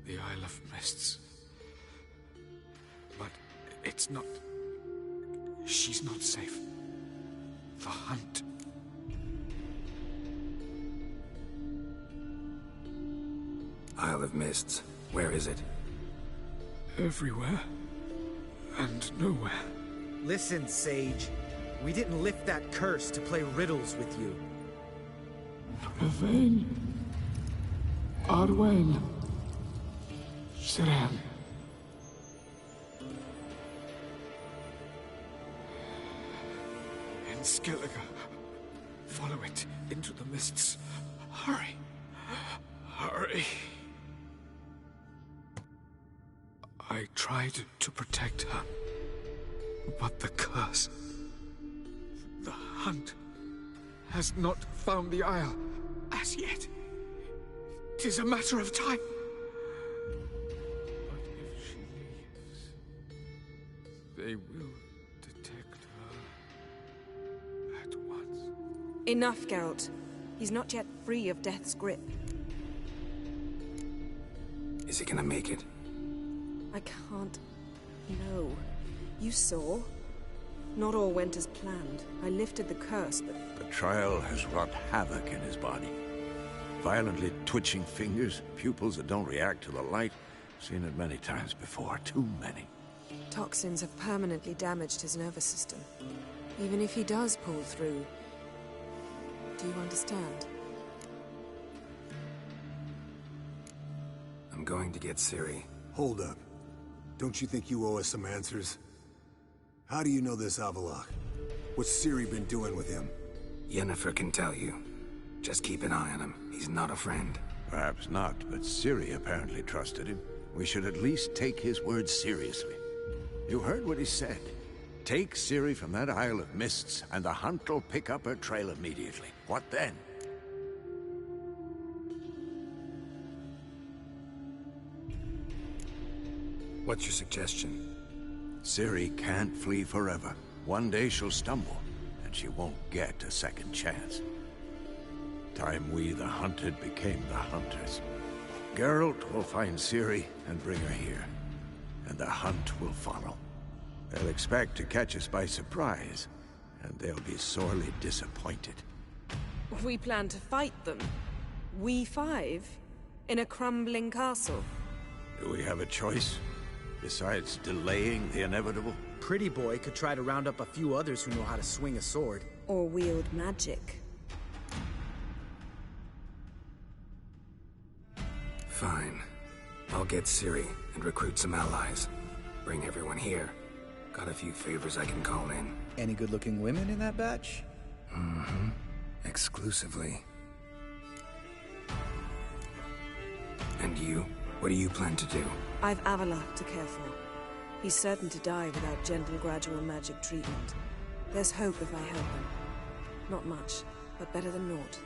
[SPEAKER 11] The Isle of Mists. But it's not... She's not safe. The hunt.
[SPEAKER 2] Isle of Mists. Where is it?
[SPEAKER 11] Everywhere. And nowhere.
[SPEAKER 5] Listen, Sage. We didn't lift that curse to play riddles with you.
[SPEAKER 15] Yvain. Arwen. Siren.
[SPEAKER 11] In Skellige. Follow it into the mists. Hurry. Hurry. I tried to protect her. But the curse... The hunt has not found the Isle as yet. 'Tis a matter of time. But if she leaves, they will detect her at once.
[SPEAKER 8] Enough, Geralt. He's not yet free of death's grip.
[SPEAKER 2] Is he gonna make it?
[SPEAKER 8] I can't... No. You saw? Not all went as planned. I lifted the curse, but...
[SPEAKER 3] The trial has wrought havoc in his body. Violently twitching fingers, pupils that don't react to the light. Seen it many times before, too many.
[SPEAKER 8] Toxins have permanently damaged his nervous system. Even if he does pull through, Do you understand?
[SPEAKER 2] I'm going to get Ciri.
[SPEAKER 4] Hold up. Don't you think you owe us some answers? How do you know this Avalok? What's Ciri been doing with him?
[SPEAKER 2] Yennefer can tell you. Just keep an eye on him. He's not a friend.
[SPEAKER 3] Perhaps not, but Ciri apparently trusted him. We should at least take his words seriously. You heard what he said. Take Ciri from that Isle of Mists, and the hunt will pick up her trail immediately. What then?
[SPEAKER 2] What's your suggestion?
[SPEAKER 3] Ciri can't flee forever. One day she'll stumble, and she won't get a second chance. Time we, the hunted, became the hunters. Geralt will find Ciri and bring her here, and the hunt will follow. They'll expect to catch us by surprise, and they'll be sorely disappointed.
[SPEAKER 8] We plan to fight them. We five? In a crumbling castle?
[SPEAKER 3] Do we have a choice? Besides delaying the inevitable?
[SPEAKER 5] Pretty Boy could try to round up a few others who know how to swing a sword.
[SPEAKER 8] Or wield magic.
[SPEAKER 2] Fine. I'll get Ciri and recruit some allies. Bring everyone here. Got a few favors I can call in.
[SPEAKER 5] Any good-looking women in that batch?
[SPEAKER 2] Mm-hmm. Exclusively. And you? What do you plan to do?
[SPEAKER 8] I've Avalok to care for. He's certain to die without gentle, gradual magic treatment. There's hope if I help him. Not much, but better than naught.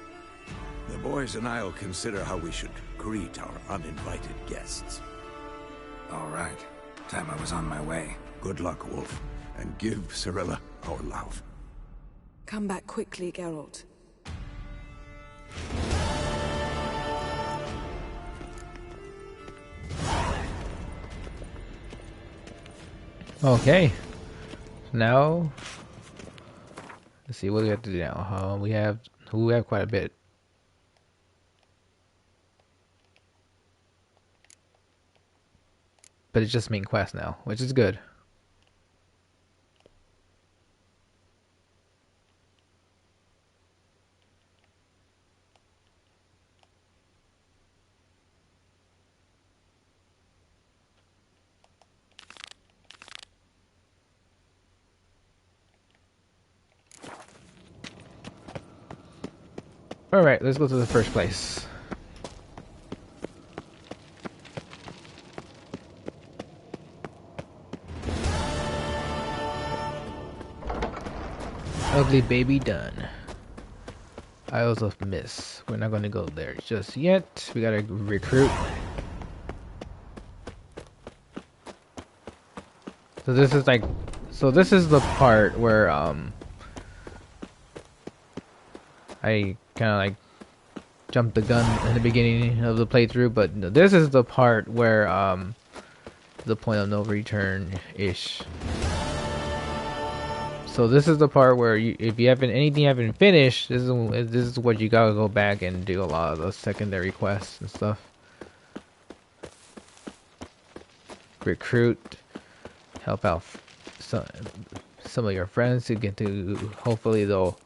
[SPEAKER 3] The boys and I'll consider how we should greet our uninvited guests.
[SPEAKER 2] All right. Time I was on my way.
[SPEAKER 3] Good luck, Wolf, and give Cirilla our love.
[SPEAKER 8] Come back quickly, Geralt.
[SPEAKER 1] Okay. Now, let's see what do we have to do now. We have quite a bit. But it's just main quest now, which is good. Alright, let's go to the first place. Ugly baby done. Isles of Mist. We're not going to go there just yet. We gotta recruit. So this is like, this is the part where I kind of like jumped the gun in the beginning of the playthrough, but no, this is the part where the point of no return ish. So this is the part where if you haven't finished, this is what you gotta go back and do a lot of those secondary quests and stuff. Recruit, help out some of your friends to get to. Hopefully they'll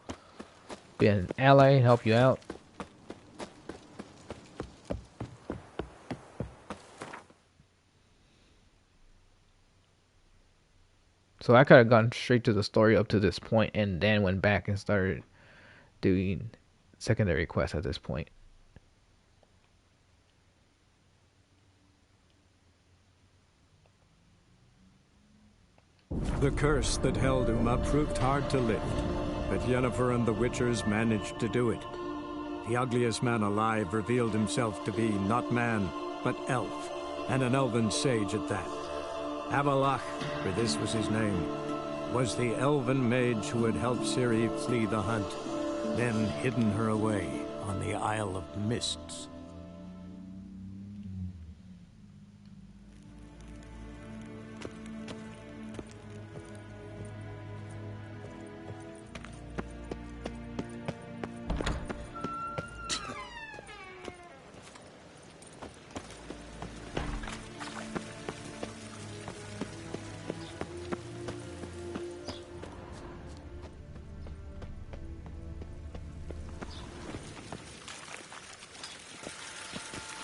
[SPEAKER 1] be an ally and help you out. So I could have gone straight to the story up to this point and then went back and started doing secondary quests at this point.
[SPEAKER 11] The curse that held Uma proved hard to lift, but Yennefer and the Witchers managed to do it. The ugliest man alive revealed himself to be not man, but elf, and an elven sage at that. Avalok, for this was his name, was the elven mage who had helped Ciri flee the hunt, then hidden her away on the Isle of Mists.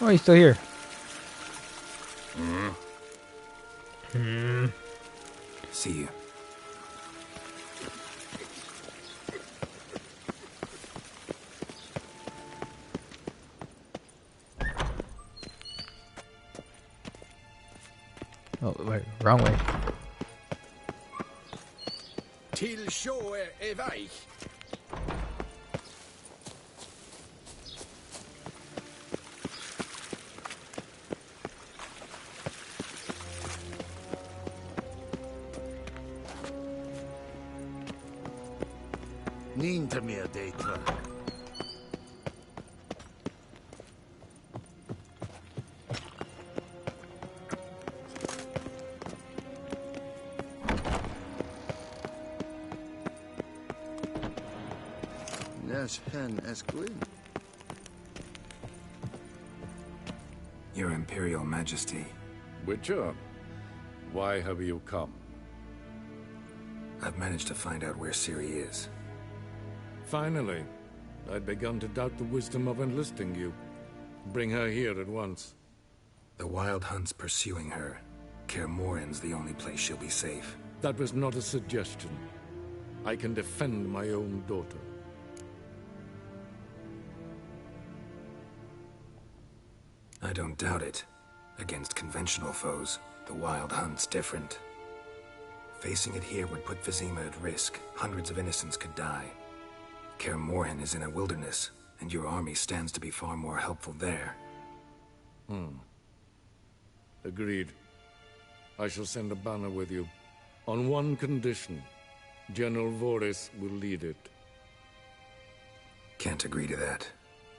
[SPEAKER 1] Oh, he's still here.
[SPEAKER 2] See you.
[SPEAKER 1] Oh, wait, wrong way.
[SPEAKER 6] Till sjå är väg. Ni inte mer dejta. Yes, pen as green.
[SPEAKER 2] Your Imperial Majesty.
[SPEAKER 11] Witcher, why have you come?
[SPEAKER 2] I've managed to find out where Ciri is.
[SPEAKER 11] Finally. I'd begun to doubt the wisdom of enlisting you. Bring her here at once.
[SPEAKER 2] The Wild Hunt's pursuing her. Kaer Morhen's the only place she'll be safe.
[SPEAKER 11] That was not a suggestion. I can defend my own daughter.
[SPEAKER 2] I don't doubt it. Against conventional foes, the Wild Hunt's different. Facing it here would put Vizima at risk. Hundreds of innocents could die. Kaer Morhen is in a wilderness, and your army stands to be far more helpful there.
[SPEAKER 11] Agreed. I shall send a banner with you. On one condition. General Voris will lead it.
[SPEAKER 2] Can't agree to that.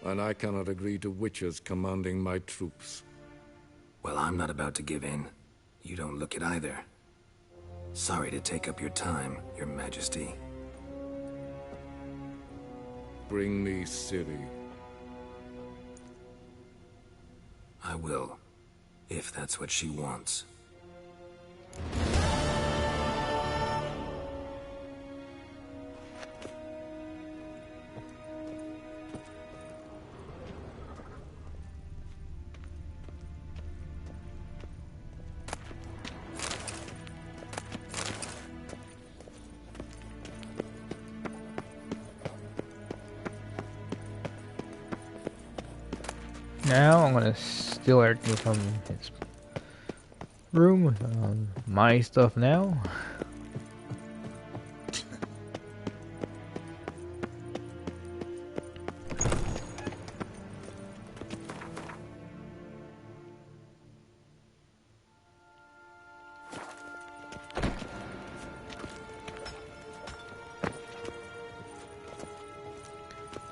[SPEAKER 11] And I cannot agree to witches commanding my troops.
[SPEAKER 2] Well, I'm not about to give in. You don't look it either. Sorry to take up your time, Your Majesty.
[SPEAKER 11] Bring me Ciri.
[SPEAKER 2] I will, if that's what she wants.
[SPEAKER 1] Now I'm gonna steal everything from his room. My stuff now.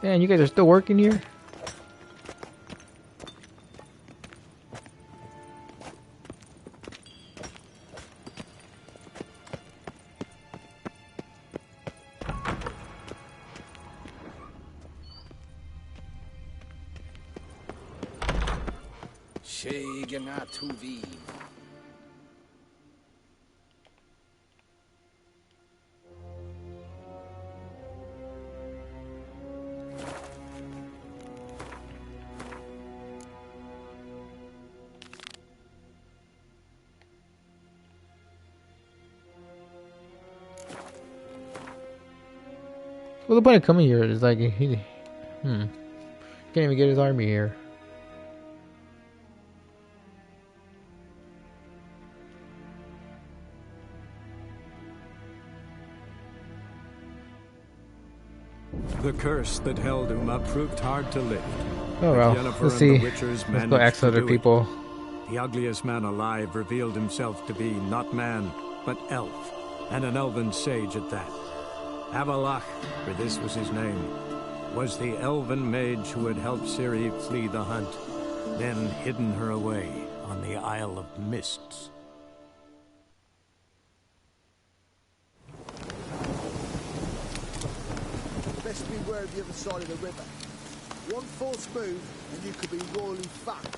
[SPEAKER 1] Man, you guys are still working here? Well, the point of coming here is like, can't even get his army here.
[SPEAKER 11] The curse that held Uma proved hard to lift.
[SPEAKER 1] Oh well, let's see. Let's go ask other people.
[SPEAKER 11] The ugliest man alive revealed himself to be not man, but elf, and an elven sage at that. Avalach, for this was his name, was the elven mage who had helped Ciri flee the hunt, then hidden her away on the Isle of Mists.
[SPEAKER 13] Best beware of the other side of the river. One false move and you could be royally fucked.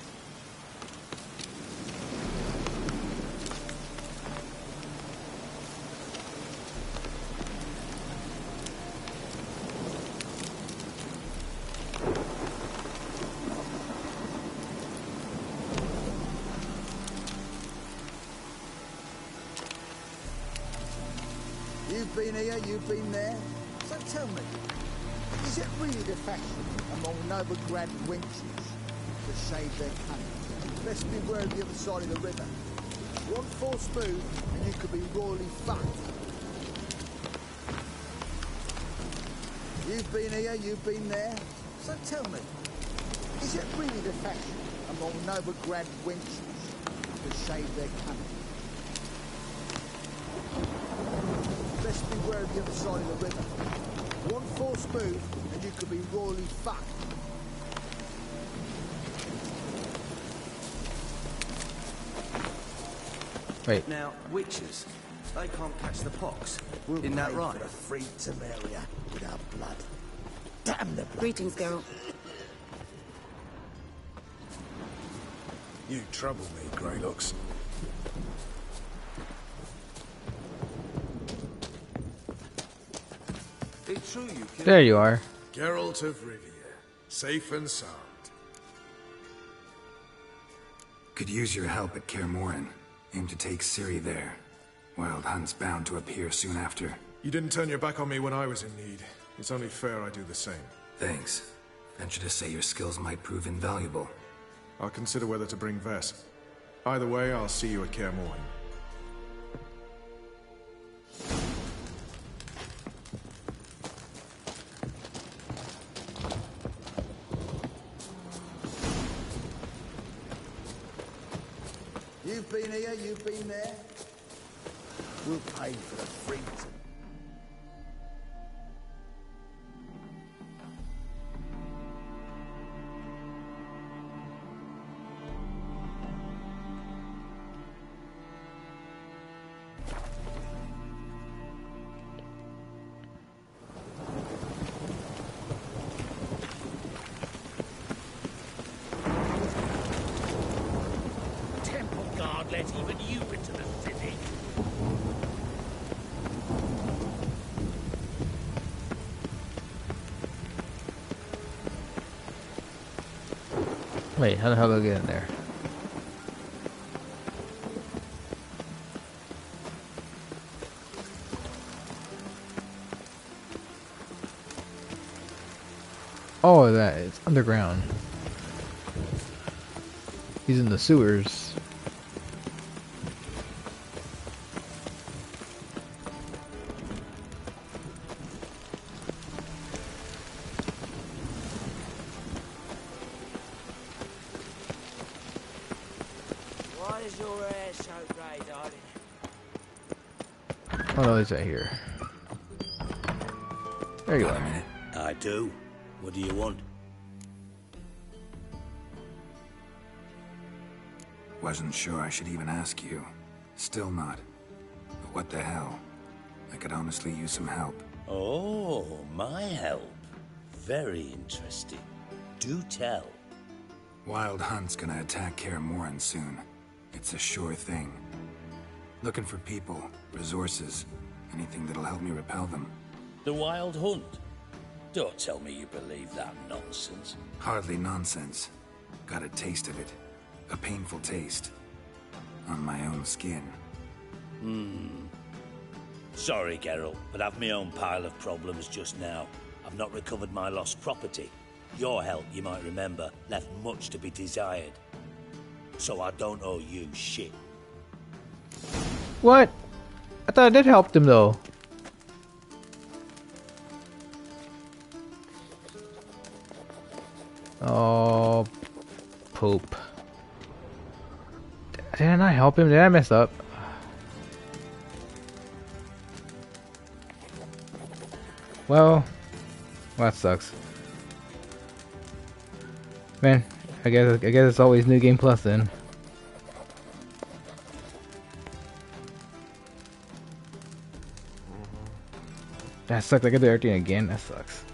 [SPEAKER 13] You've been here, you've been there. So tell me, is it really the fashion among Novigrad wenches to shave their cunning? Let's beware of the other side of the river. One false move and you could be royally fucked. You've been here, you've been there. So tell me, is it really the fashion among Novigrad wenches to shave their cunning? Let's beware of the other side of the river. One false move and you could be royally fucked.
[SPEAKER 1] Wait.
[SPEAKER 12] Now, witches, they can't catch the pox. Isn't that right?
[SPEAKER 13] For a free Temeria with our blood. Damn the blood.
[SPEAKER 17] Greetings, Geralt.
[SPEAKER 18] You trouble me, Greylocks.
[SPEAKER 12] It's true you killed...
[SPEAKER 1] There you are.
[SPEAKER 18] Geralt of Rivia, safe and sound.
[SPEAKER 2] Could use your help at Kaer Morhen. Aim to take Ciri there. Wild Hunt's bound to appear soon after.
[SPEAKER 18] You didn't turn your back on me when I was in need. It's only fair I do the same.
[SPEAKER 2] Thanks. Venture to say your skills might prove invaluable.
[SPEAKER 18] I'll consider whether to bring Vess. Either way, I'll see you at Kaer Morhen.
[SPEAKER 13] You've been here, you've been there. We'll pay for the freedom.
[SPEAKER 19] Temple Guard let even you into the city.
[SPEAKER 1] Wait, how the hell do I get in there? Oh, that it's underground. He's in the sewers.
[SPEAKER 19] Why is your hair so grey, darling?
[SPEAKER 1] Oh no, he's right here. There you are.
[SPEAKER 19] I do. What do you want?
[SPEAKER 2] Wasn't sure I should even ask you. Still not. But what the hell? I could honestly use some help.
[SPEAKER 19] Oh, my help. Very interesting. Do tell.
[SPEAKER 2] Wild Hunt's gonna attack Kaer Morhen soon. It's a sure thing. Looking for people, resources, anything that'll help me repel them.
[SPEAKER 19] The Wild Hunt? Don't tell me you believe that nonsense.
[SPEAKER 2] Hardly nonsense. Got a taste of it. A painful taste. On my own skin.
[SPEAKER 19] Sorry, Geralt, but I've my own pile of problems just now. I've not recovered my lost property. Your help, you might remember, left much to be desired. So I don't owe you shit.
[SPEAKER 1] What? I thought I did help them though. Oh, poop. Didn't I help him? Did I mess up? Well, that sucks. Man, I guess it's always New Game Plus then. That sucks. I got the everything again. That sucks.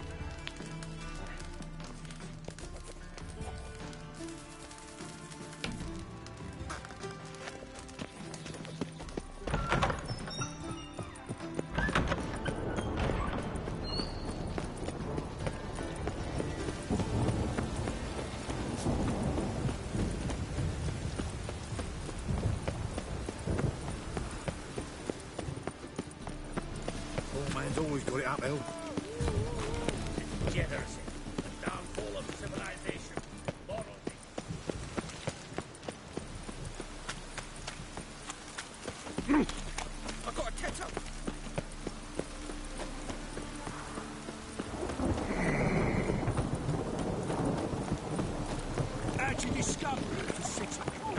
[SPEAKER 13] Old man's always got it uphill.
[SPEAKER 19] Degeneracy, the downfall of civilization, moral.
[SPEAKER 13] I got a cat up.
[SPEAKER 19] How'd you discover it for 6 o'clock?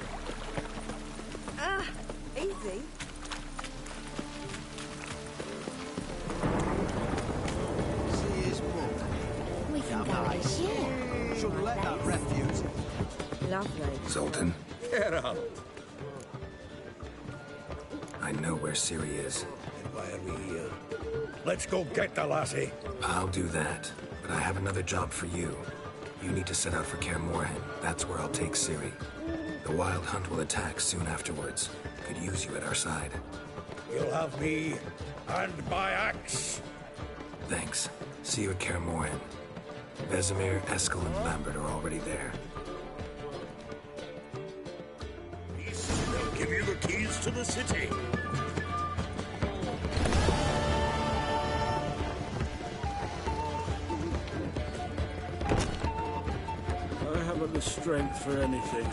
[SPEAKER 17] Easy.
[SPEAKER 13] See his book.
[SPEAKER 17] We can go
[SPEAKER 13] Nice.
[SPEAKER 17] yeah.
[SPEAKER 13] Shouldn't let that refuse.
[SPEAKER 17] Lovely.
[SPEAKER 2] Zoltan,
[SPEAKER 13] Get up.
[SPEAKER 2] I know where Ciri is.
[SPEAKER 3] Why are we here? Let's go get the lassie.
[SPEAKER 2] I'll do that, but I have another job for you. You need to set out for Kaer Morhen. That's where I'll take Ciri. The Wild Hunt will attack soon afterwards. Could use you at our side.
[SPEAKER 3] You'll have me and my axe.
[SPEAKER 2] Thanks. See you at Kaer Morhen. Vesemir, Eskel, and Lambert are already there.
[SPEAKER 19] They'll give you the keys to the city.
[SPEAKER 6] I haven't the strength for anything.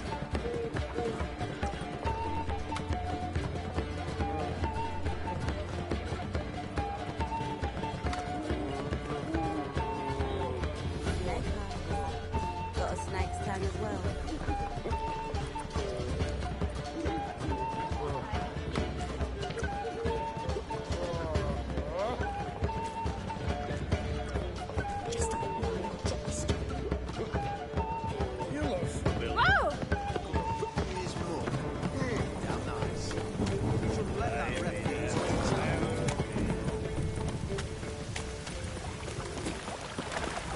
[SPEAKER 17] Got a snake's tongue as well.
[SPEAKER 16] Whoa!
[SPEAKER 13] His book. Damn nice. Shouldn't let that refuse.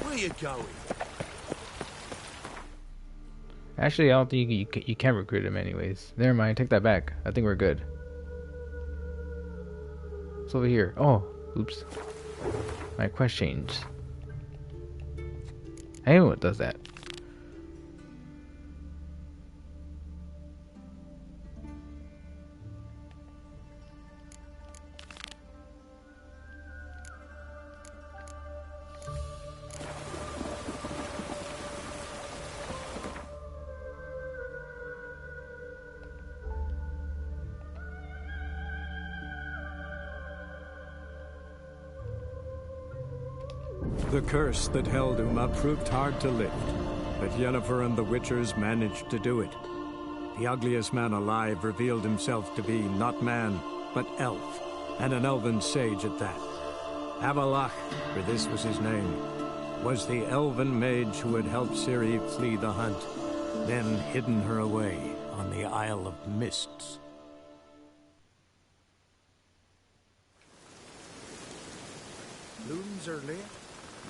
[SPEAKER 13] Where you going?
[SPEAKER 1] Actually, I don't think you can recruit him anyways. Never mind, take that back. I think we're good. It's over here. Oh, oops. My quest changed. I know what does that.
[SPEAKER 11] The curse that held Uma proved hard to lift, but Yennefer and the Witchers managed to do it. The ugliest man alive revealed himself to be not man, but elf, and an elven sage at that. Avalach, for this was his name, was the elven mage who had helped Ciri flee the hunt, then hidden her away on the Isle of Mists.
[SPEAKER 20] Blooms are late.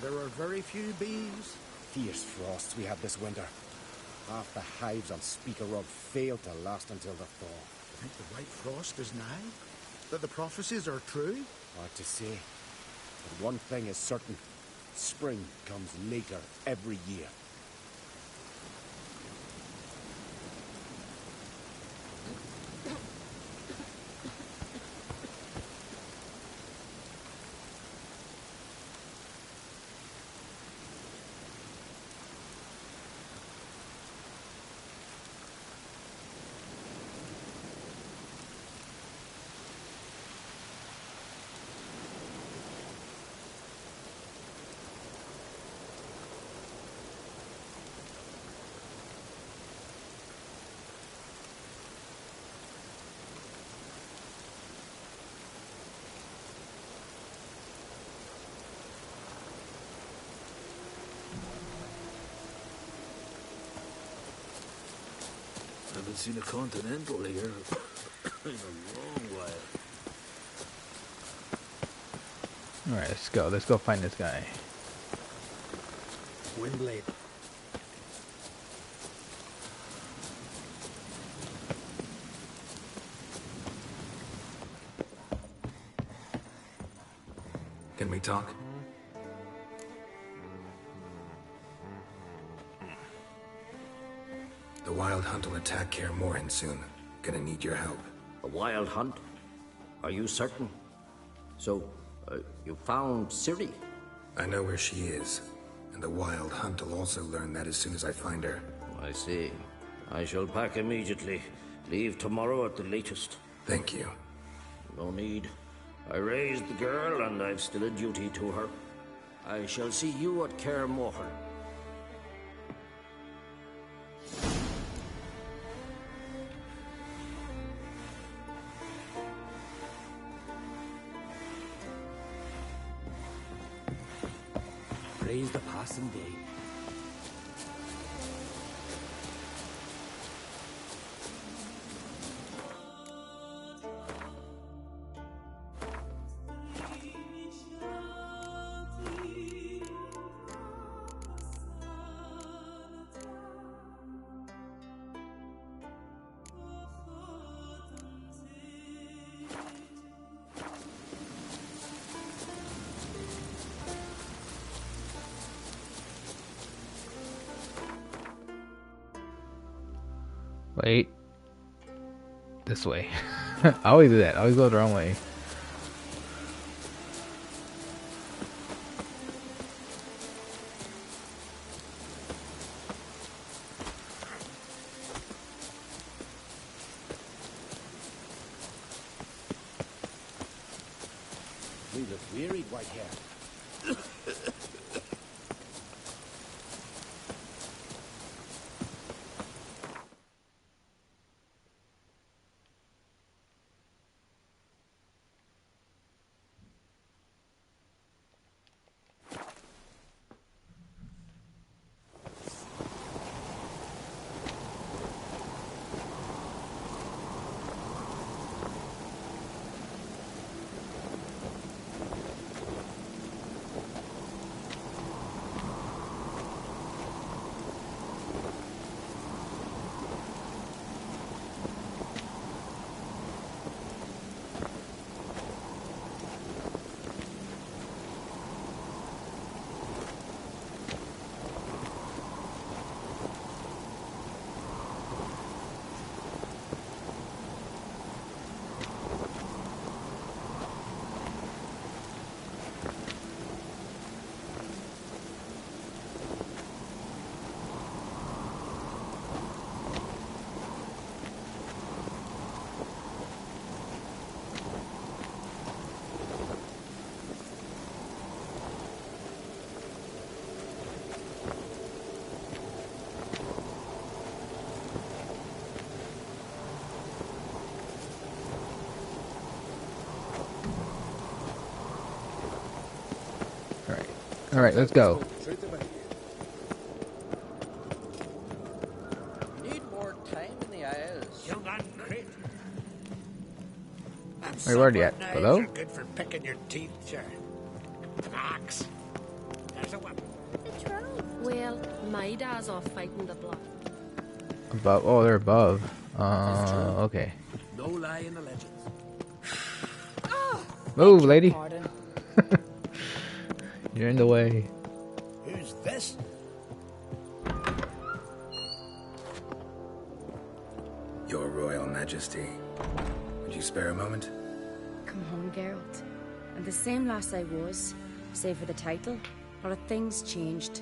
[SPEAKER 20] There are very few bees. Fierce frosts we had this winter. Half the hives on Speaker Rock failed to last until the thaw.
[SPEAKER 13] You think the White Frost is nigh? That the prophecies are true?
[SPEAKER 20] Hard to say. But one thing is certain. Spring comes later every year.
[SPEAKER 21] Haven't seen a Continental here in a long while.
[SPEAKER 1] Alright, let's go. Let's go find this guy.
[SPEAKER 13] Windblade.
[SPEAKER 2] Can we talk? The Wild Hunt will attack Kaer Morhen soon. Gonna need your help.
[SPEAKER 21] A wild hunt? Are you certain? So,
[SPEAKER 7] You found Ciri?
[SPEAKER 2] I know where she is, and the Wild Hunt will also learn that as soon as I find her.
[SPEAKER 7] I see. I shall pack immediately. Leave tomorrow at the latest.
[SPEAKER 2] Thank you.
[SPEAKER 7] No need. I raised the girl, and I've still a duty to her. I shall see you at Kaer Morhen.
[SPEAKER 21] Praise the passing day.
[SPEAKER 1] Wait. This way. I always do that. I always go the wrong way.
[SPEAKER 20] We look wearied, Whitehair.
[SPEAKER 1] Alright, let's go.
[SPEAKER 20] Need more time in the Isles.
[SPEAKER 21] Young uncrit.
[SPEAKER 1] Wait, where are you at? Hello?
[SPEAKER 21] Are good for picking your teeth, sure. An axe. There's a weapon.
[SPEAKER 14] Well, my dad's off fighting the block.
[SPEAKER 1] Above. Oh, they're above. Okay.
[SPEAKER 21] No lie in the legends.
[SPEAKER 1] Move, lady. You're in the way.
[SPEAKER 21] Who's this?
[SPEAKER 2] Your Royal Majesty. Would you spare a moment?
[SPEAKER 22] Come home, Geralt. I'm the same lass I was, save for the title. Or have things changed?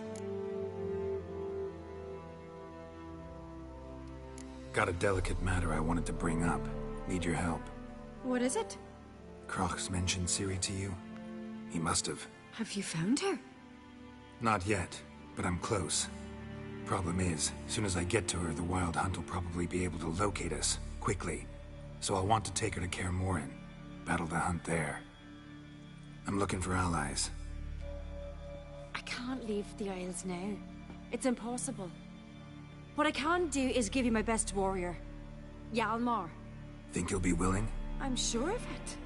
[SPEAKER 2] Got a delicate matter I wanted to bring up. Need your help.
[SPEAKER 22] What is it?
[SPEAKER 2] Crocs mentioned Ciri to you? He must have.
[SPEAKER 22] Have you found her?
[SPEAKER 2] Not yet, but I'm close. Problem is, as soon as I get to her, the Wild Hunt will probably be able to locate us, quickly. So I'll want to take her to Kaer Morhen, battle the hunt there. I'm looking for allies.
[SPEAKER 22] I can't leave the Isles now. It's impossible. What I can do is give you my best warrior, Hjalmar.
[SPEAKER 2] Think you'll be willing?
[SPEAKER 22] I'm sure of it.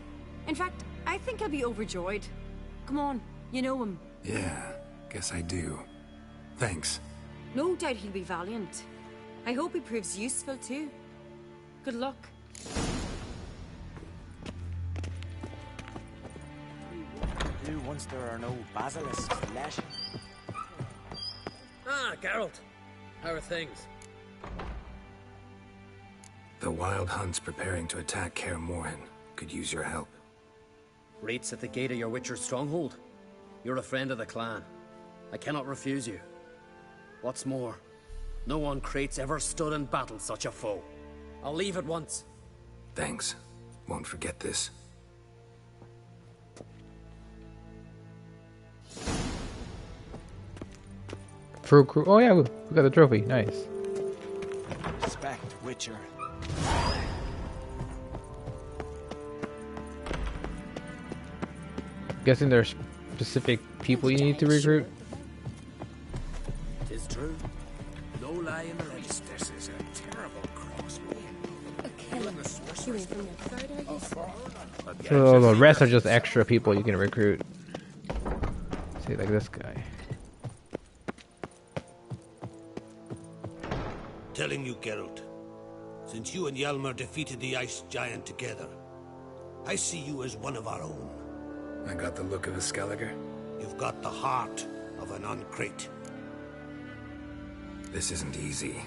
[SPEAKER 22] In fact, I think I'll be overjoyed. Come on, you know him.
[SPEAKER 2] Yeah, guess I do. Thanks.
[SPEAKER 22] No doubt he'll be valiant. I hope he proves useful too. Good luck.
[SPEAKER 20] Do once there are no basilisks left.
[SPEAKER 21] Ah, Geralt. How are things?
[SPEAKER 2] The Wild Hunt's preparing to attack Kaer Morhen. Could use your help.
[SPEAKER 9] Rates at the gate of your Witcher stronghold. You're a friend of the clan. I cannot refuse you. What's more, no one Crate's ever stood and battled such a foe. I'll leave at once.
[SPEAKER 2] Thanks. Won't forget this.
[SPEAKER 1] Fruit crew. Oh yeah, we got the trophy. Nice.
[SPEAKER 12] Respect, Witcher.
[SPEAKER 1] Guessing there's specific people you need to recruit.
[SPEAKER 7] Tis true. No lie in the least. This is a terrible cross.
[SPEAKER 1] So the rest are just extra people you can recruit. See, like this guy.
[SPEAKER 10] Telling you, Geralt, since you and Hjalmar defeated the Ice Giant together, I see you as one of our own.
[SPEAKER 2] I got the look of a Skelliger.
[SPEAKER 10] You've got the heart of an Uncrate.
[SPEAKER 2] This isn't easy,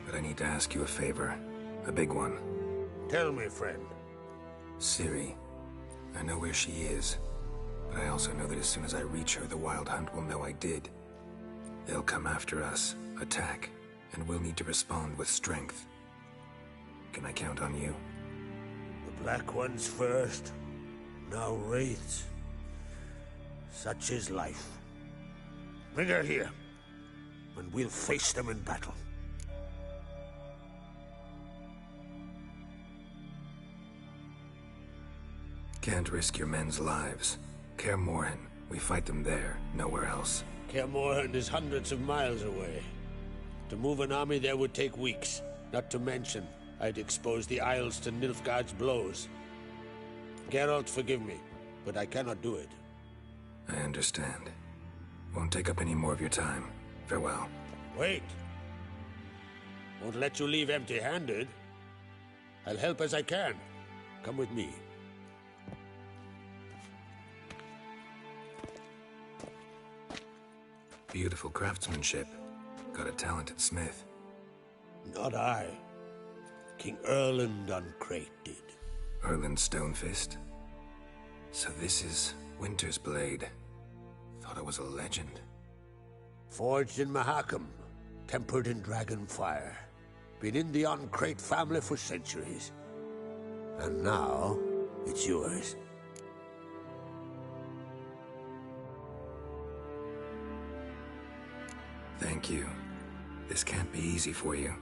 [SPEAKER 2] but I need to ask you a favor. A big one.
[SPEAKER 10] Tell me, friend.
[SPEAKER 2] Ciri. I know where she is, but I also know that as soon as I reach her, the Wild Hunt will know I did. They'll come after us, attack, and we'll need to respond with strength. Can I count on you?
[SPEAKER 10] The Black Ones first, now Wraiths. Such is life. Bring her here, and we'll face them in battle.
[SPEAKER 2] Can't risk your men's lives. Kaer Morhen, we fight them there, nowhere else.
[SPEAKER 10] Kaer Morhen is hundreds of miles away. To move an army there would take weeks. Not to mention, I'd expose the Isles to Nilfgaard's blows. Geralt, forgive me, but I cannot do it.
[SPEAKER 2] I understand. Won't take up any more of your time. Farewell.
[SPEAKER 10] Wait. Won't let you leave empty-handed. I'll help as I can. Come with me.
[SPEAKER 2] Beautiful craftsmanship. Got a talented smith.
[SPEAKER 10] Not I. King Erland Uncrate did.
[SPEAKER 2] Erland Stonefist? So this is Winter's Blade. Thought it was a legend.
[SPEAKER 10] Forged in Mahakam, tempered in dragon fire. Been in the Uncrate family for centuries. And now, it's yours.
[SPEAKER 2] Thank you. This can't be easy for you.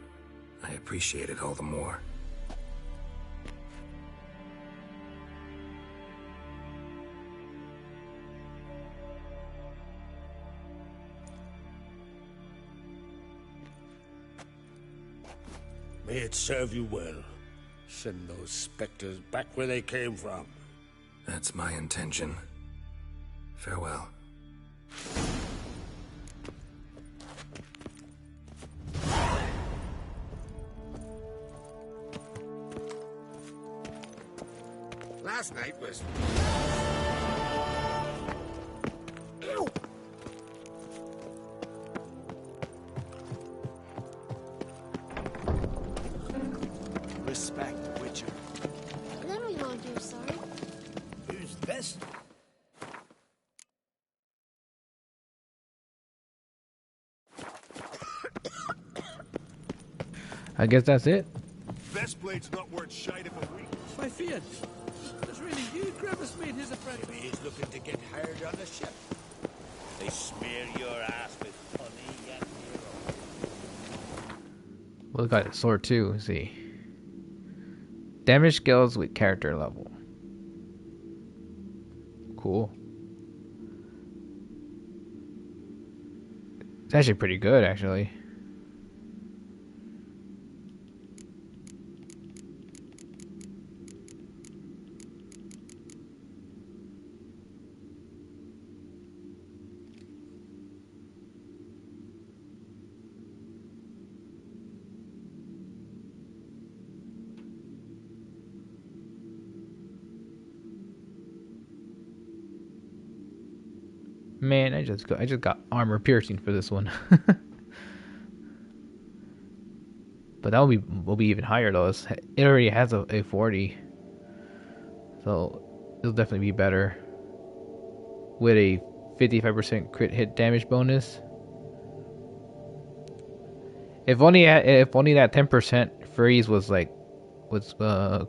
[SPEAKER 2] I appreciate it all the more.
[SPEAKER 10] May it serve you well. Send those specters back where they came from.
[SPEAKER 2] That's my intention. Farewell.
[SPEAKER 10] Last night was...
[SPEAKER 20] Ew!
[SPEAKER 12] Respect, Witcher.
[SPEAKER 14] And then we won't do sorry.
[SPEAKER 20] Who's this?
[SPEAKER 1] I guess that's it.
[SPEAKER 15] Best blade's not worth shite if a week.
[SPEAKER 21] My fiat. It's really you. Gravis made his apprentice.
[SPEAKER 10] Maybe he's looking to get hired on a ship. They smear your ass with honey and hero.
[SPEAKER 1] Well, we got a sword too. Let's see. Damage skills with character level. Cool. It's actually pretty good, actually. Man, I just got armor piercing for this one. But that will be even higher though. It already has a 40, so it'll definitely be better. with a 55% crit hit damage bonus. If only that 10% freeze was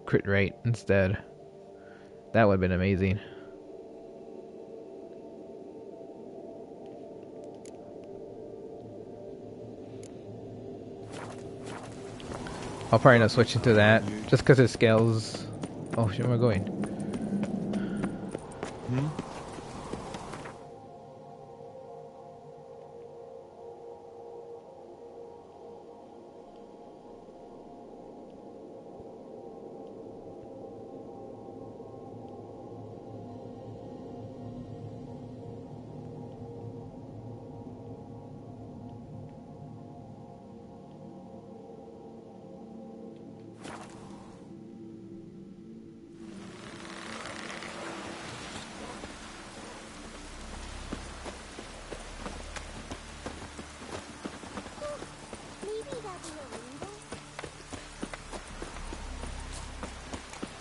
[SPEAKER 1] crit rate instead, that would have been amazing. I'll probably not switch into that just because it scales. Oh shit, where am I going?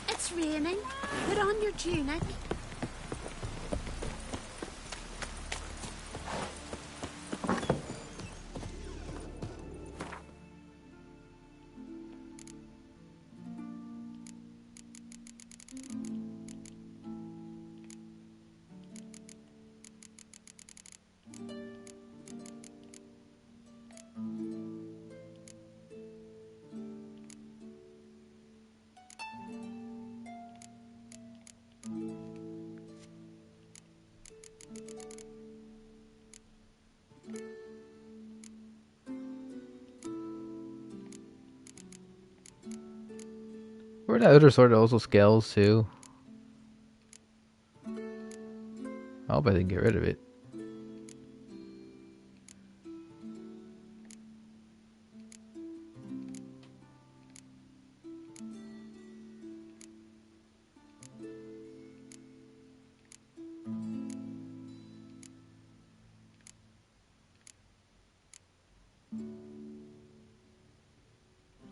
[SPEAKER 4] It's raining. Put on your tunic. Where that other sword also scales too. I hope I didn't get rid of it.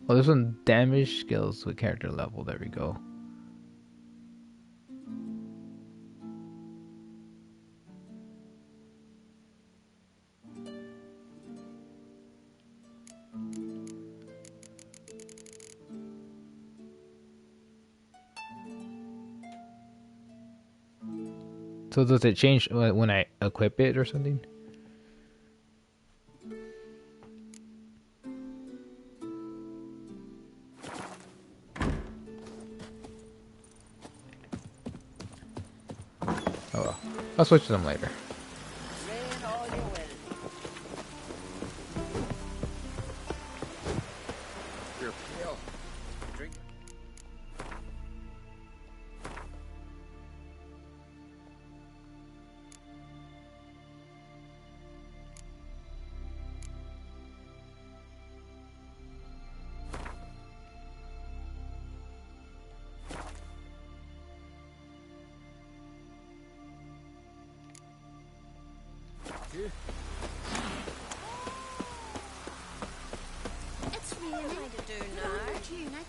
[SPEAKER 4] Oh, this one damage skills with character level. There we go. So does it change when I equip it or something? Oh well. I'll switch to them later. It's raining. What am I to do now? Put on your tunic.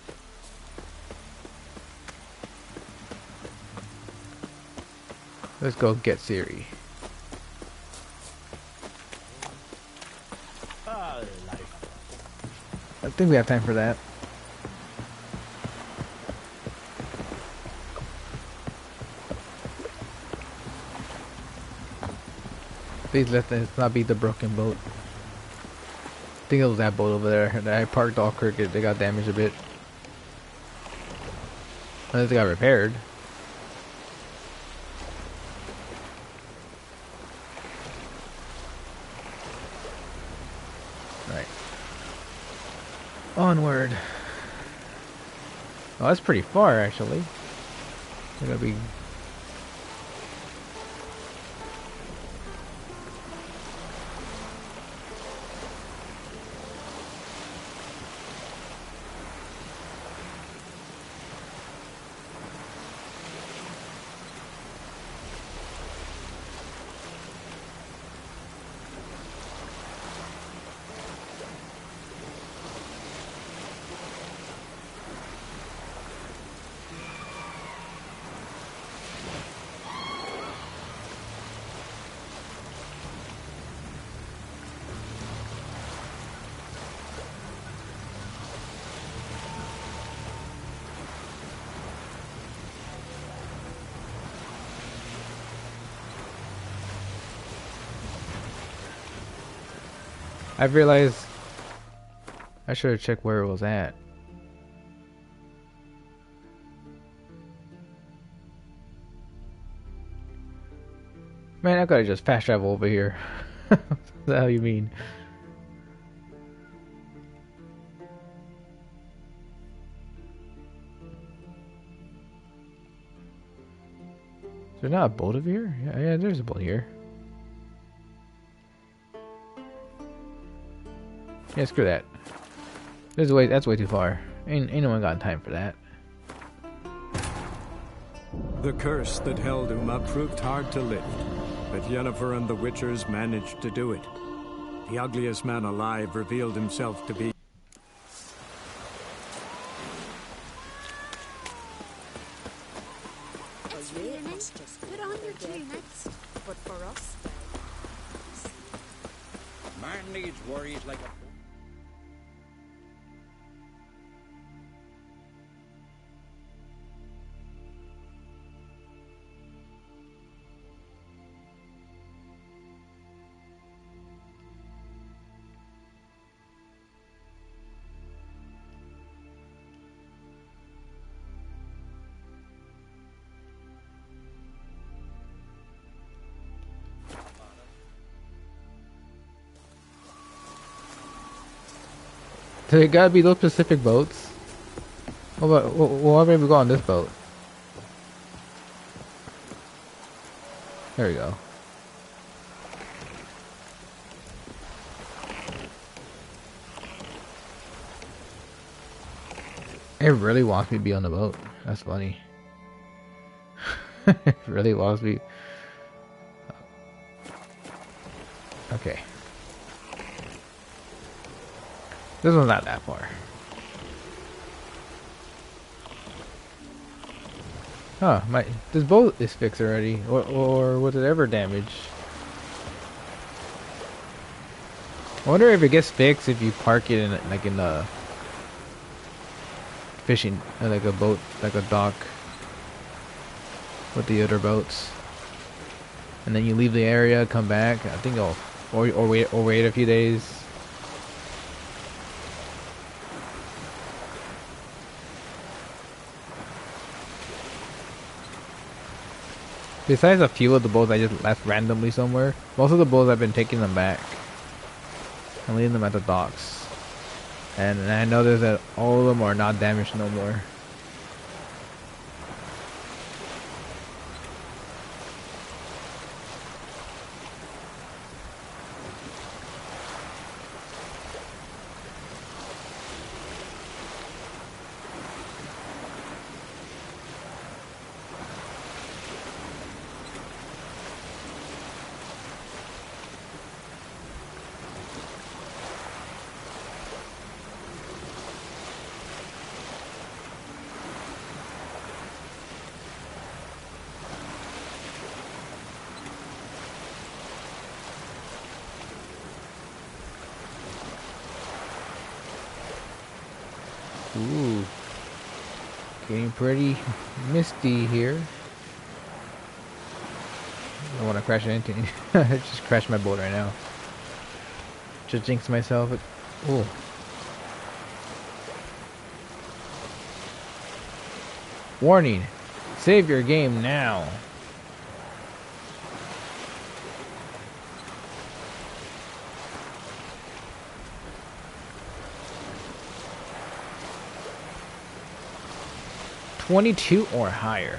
[SPEAKER 1] Let's go get Siri. I think we have time for that. Please let this not be the broken boat. I think it was that boat over there that I parked all crooked. They got damaged a bit. Unless it got repaired. Right. Onward. Oh, that's pretty far actually. We're gonna be. I realized I should have checked where it was at. Man, I could have just fast travel over here. What the hell you mean? Is there not a boat over here? Yeah, there's a boat here. Yeah, screw that. There's way. That's way too far. Ain't no one got time for that.
[SPEAKER 11] The curse that held Uma proved hard to lift, but Yennefer and the Witchers managed to do it. The ugliest man alive revealed himself to be...
[SPEAKER 14] It's raining. Put on your tunics. But for us,
[SPEAKER 3] Man needs worries like a...
[SPEAKER 1] So it gotta be those specific boats. Well, why don't we go on this boat? There we go. It really wants me to be on the boat. That's funny. It really wants me. Okay. This one's not that far. Huh, this boat is fixed already. Or was it ever damaged? I wonder if it gets fixed if you park it in like in a fishing, like a boat, like a dock with the other boats. And then you leave the area, come back. I think I'll or wait a few days. Besides a few of the boats I just left randomly somewhere, most of the boats I've been taking them back and leaving them at the docks. And I noticed that all of them are not damaged no more. Ooh, getting pretty misty here. I don't want to crash anything. I just crashed my boat right now. Just jinxed myself. Ooh. Warning, save your game now. $22 or higher.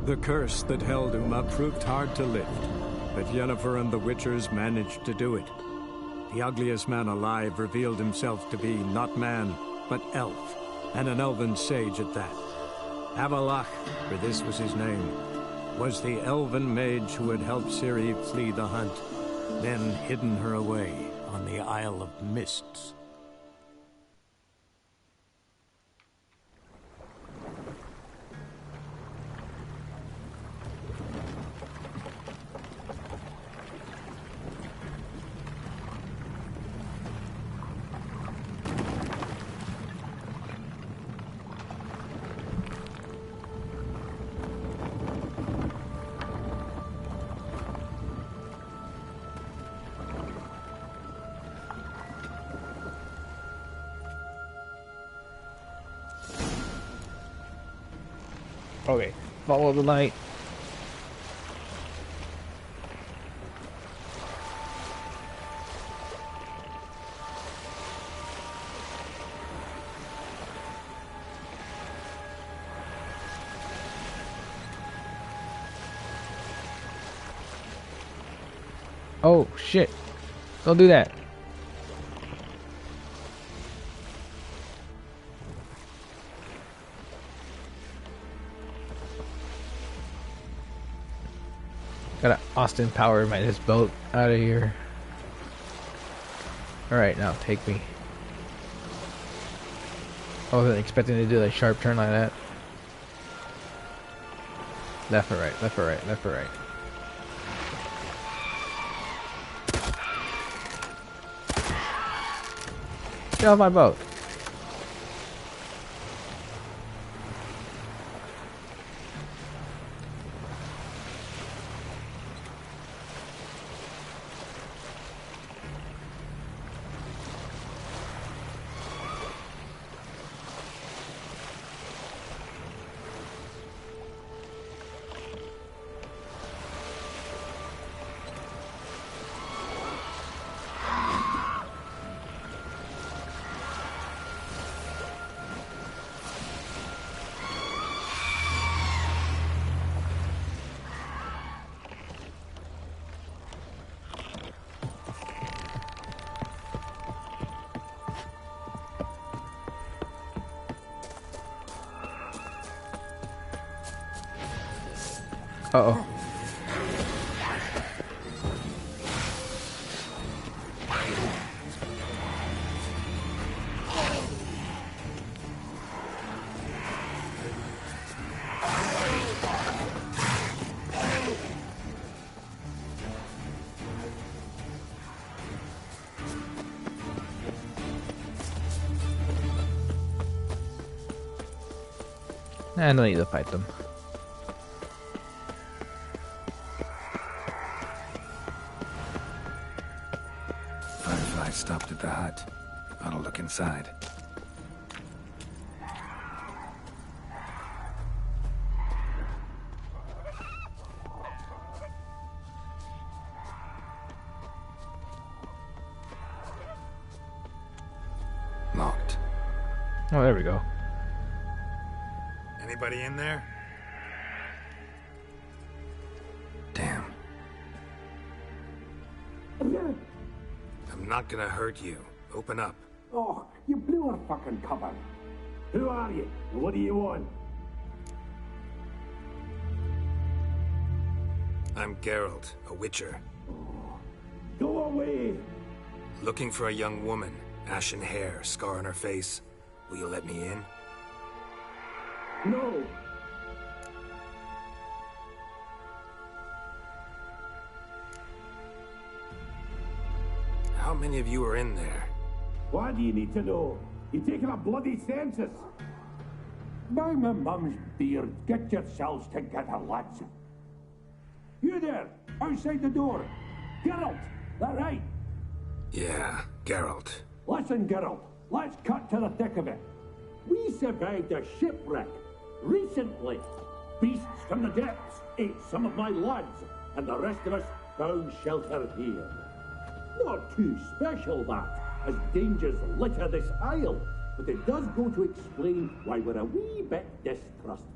[SPEAKER 11] The curse that held Uma proved hard to lift, but Yennefer and the Witchers managed to do it. The ugliest man alive revealed himself to be not man, but elf, and an elven sage at that. Avalach, for this was his name, was the elven mage who had helped Ciri flee the hunt, then hidden her away
[SPEAKER 10] on the Isle of Mists.
[SPEAKER 1] Okay, follow the light. Oh shit! Don't do that. Gotta Austin power this boat out of here. Alright, now take me. I wasn't expecting to do a sharp turn like that. Left or right, left or right, left or right. Get off my boat. Uh-oh. I don't need to fight them.
[SPEAKER 2] Firefly stopped at the hut. Ought to look inside. Locked.
[SPEAKER 1] Oh, there we go.
[SPEAKER 2] Anybody in there? Damn. I'm not gonna hurt you. Open up.
[SPEAKER 5] Oh, you blew our fucking cover. Who are you? And what do you want?
[SPEAKER 2] I'm Geralt, a witcher.
[SPEAKER 5] Go away!
[SPEAKER 2] Looking for a young woman. Ashen hair, scar on her face. Will you let me in?
[SPEAKER 5] No!
[SPEAKER 2] How many of you are in there?
[SPEAKER 5] Why do you need to know? You're taking a bloody census! By my mum's beard, get yourselves together, lads. You there, outside the door. Geralt, that right?
[SPEAKER 2] Yeah, Geralt.
[SPEAKER 5] Listen, Geralt, let's cut to the thick of it. We survived a shipwreck recently. Beasts from the depths ate some of my lads, and the rest of us found shelter here. Not too special, that, as dangers litter this isle, but it does go to explain why we're a wee bit distrustful.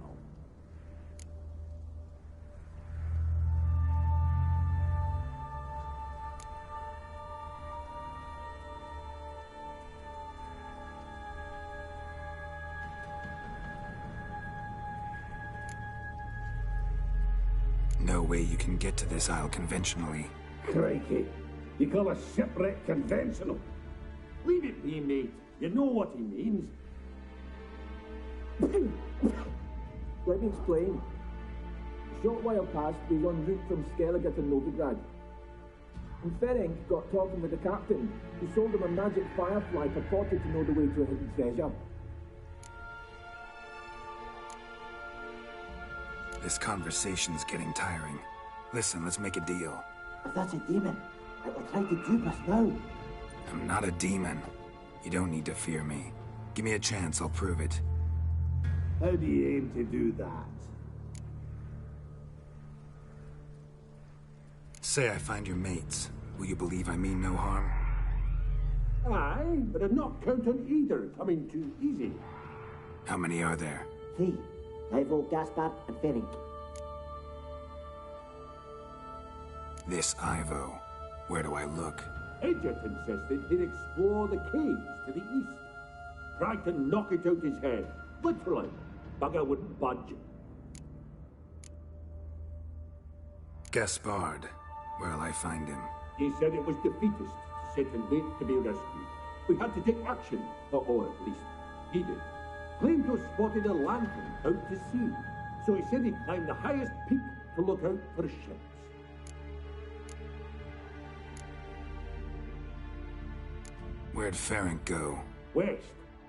[SPEAKER 2] No way you can get to this isle conventionally.
[SPEAKER 5] Crikey. You call a shipwreck conventional? Leave it be, mate. You know what he means.
[SPEAKER 8] Let me explain. A short while past, we was en route from Skellige to Novigrad. And Ferenc got talking with the captain, who sold him a magic firefly purported to know the way to a hidden treasure.
[SPEAKER 2] This conversation's getting tiring. Listen, let's make a deal.
[SPEAKER 8] If that's a demon, it will try to dupe us now.
[SPEAKER 2] I'm not a demon. You don't need to fear me. Give me a chance, I'll prove it.
[SPEAKER 5] How do you aim to do that?
[SPEAKER 2] Say I find your mates. Will you believe I mean no harm?
[SPEAKER 5] Aye, but I'd not count on either coming too easy.
[SPEAKER 2] How many are there?
[SPEAKER 8] 3. Ivo, Gaspar, and Ferenc.
[SPEAKER 2] This Ivo. Where do I look?
[SPEAKER 5] Edget insisted he'd explore the caves to the east. Tried to knock it out his head. Literally. Bugger wouldn't budge.
[SPEAKER 2] Gaspard. Where'll I find him?
[SPEAKER 5] He said it was defeatist, set and wait to be rescued. We had to take action, or at least he did. Claimed to have spotted a lantern out to sea, so he said he'd climb the highest peak to look out for ships.
[SPEAKER 2] Where'd Ferenc go?
[SPEAKER 5] West,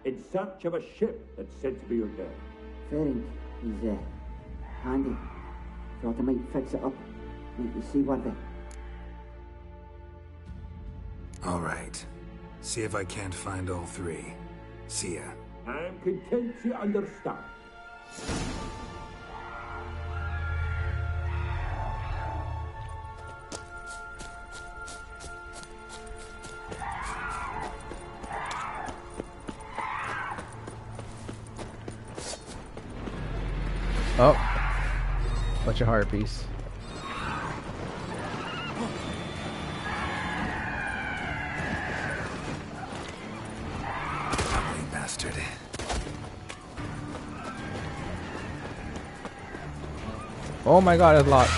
[SPEAKER 5] in search of a ship that's said to be out there.
[SPEAKER 8] Ferenc, he's handy. Thought I might fix it up, make you seaworthy.
[SPEAKER 2] All right. See if I can't find all 3. See ya.
[SPEAKER 5] I'm content to understand.
[SPEAKER 1] Oh. Bunch of harpies.
[SPEAKER 2] Ugly bastard.
[SPEAKER 1] Oh my god, it's locked.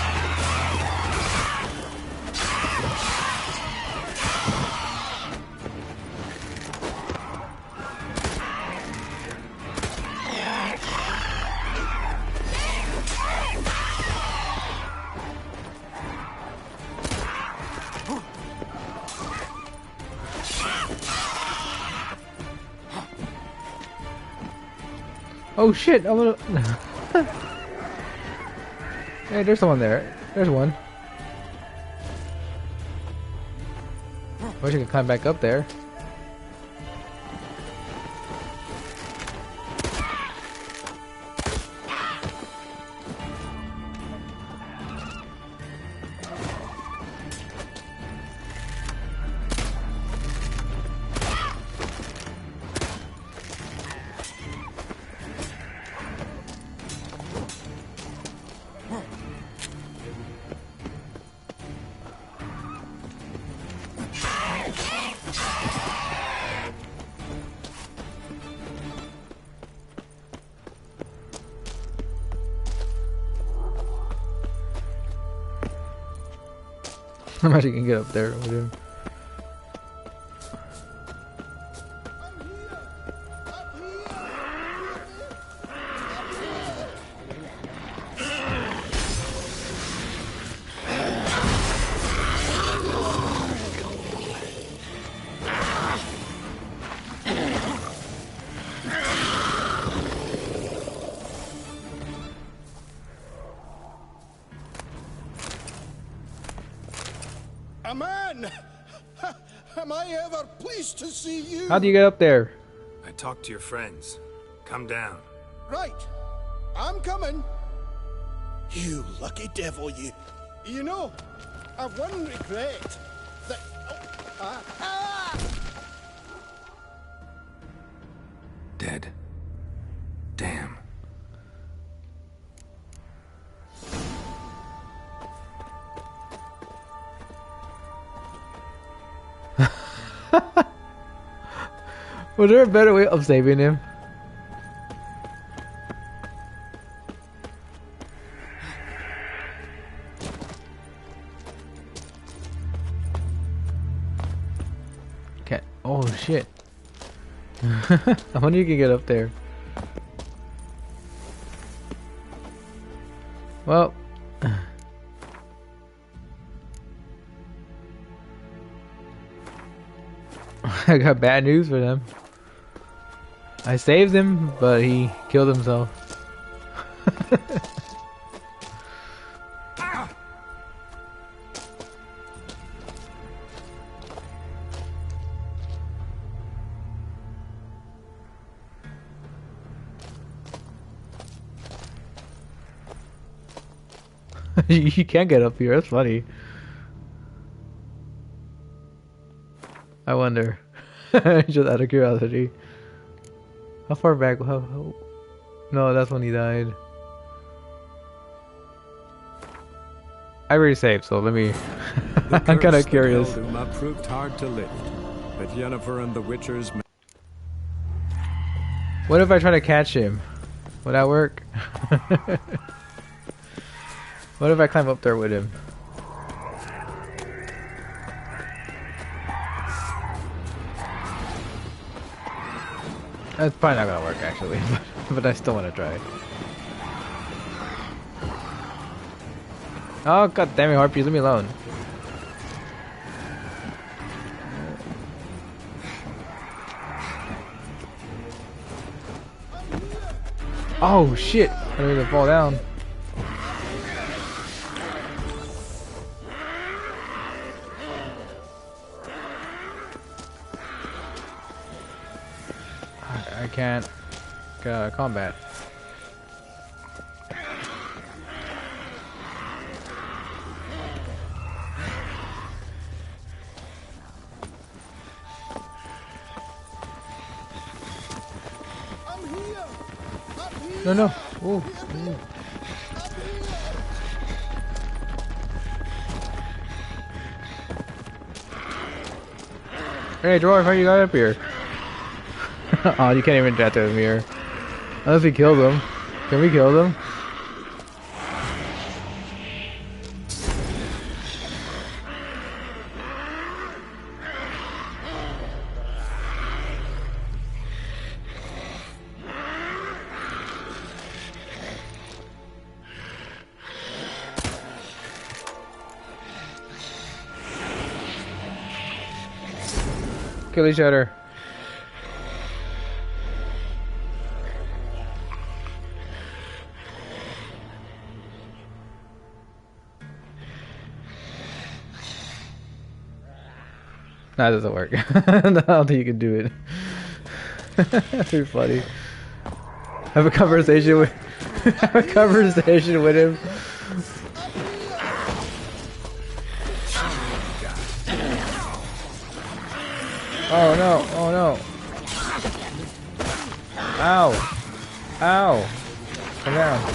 [SPEAKER 1] Oh shit! A little. Hey, there's someone there. There's one. Wish I could climb back up there. I'm actually gonna get up there with him.
[SPEAKER 13] A man! Am I ever pleased to see you?
[SPEAKER 1] How do you get up there?
[SPEAKER 2] I talked to your friends. Come down.
[SPEAKER 13] Right. I'm coming. You lucky devil, you. You know, I've one regret. That...
[SPEAKER 2] Dead. Damn.
[SPEAKER 1] Was there a better way of saving him? Oh shit. I wonder you can get up there. Well. I got bad news for them. I saved him, but he killed himself. You can't get up here, that's funny. I wonder. Just out of curiosity. How far back? How... No, that's when he died. I already saved, so let me... I'm kind of curious.
[SPEAKER 11] The Duma proved hard to lift, but Yennefer and the Witchers...
[SPEAKER 1] What if I try to catch him? Would that work? What if I climb up there with him? That's probably not gonna work actually, but I still want to try. Oh god damn it, Harpies, leave me alone. Oh shit! I didn't even fall down. I can't combat. No, no. Ooh, ooh. Hey, Dwarf, how you got up here? Oh, you can't even interact with him here. Unless we killed him. Can we kill them? Kill each other. That doesn't work. I don't think you can do it. That'd be funny. Have a conversation with have a conversation with him. Oh no, oh no. Ow. Ow. Come down.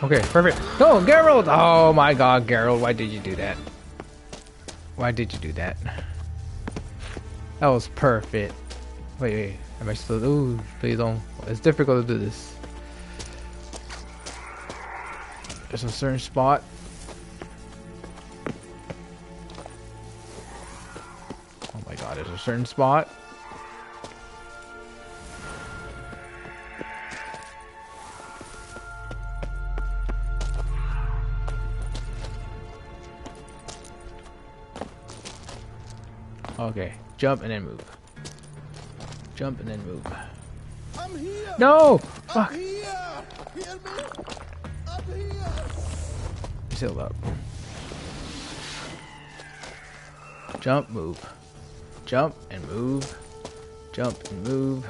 [SPEAKER 1] Okay, perfect. No, Geralt! Oh my god, Geralt, why did you do that? Why did you do that? That was perfect. Wait, am I still... Ooh, please don't... It's difficult to do this. There's a certain spot. Oh my god, there's a certain spot. Okay, jump and then move. Jump and then move.
[SPEAKER 13] I'm here.
[SPEAKER 1] No!
[SPEAKER 13] Fuck. Hear me. Up here.
[SPEAKER 1] Heal up. Jump, move. Jump and move. Jump and move.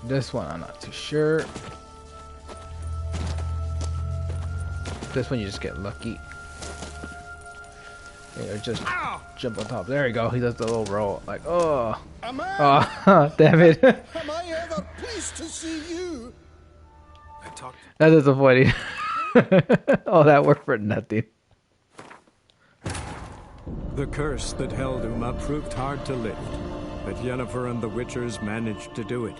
[SPEAKER 1] This one I'm not too sure. This one you just get lucky. You just jump on top. There you go. He does the little roll. Like, oh. Oh, damn it.
[SPEAKER 13] Am I ever pleased to see you?
[SPEAKER 1] That is a funny. All that work for nothing.
[SPEAKER 11] The curse that held Uma proved hard to lift, but Yennefer and the Witchers managed to do it.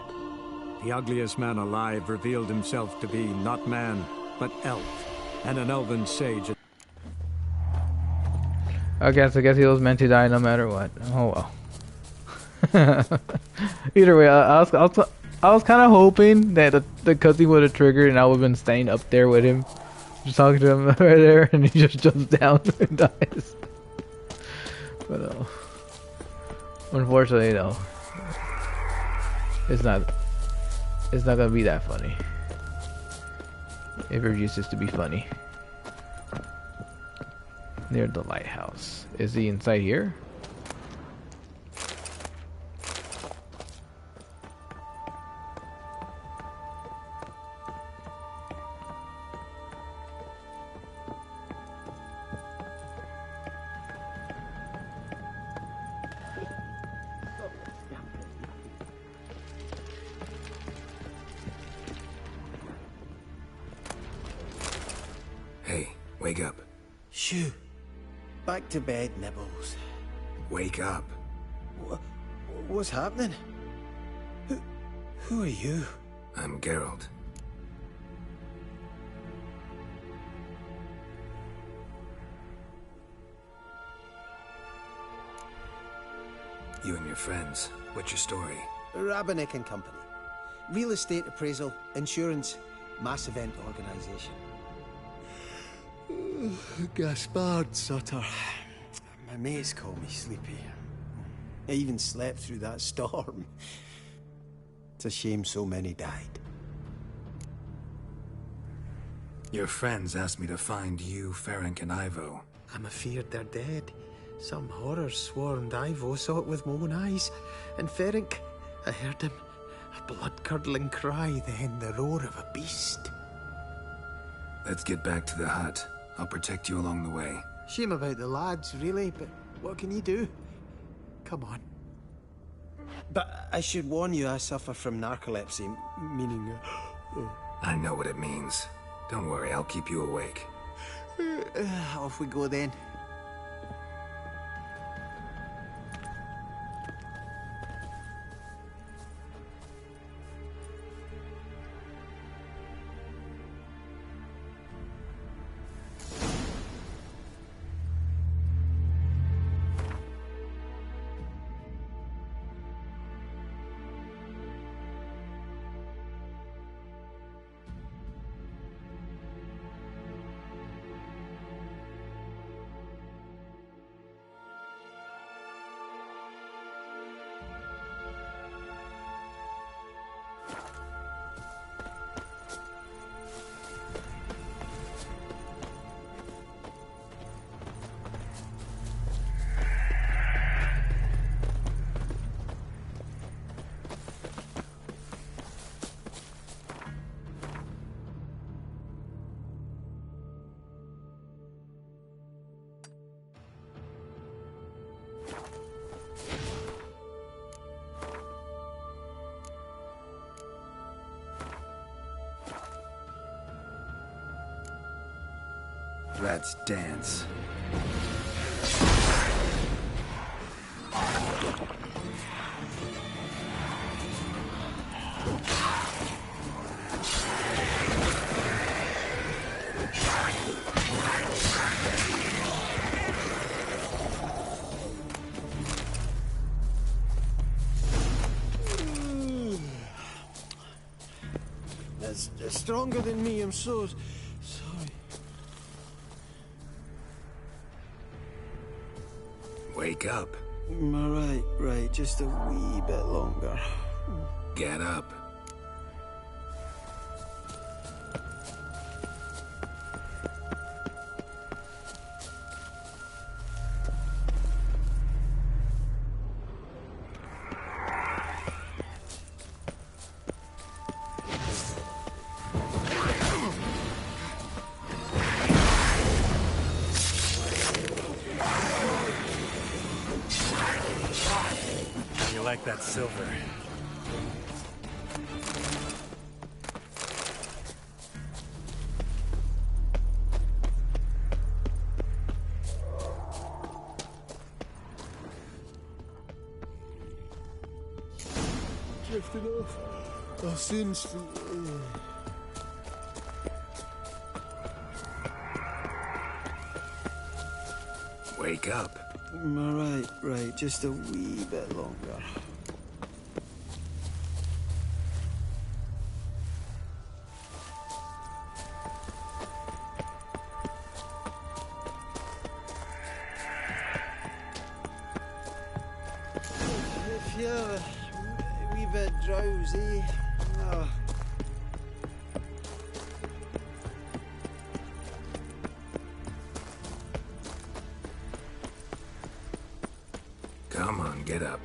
[SPEAKER 11] The ugliest man alive revealed himself to be not man, but elf, and an elven sage.
[SPEAKER 1] I guess he was meant to die no matter what. Oh well. Either way, I was kind of hoping that the cutscene would have triggered and I would have been staying up there with him, just talking to him right there, and he just jumps down and dies. But unfortunately, no. It's not gonna be that funny. It refuses to be funny. Near the lighthouse. Is he inside here?
[SPEAKER 2] Hey, wake up.
[SPEAKER 18] Shoo. Back to bed, Nibbles.
[SPEAKER 2] Wake up.
[SPEAKER 18] What's happening? Who are you?
[SPEAKER 2] I'm Geralt. You and your friends. What's your story?
[SPEAKER 18] Rabbinick and Company. Real estate appraisal, insurance, mass event organization. Gaspard Sutter. My mates call me Sleepy. I even slept through that storm. It's a shame so many died.
[SPEAKER 2] Your friends asked me to find you, Ferenc, and Ivo.
[SPEAKER 18] I'm afeard they're dead. Some horrors swarmed Ivo, saw it with my own eyes. And Ferenc, I heard him. A blood-curdling cry, then the roar of a beast.
[SPEAKER 2] Let's get back to the hut. I'll protect you along the way.
[SPEAKER 18] Shame about the lads, really, but what can you do? Come on. But I should warn you, I suffer from narcolepsy, meaning...
[SPEAKER 2] I know what it means. Don't worry, I'll keep you awake.
[SPEAKER 18] Off we go then.
[SPEAKER 2] Let's dance.
[SPEAKER 18] That's stronger than me, I'm so sorry.
[SPEAKER 2] Wake up.
[SPEAKER 18] Right, just a wee bit longer.
[SPEAKER 2] Get up. like that silver.
[SPEAKER 13] Drifted off. Our sins.
[SPEAKER 2] Wake up.
[SPEAKER 12] Right, just a wee bit longer. If you're a wee bit drowsy, oh.
[SPEAKER 2] Come on, get up.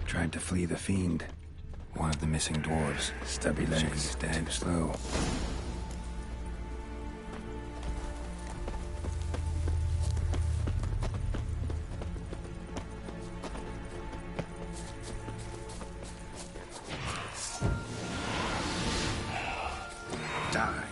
[SPEAKER 2] Tried to flee the fiend. One of the missing dwarves. Stubby legs, dead slow. Die.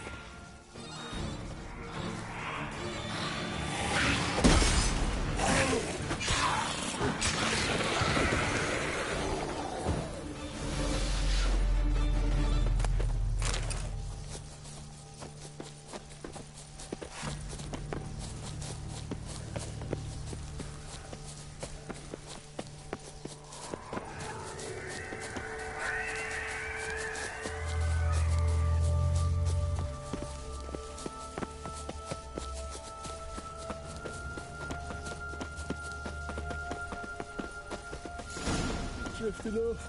[SPEAKER 13] Drifted off.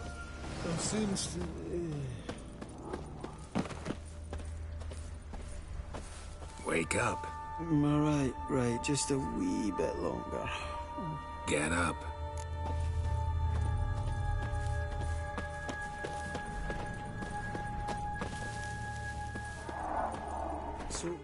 [SPEAKER 13] Our sins.
[SPEAKER 2] Wake up.
[SPEAKER 12] Right, just a wee bit longer.
[SPEAKER 2] Get up.
[SPEAKER 12] So...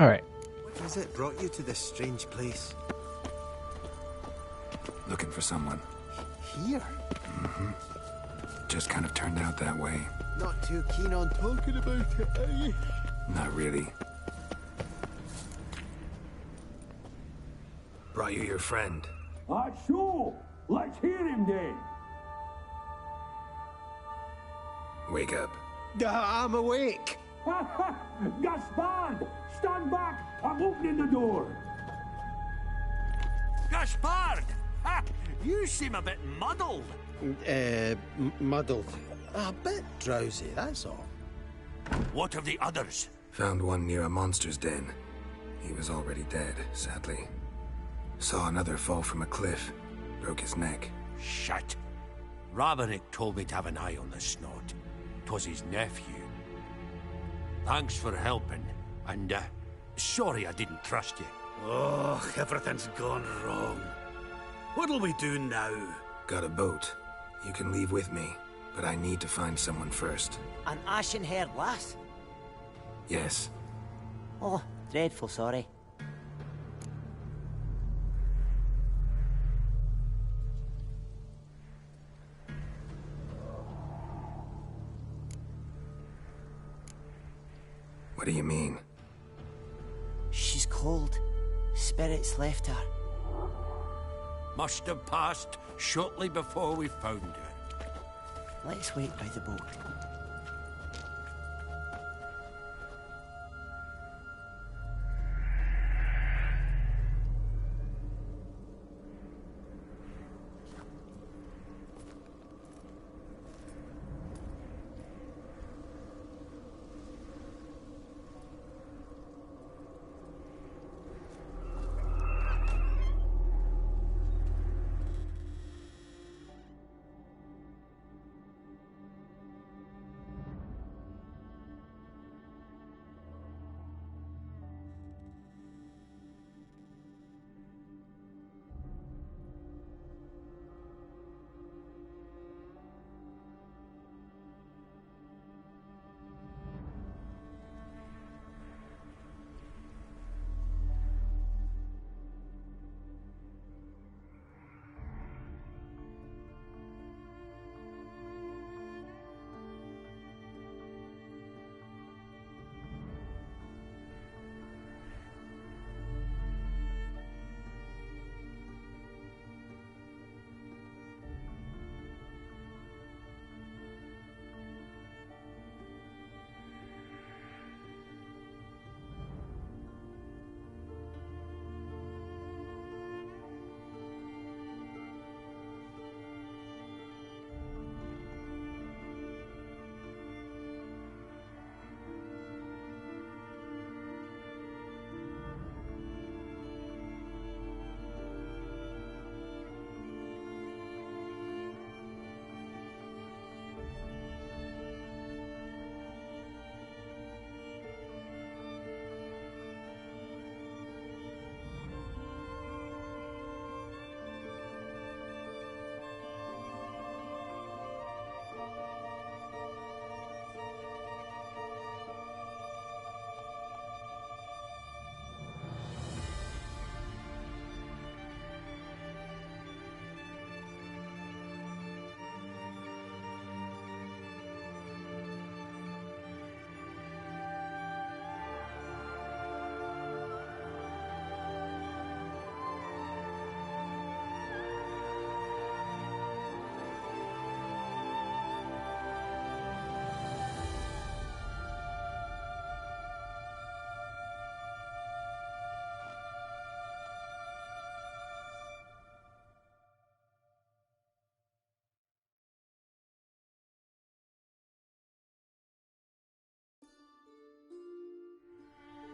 [SPEAKER 1] Alright.
[SPEAKER 18] What was it brought you to this strange place?
[SPEAKER 2] Looking for someone.
[SPEAKER 18] Here?
[SPEAKER 2] Just kind of turned out that way.
[SPEAKER 18] Not too keen on talking about it, are you?
[SPEAKER 2] Not really. Brought you your friend.
[SPEAKER 5] Sure. Let's hear him then.
[SPEAKER 2] Wake up.
[SPEAKER 18] I'm awake.
[SPEAKER 5] Gaspard! Stand back! I'm opening the door.
[SPEAKER 10] Gaspard! Ha! You seem a bit muddled.
[SPEAKER 18] Muddled. A bit drowsy, that's all.
[SPEAKER 10] What of the others?
[SPEAKER 2] Found one near a monster's den. He was already dead, sadly. Saw another fall from a cliff. Broke his neck.
[SPEAKER 10] Shit. Roberick told me to have an eye on the snot. 'Twas his nephew. Thanks for helping, and, sorry I didn't trust you.
[SPEAKER 21] Oh, everything's gone wrong. What'll we do now?
[SPEAKER 2] Got a boat. You can leave with me, but I need to find someone first.
[SPEAKER 6] An ashen-haired lass?
[SPEAKER 2] Yes.
[SPEAKER 6] Oh, dreadful sorry.
[SPEAKER 2] What do you mean?
[SPEAKER 6] She's cold. Spirits left her.
[SPEAKER 10] Must have passed shortly before we found her.
[SPEAKER 6] Let's wait by the boat.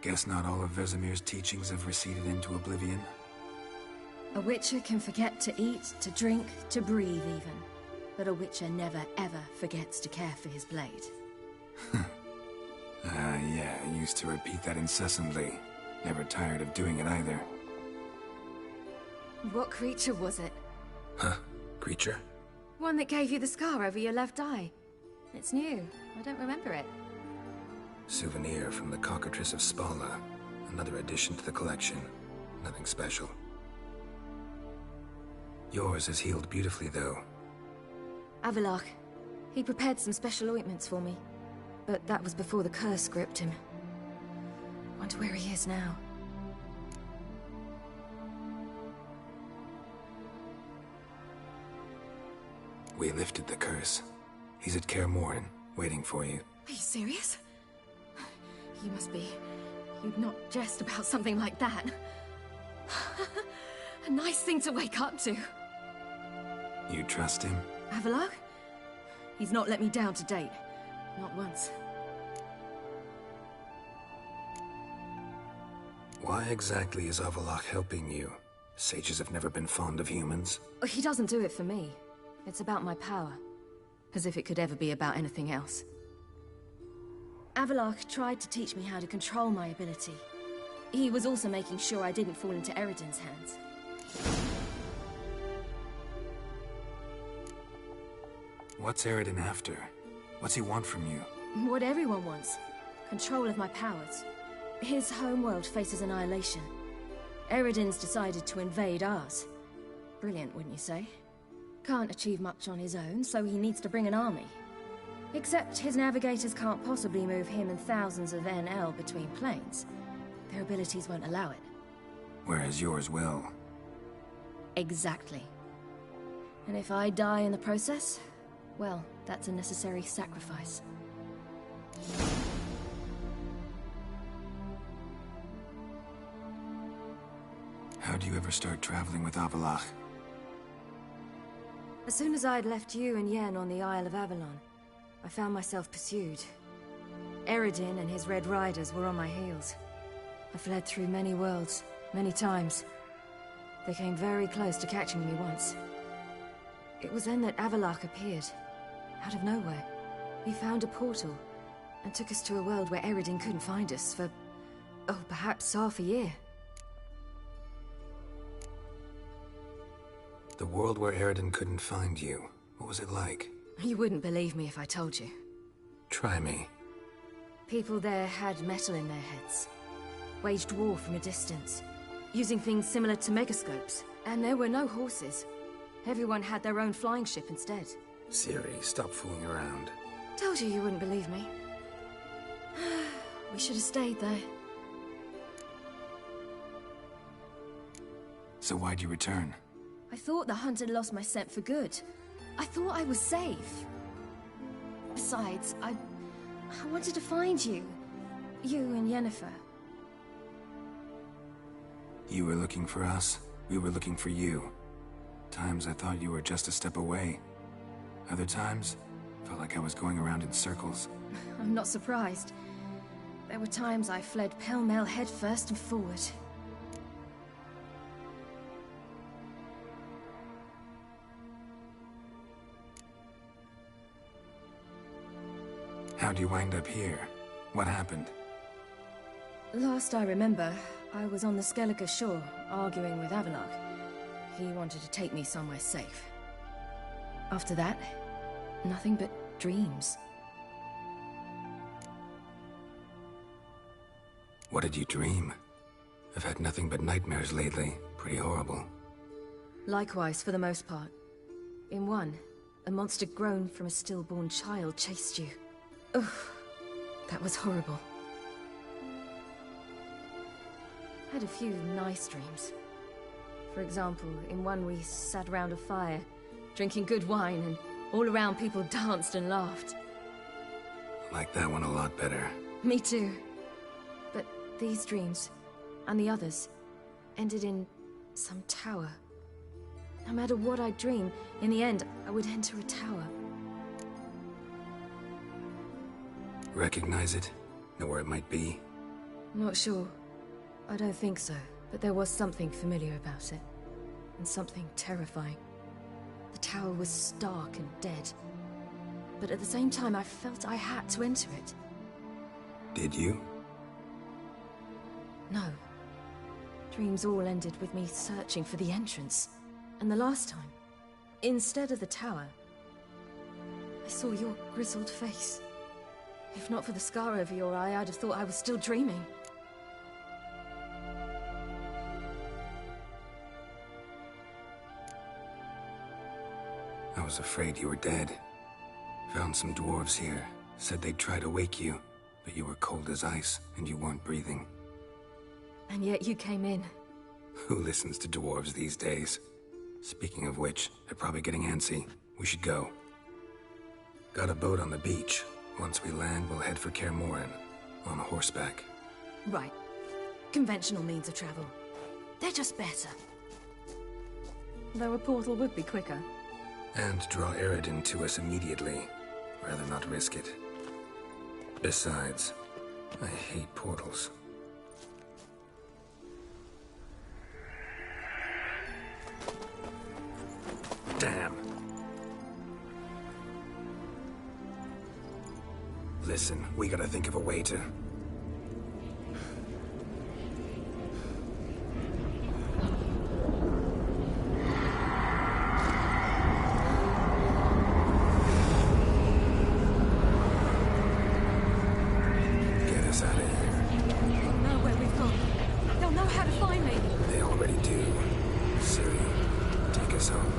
[SPEAKER 2] Guess not all of Vesemir's teachings have receded into oblivion.
[SPEAKER 22] A witcher can forget to eat, to drink, to breathe even. But a witcher never ever forgets to care for his blade.
[SPEAKER 2] Yeah, I used to repeat that incessantly. Never tired of doing it either.
[SPEAKER 22] What creature was it?
[SPEAKER 2] Huh? Creature?
[SPEAKER 22] One that gave you the scar over your left eye. It's new. I don't remember it.
[SPEAKER 2] Souvenir from the cockatrice of Spala, and Another addition to the collection. Nothing special. Yours is healed beautifully, though.
[SPEAKER 22] Avalok. He prepared some special ointments for me. But that was before the curse gripped him. Wonder where he is now.
[SPEAKER 2] We lifted the curse. He's at Kaer Morhen, waiting for you.
[SPEAKER 22] Are you serious? You must be. You'd not jest about something like that. A nice thing to wake up to.
[SPEAKER 2] You trust him?
[SPEAKER 22] Avalok? He's not let me down to date. Not once.
[SPEAKER 2] Why exactly is Avalok helping you? Sages have never been fond of humans.
[SPEAKER 22] He doesn't do it for me. It's about my power. As if it could ever be about anything else. Avalok tried to teach me how to control my ability. He was also making sure I didn't fall into Eridan's hands.
[SPEAKER 2] What's Eridan after? What's he want from you?
[SPEAKER 22] What everyone wants. Control of my powers. His homeworld faces annihilation. Eridan's decided to invade ours. Brilliant, wouldn't you say? Can't achieve much on his own, so he needs to bring an army. Except his navigators can't possibly move him and thousands of NL between planes. Their abilities won't allow it.
[SPEAKER 2] Whereas yours will.
[SPEAKER 22] Exactly. And if I die in the process, well, that's a necessary sacrifice.
[SPEAKER 2] How'd you ever start traveling with Avalok?
[SPEAKER 22] As soon as I'd left you and Yen on the Isle of Avalon, I found myself pursued. Eridan and his Red Riders were on my heels. I fled through many worlds, many times. They came very close to catching me once. It was then that Avalok appeared, out of nowhere. He found a portal, and took us to a world where Eridan couldn't find us for, oh, perhaps half a year.
[SPEAKER 2] The world where Eridan couldn't find you. What was it like?
[SPEAKER 22] You wouldn't believe me if I told you.
[SPEAKER 2] Try me.
[SPEAKER 22] People there had metal in their heads. Waged war from a distance, using things similar to megascopes. And there were no horses. Everyone had their own flying ship instead.
[SPEAKER 2] Ciri, stop fooling around.
[SPEAKER 22] Told you wouldn't believe me. We should have stayed there.
[SPEAKER 2] So why'd you return?
[SPEAKER 22] I thought the hunt had lost my scent for good. I thought I was safe. Besides, I wanted to find you. You and Yennefer.
[SPEAKER 2] You were looking for us. We were looking for you. Times I thought you were just a step away. Other times, felt like I was going around in circles.
[SPEAKER 22] I'm not surprised. There were times I fled pell-mell headfirst and forward.
[SPEAKER 2] How'd you wind up here? What happened?
[SPEAKER 22] Last I remember, I was on the Skellige shore, arguing with Avalok. He wanted to take me somewhere safe. After that, nothing but dreams.
[SPEAKER 2] What did you dream? I've had nothing but nightmares lately. Pretty horrible.
[SPEAKER 22] Likewise, for the most part. In one, a monster grown from a stillborn child chased you. Ugh, that was horrible. Had a few nice dreams. For example, in one we sat around a fire, drinking good wine, and all around people danced and laughed.
[SPEAKER 2] Like that one a lot better.
[SPEAKER 22] Me too. But these dreams, and the others, ended in some tower. No matter what I dream, in the end, I would enter a tower.
[SPEAKER 2] Recognize it? Know where it might be?
[SPEAKER 22] Not sure. I don't think so, but there was something familiar about it. And something terrifying. The tower was stark and dead. But at the same time, I felt I had to enter it.
[SPEAKER 2] Did you?
[SPEAKER 22] No. Dreams all ended with me searching for the entrance. And the last time, instead of the tower, I saw your grizzled face. If not for the scar over your eye, I'd have thought I was still dreaming.
[SPEAKER 2] I was afraid you were dead. Found some dwarves here. Said they'd try to wake you, but you were cold as ice, and you weren't breathing.
[SPEAKER 22] And yet you came in.
[SPEAKER 2] Who listens to dwarves these days? Speaking of which, they're probably getting antsy. We should go. Got a boat on the beach. Once we land, we'll head for Kaer Morhen. On horseback.
[SPEAKER 22] Right. Conventional means of travel. They're just better. Though a portal would be quicker.
[SPEAKER 2] And draw Eredin to us immediately. Rather not risk it. Besides, I hate portals. Damn. Listen, we gotta think of a way to... get us out of here.
[SPEAKER 22] They'll know where we've gone. They'll know how to find me.
[SPEAKER 2] They already do. Ciri, take us home.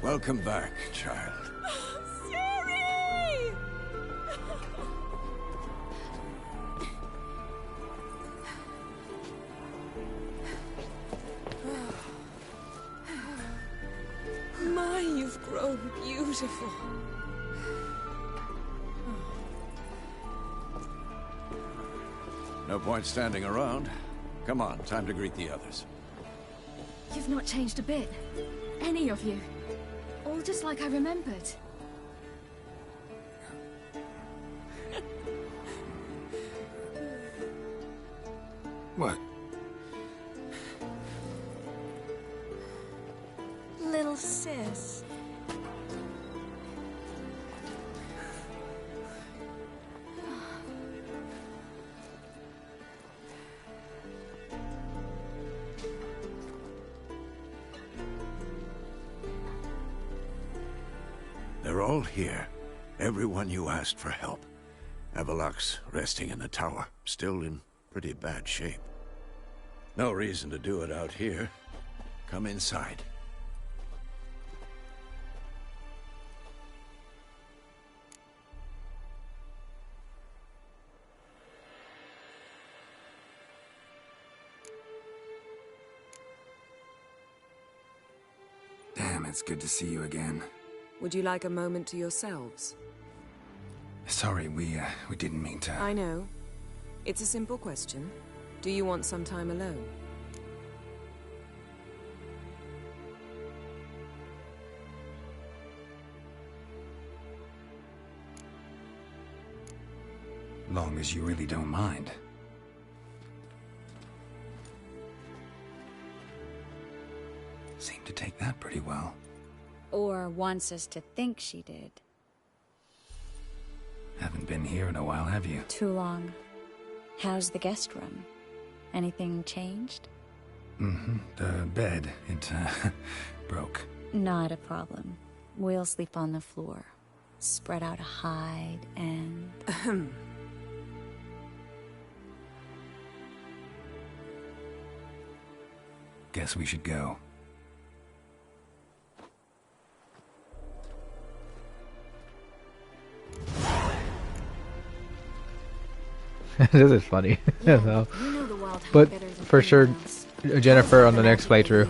[SPEAKER 3] Welcome back, child.
[SPEAKER 22] Ciri!
[SPEAKER 17] My, you've grown beautiful.
[SPEAKER 3] No point standing around. Come on, time to greet the others.
[SPEAKER 22] You've not changed a bit. Any of you. All just like I remembered.
[SPEAKER 2] What?
[SPEAKER 17] Little sis.
[SPEAKER 3] They're all here. Everyone you asked for help. Avalok's resting in the tower, still in pretty bad shape. No reason to do it out here. Come inside.
[SPEAKER 2] Damn, it's good to see you again.
[SPEAKER 19] Would you like a moment to yourselves?
[SPEAKER 2] Sorry, we didn't mean to...
[SPEAKER 19] I know. It's a simple question. Do you want some time alone?
[SPEAKER 2] Long as you really don't mind. Seemed to take that pretty well.
[SPEAKER 23] Or wants us to think she did.
[SPEAKER 2] Haven't been here in a while, have you?
[SPEAKER 23] Too long. How's the guest room? Anything changed?
[SPEAKER 2] Mm-hmm. The bed, it broke.
[SPEAKER 23] Not a problem. We'll sleep on the floor. Spread out a hide and...
[SPEAKER 2] Guess we should go.
[SPEAKER 1] This is funny. So, but for sure, Jennifer on the next playthrough.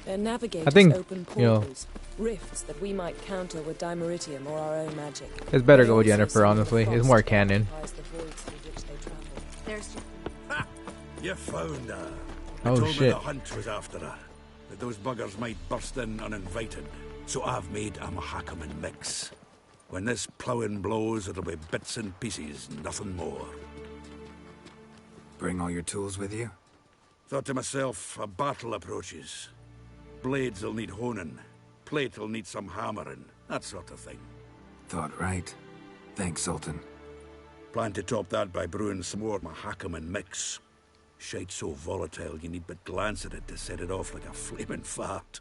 [SPEAKER 1] I think, you know,
[SPEAKER 19] rifts that we might counter with dimeritium or our own magic.
[SPEAKER 1] It's better go with Jennifer, honestly. It's more canon.
[SPEAKER 3] Ha! You found her.
[SPEAKER 1] Oh,
[SPEAKER 3] told me
[SPEAKER 1] shit.
[SPEAKER 3] the hunt was after her. That those buggers might burst in uninvited. So I've made a Mahakaman mix. When this ploughing blows, it'll be bits and pieces, nothing more.
[SPEAKER 2] Bring all your tools with you?
[SPEAKER 3] Thought to myself, a battle approaches. Blades will need honing. Plate will need some hammering. That sort of thing.
[SPEAKER 2] Thought right. Thanks, Sultan.
[SPEAKER 3] Plan to top that by brewing some more Mahakaman mix. Shite so volatile you need but glance at it to set it off like a flaming fart.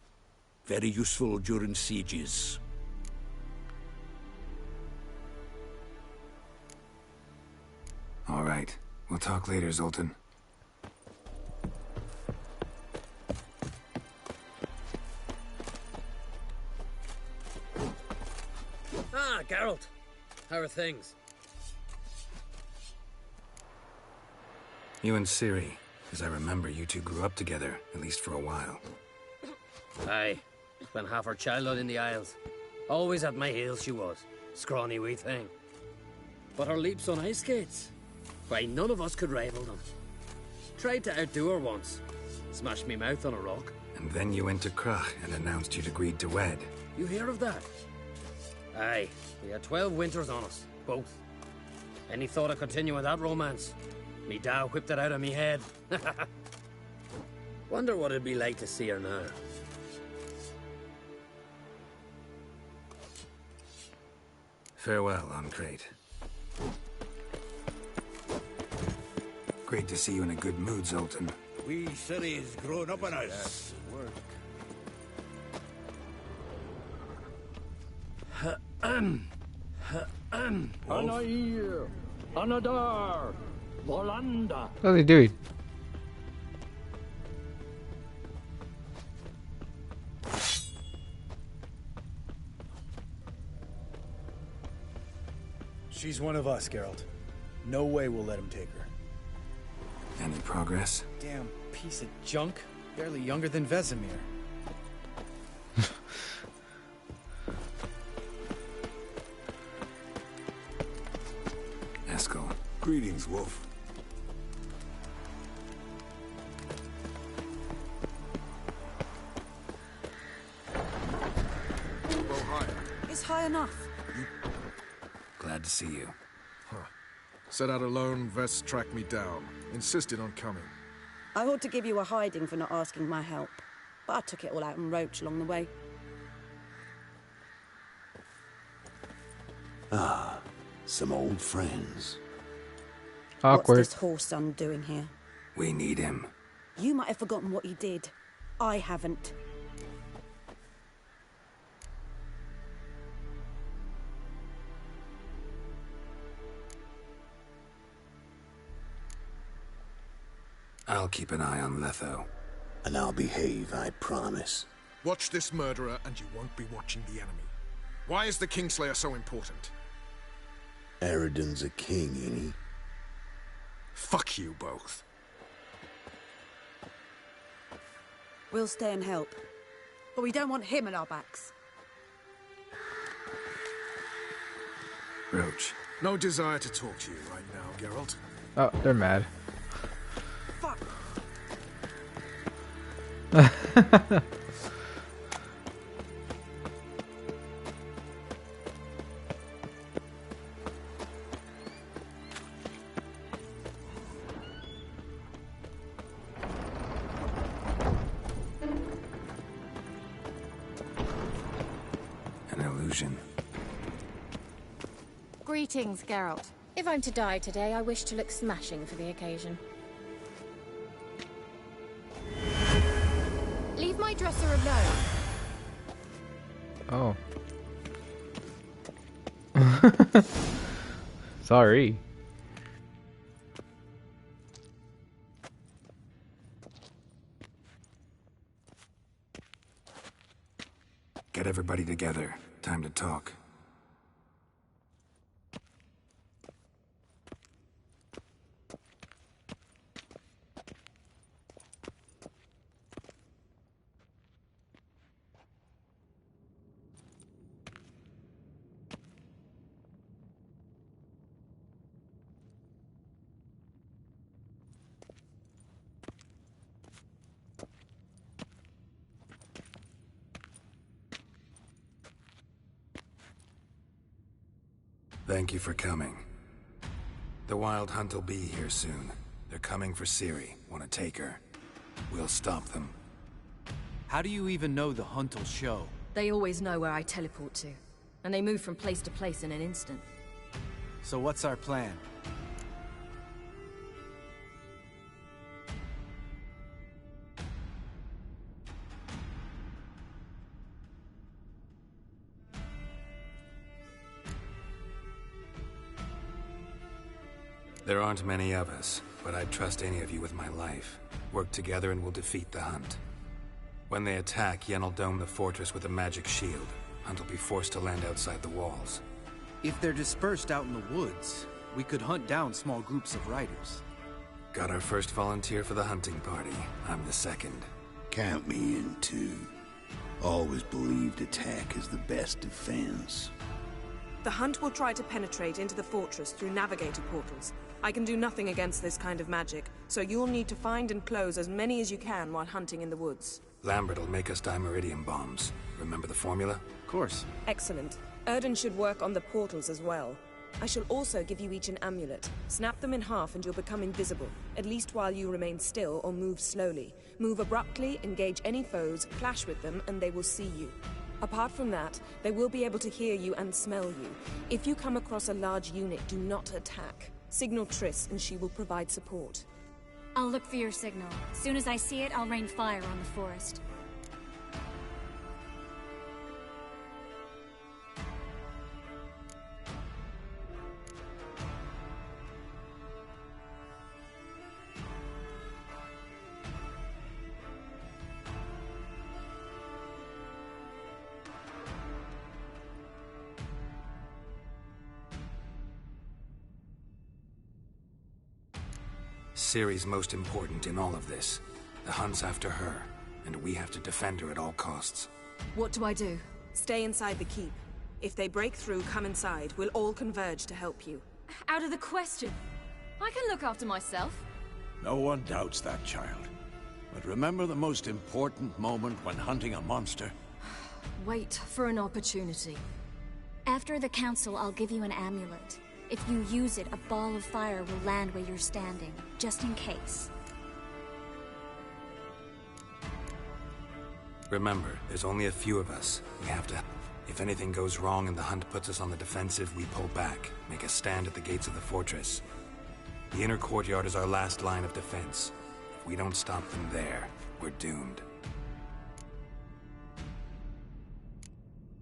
[SPEAKER 3] Very useful during sieges.
[SPEAKER 2] All right. We'll talk later, Zoltan.
[SPEAKER 7] Ah, Geralt. How are things?
[SPEAKER 2] You and Ciri, as I remember, you two grew up together, at least for a while.
[SPEAKER 7] Aye. Spent half her childhood in the Isles. Always at my heels she was. Scrawny wee thing. But her leaps on ice skates, why, none of us could rival them. Tried to outdo her once. Smashed me mouth on a rock.
[SPEAKER 2] And then you went to Krach and announced you'd agreed to wed.
[SPEAKER 7] You hear of that? Aye. We had 12 winters on us, both. Any thought of continuing that romance? Me Dow whipped it out of me head. Wonder what it'd be like to see her now.
[SPEAKER 2] Farewell, Ancrate. Great to see you in a good mood, Zoltan.
[SPEAKER 3] Wee Ciri's grown up on us.
[SPEAKER 5] Anair, Anadar, Volanda.
[SPEAKER 1] What are they doing?
[SPEAKER 9] She's one of us, Geralt. No way we'll let him take her.
[SPEAKER 2] Any progress?
[SPEAKER 9] Damn piece of junk. Barely younger than Vesemir.
[SPEAKER 2] Eskel.
[SPEAKER 3] Greetings, Wolf.
[SPEAKER 16] It's high enough.
[SPEAKER 2] Glad to see you.
[SPEAKER 11] Set out alone, Vest tracked me down. Insisted on coming.
[SPEAKER 16] I ought to give you a hiding for not asking my help, but I took it all out in Roach along the way.
[SPEAKER 3] Ah, some old friends.
[SPEAKER 1] Awkward.
[SPEAKER 16] What's this horse son doing here?
[SPEAKER 2] We need him.
[SPEAKER 16] You might have forgotten what he did. I haven't.
[SPEAKER 2] I'll keep an eye on Letho.
[SPEAKER 3] And I'll behave, I promise.
[SPEAKER 11] Watch this murderer and you won't be watching the enemy. Why is the Kingslayer so important?
[SPEAKER 3] Eridan's a king, ain't he?
[SPEAKER 11] Fuck you both.
[SPEAKER 16] We'll stay and help. But we don't want him at our backs.
[SPEAKER 2] Roach.
[SPEAKER 11] No desire to talk to you right now, Geralt.
[SPEAKER 1] Oh, they're mad.
[SPEAKER 16] Fuck.
[SPEAKER 2] An illusion.
[SPEAKER 24] Greetings, Geralt. If I'm to die today, I wish to look smashing for the occasion. Leave my dresser alone.
[SPEAKER 1] Oh. Sorry.
[SPEAKER 2] Get everybody together. Time to talk. Thank you for coming. The Wild Hunt will be here soon. They're coming for Ciri. Want to take her? We'll stop them.
[SPEAKER 4] How do you even know the Hunt will show?
[SPEAKER 22] They always know where I teleport to. And they move from place to place in an instant.
[SPEAKER 4] So what's our plan?
[SPEAKER 2] There aren't many of us, but I'd trust any of you with my life. Work together and we'll defeat the Hunt. When they attack, Yen will dome the fortress with a magic shield. Hunt will be forced to land outside the walls.
[SPEAKER 4] If they're dispersed out in the woods, we could hunt down small groups of riders.
[SPEAKER 2] Got our first volunteer for the hunting party. I'm the second.
[SPEAKER 13] Count me in too. Always believed attack is the best defense.
[SPEAKER 19] The Hunt will try to penetrate into the fortress through navigator portals. I can do nothing against this kind of magic, so you'll need to find and close as many as you can while hunting in the woods.
[SPEAKER 2] Lambert will make us dimeridium bombs. Remember the formula?
[SPEAKER 4] Of course.
[SPEAKER 19] Excellent. Erden should work on the portals as well. I shall also give you each an amulet. Snap them in half and you'll become invisible, at least while you remain still or move slowly. Move abruptly, engage any foes, clash with them, and they will see you. Apart from that, they will be able to hear you and smell you. If you come across a large unit, do not attack. Signal Triss and she will provide support.
[SPEAKER 14] I'll look for your signal. As soon as I see it, I'll rain fire on the forest.
[SPEAKER 2] Ciri's most important in all of this. The Hunt's after her, and we have to defend her at all costs.
[SPEAKER 22] What do I do?
[SPEAKER 19] Stay inside the keep. If they break through, come inside. We'll all converge to help you.
[SPEAKER 22] Out of the question. I can look after myself.
[SPEAKER 3] No one doubts that, child. But remember the most important moment when hunting a monster?
[SPEAKER 22] Wait for an opportunity.
[SPEAKER 14] After the council, I'll give you an amulet. If you use it, a ball of fire will land where you're standing, just in case.
[SPEAKER 2] Remember, there's only a few of us. We have to... If anything goes wrong and the Hunt puts us on the defensive, we pull back, make a stand at the gates of the fortress. The inner courtyard is our last line of defense. If we don't stop them there, we're doomed.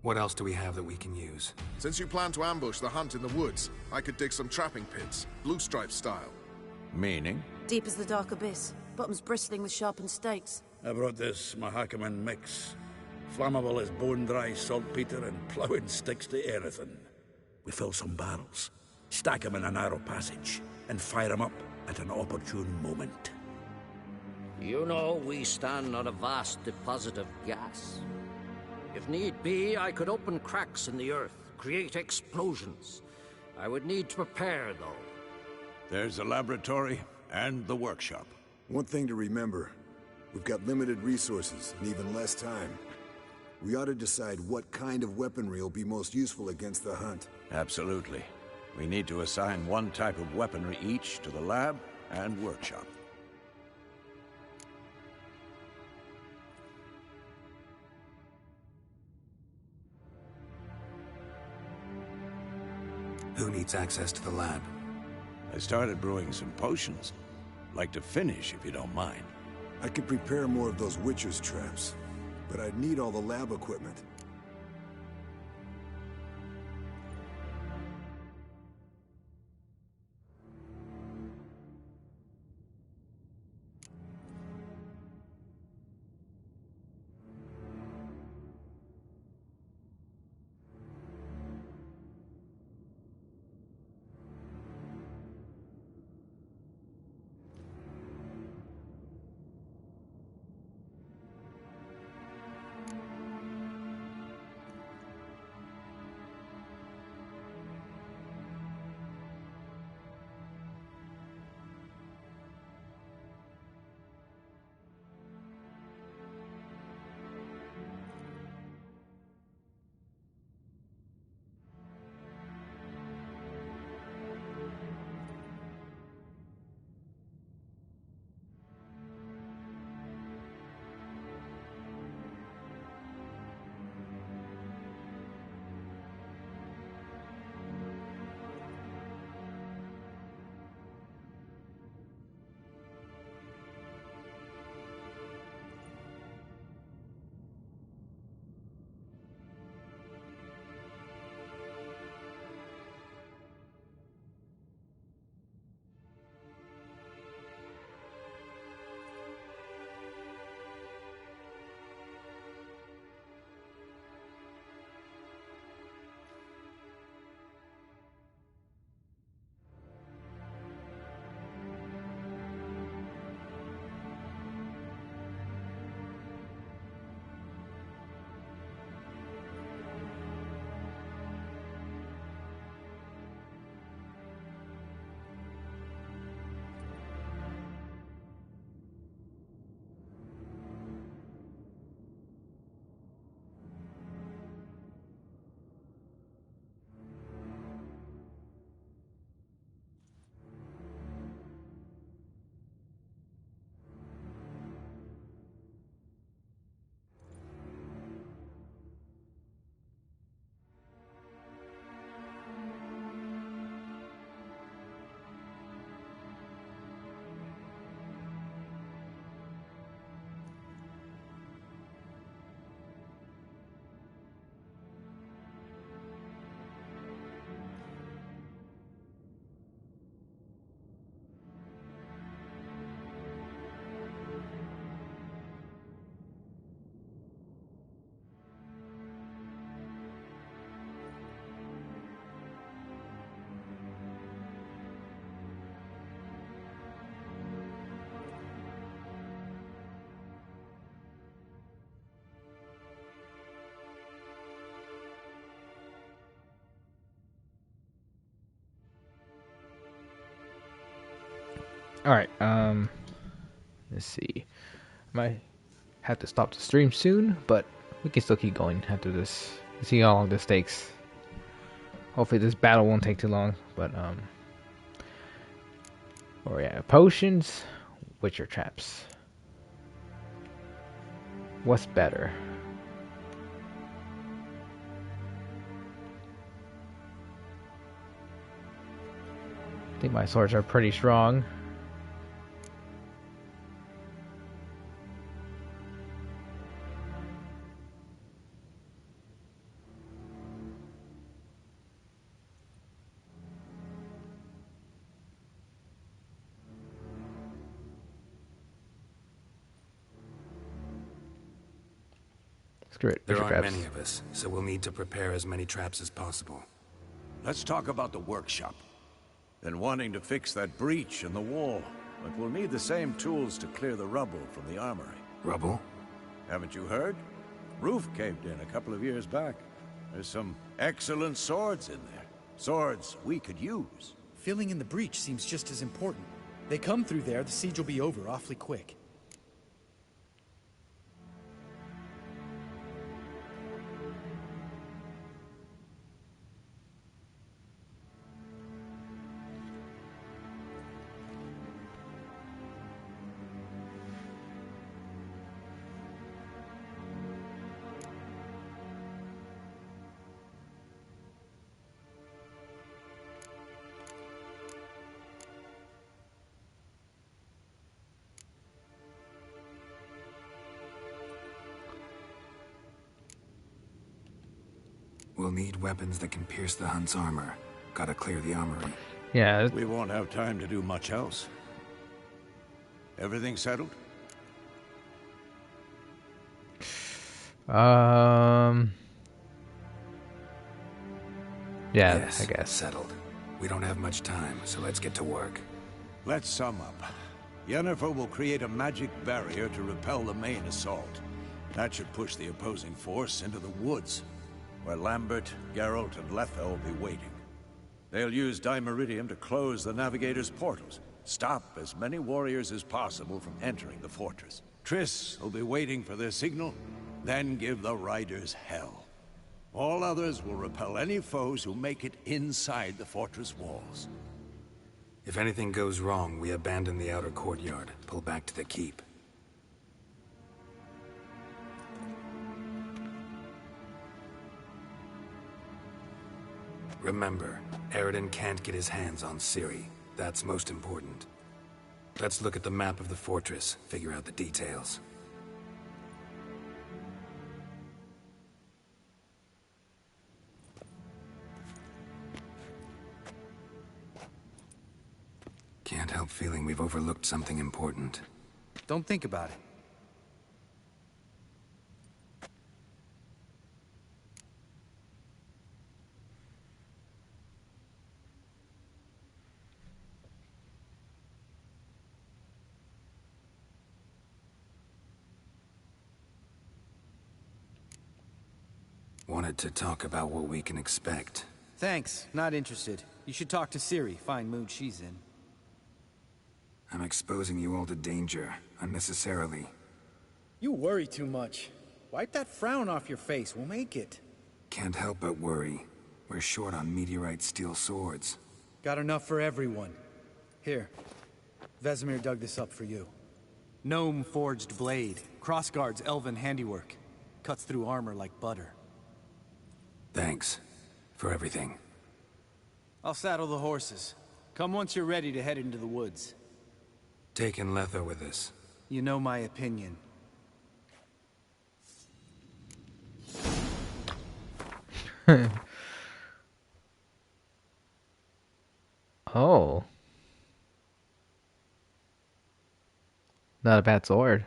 [SPEAKER 2] What else do we have that we can use?
[SPEAKER 15] Since you plan to ambush the Hunt in the woods, I could dig some trapping pits, blue stripe style.
[SPEAKER 3] Meaning?
[SPEAKER 20] Deep as the dark abyss, bottoms bristling with sharpened stakes.
[SPEAKER 3] I brought this Mahakaman mix. Flammable as bone-dry saltpeter and ploughing sticks to anything. We fill some barrels, stack them in a narrow passage, and fire them up at an opportune moment.
[SPEAKER 7] You know, we stand on a vast deposit of gas. If need be, I could open cracks in the earth, create explosions. I would need to prepare, though.
[SPEAKER 3] There's the laboratory and the workshop.
[SPEAKER 25] One thing to remember, we've got limited resources and even less time. We ought to decide what kind of weaponry will be most useful against the Hunt.
[SPEAKER 3] Absolutely. We need to assign one type of weaponry each to the lab and workshop.
[SPEAKER 2] Who needs access to the lab?
[SPEAKER 3] I started brewing some potions. Like to finish, if you don't mind.
[SPEAKER 25] I could prepare more of those Witcher's traps, but I'd need all the lab equipment.
[SPEAKER 1] All right. Let's see. Might have to stop the stream soon, but we can still keep going after this. Let's see how long this takes. Hopefully this battle won't take too long. But oh yeah, potions, witcher traps. What's better? I think my swords are pretty strong. Screw it.
[SPEAKER 2] There aren't many of us, so we'll need to prepare as many traps as possible.
[SPEAKER 3] Let's talk about the workshop. Been wanting to fix that breach in the wall, but we'll need the same tools to clear the rubble from the armory.
[SPEAKER 2] Rubble?
[SPEAKER 3] Haven't you heard? Roof caved in a couple of years back. There's some excellent swords in there. Swords we could use.
[SPEAKER 9] Filling in the breach seems just as important. They come through there, the siege will be over awfully quick.
[SPEAKER 2] We'll need weapons that can pierce the Hunt's armor. Gotta clear the armory.
[SPEAKER 1] Yeah.
[SPEAKER 3] We won't have time to do much else. Everything settled?
[SPEAKER 1] Yeah,
[SPEAKER 2] Yes,
[SPEAKER 1] I guess.
[SPEAKER 2] Settled. We don't have much time, so let's get to work.
[SPEAKER 3] Let's sum up. Yennefer will create a magic barrier to repel the main assault. That should push the opposing force into the woods, where Lambert, Geralt, and Letha will be waiting. They'll use Dimeridium to close the Navigator's portals, stop as many warriors as possible from entering the fortress. Triss will be waiting for their signal, then give the riders hell. All others will repel any foes who make it inside the fortress walls.
[SPEAKER 2] If anything goes wrong, we abandon the outer courtyard, pull back to the keep. Remember, Eredin can't get his hands on Ciri. That's most important. Let's look at the map of the fortress, figure out the details. Can't help feeling we've overlooked something important.
[SPEAKER 4] Don't think about it.
[SPEAKER 2] Wanted to talk about what we can expect.
[SPEAKER 4] Thanks, not interested. You should talk to Ciri, fine mood she's in.
[SPEAKER 2] I'm exposing you all to danger, unnecessarily.
[SPEAKER 9] You worry too much. Wipe that frown off your face, we'll make it.
[SPEAKER 2] Can't help but worry. We're short on meteorite steel swords.
[SPEAKER 9] Got enough for everyone. Here, Vesemir dug this up for you.
[SPEAKER 4] Gnome forged blade, crossguard's elven handiwork. Cuts through armor like butter.
[SPEAKER 2] Thanks for everything.
[SPEAKER 4] I'll saddle the horses. Come once you're ready to head into the woods.
[SPEAKER 2] Taking Letha with us.
[SPEAKER 4] You know my opinion.
[SPEAKER 1] Oh. Not a bad sword.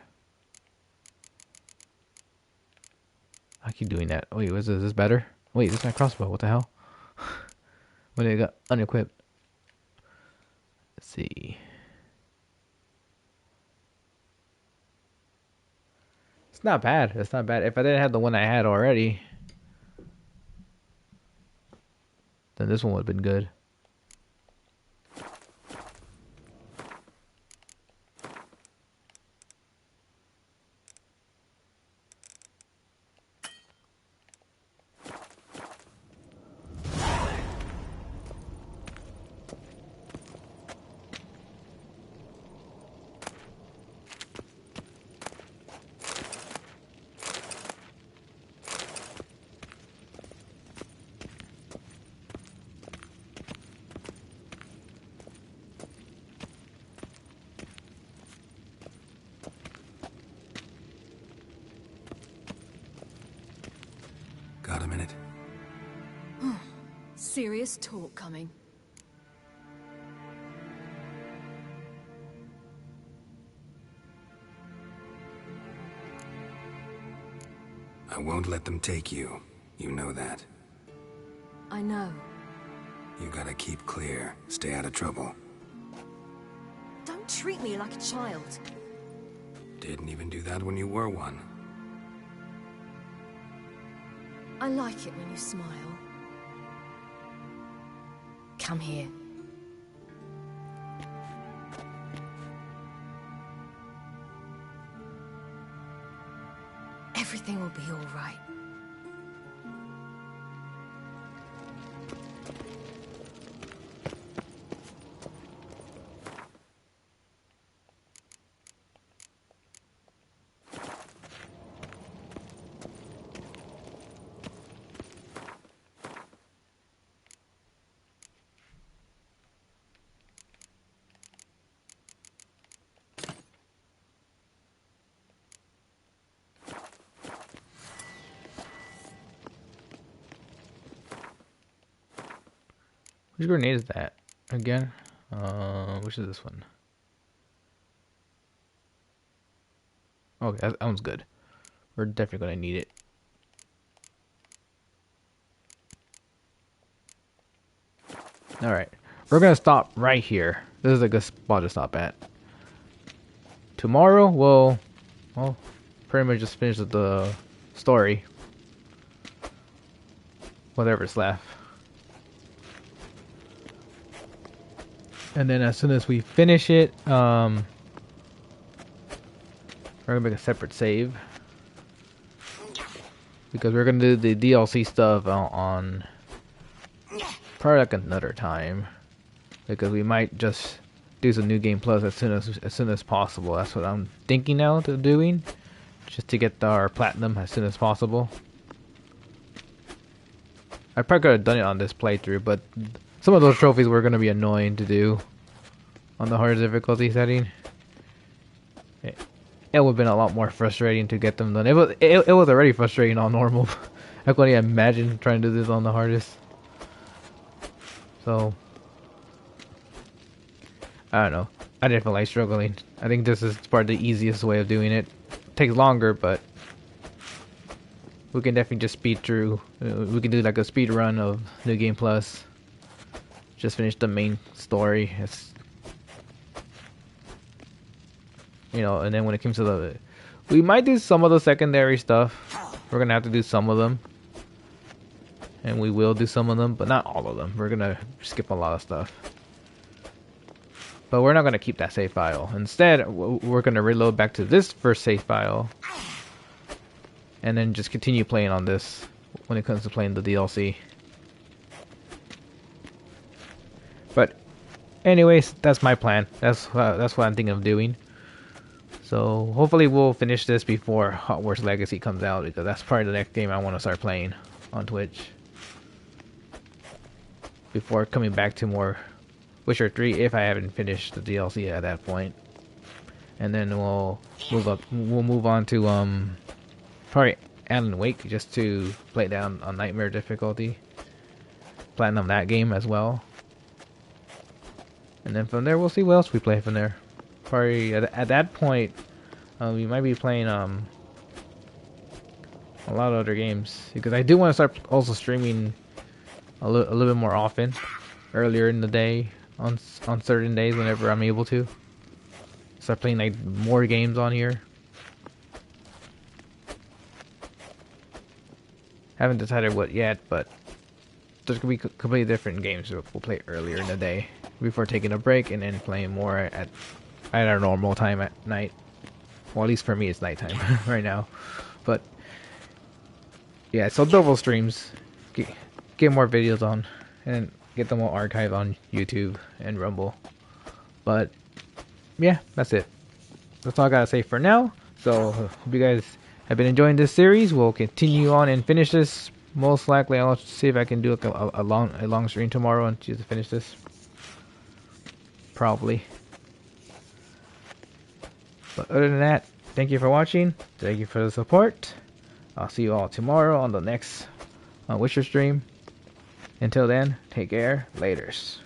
[SPEAKER 1] I keep doing that. Wait, is this better? Wait, this is my crossbow. What the hell? What do you got? Unequipped. Let's see. It's not bad. It's not bad. If I didn't have the one I had already, then this one would have been good.
[SPEAKER 22] serious talk coming.
[SPEAKER 2] I won't let them take you. You know that.
[SPEAKER 22] I know.
[SPEAKER 2] You gotta keep clear. Stay out of trouble.
[SPEAKER 22] Don't treat me like a child.
[SPEAKER 2] Didn't even do that when you were one.
[SPEAKER 22] I like it when you smile. Come here. Everything will be all right.
[SPEAKER 1] Which grenade is that? Again? Which is this one? Okay, that one's good. We're definitely gonna need it. Alright. We're gonna stop right here. This is a good spot to stop at. Tomorrow we'll pretty much just finish the story. Whatever's left. And then as soon as we finish it, we're gonna make a separate save. Because we're gonna do the DLC stuff on probably like another time. Because we might just do some New Game Plus as soon as possible. That's what I'm thinking now of doing. Just to get our platinum as soon as possible. I probably could have done it on this playthrough, but some of those trophies were going to be annoying to do on the hard difficulty setting. It would have been a lot more frustrating to get them done. It was already frustrating on normal. I couldn't even imagine trying to do this on the hardest. So, I don't know. I definitely like struggling. I think this is probably the easiest way of doing it. It takes longer, but we can definitely just speed through. We can do like a speed run of New Game Plus. Just finish the main story. It's, you know, and then when it comes to the, we might do some of the secondary stuff. We're gonna have to do some of them, and we will do some of them, but not all of them. We're gonna skip a lot of stuff. But we're not gonna keep that save file. Instead, we're gonna reload back to this first save file, and then just continue playing on this when it comes to playing the DLC. But anyways, that's my plan. That's what I'm thinking of doing. So hopefully we'll finish this before Hot Wars Legacy comes out, because that's probably the next game I want to start playing on Twitch. Before coming back to more Witcher 3, if I haven't finished the DLC at that point. And then we'll move on to probably Alan Wake, just to play down on Nightmare difficulty. Platinum that game as well. And then from there, we'll see what else we play from there. Probably at that point, we might be playing a lot of other games, because I do want to start also streaming a little bit more often, earlier in the day, on certain days whenever I'm able to. Start playing like more games on here. Haven't decided what yet, but there's gonna be completely different games we'll play earlier in the day before taking a break, and then playing more at our normal time at night. Well, at least for me, it's nighttime right now. But yeah, so double streams, get more videos on, and get them all archived on YouTube and Rumble. But yeah, that's it. That's all I gotta say for now. So hope you guys have been enjoying this series. We'll continue on and finish this. Most likely, I'll see if I can do a long stream tomorrow and choose to finish this. Probably. But other than that, thank you for watching. Thank you for the support. I'll see you all tomorrow on the next Witcher stream. Until then, take care. Laters.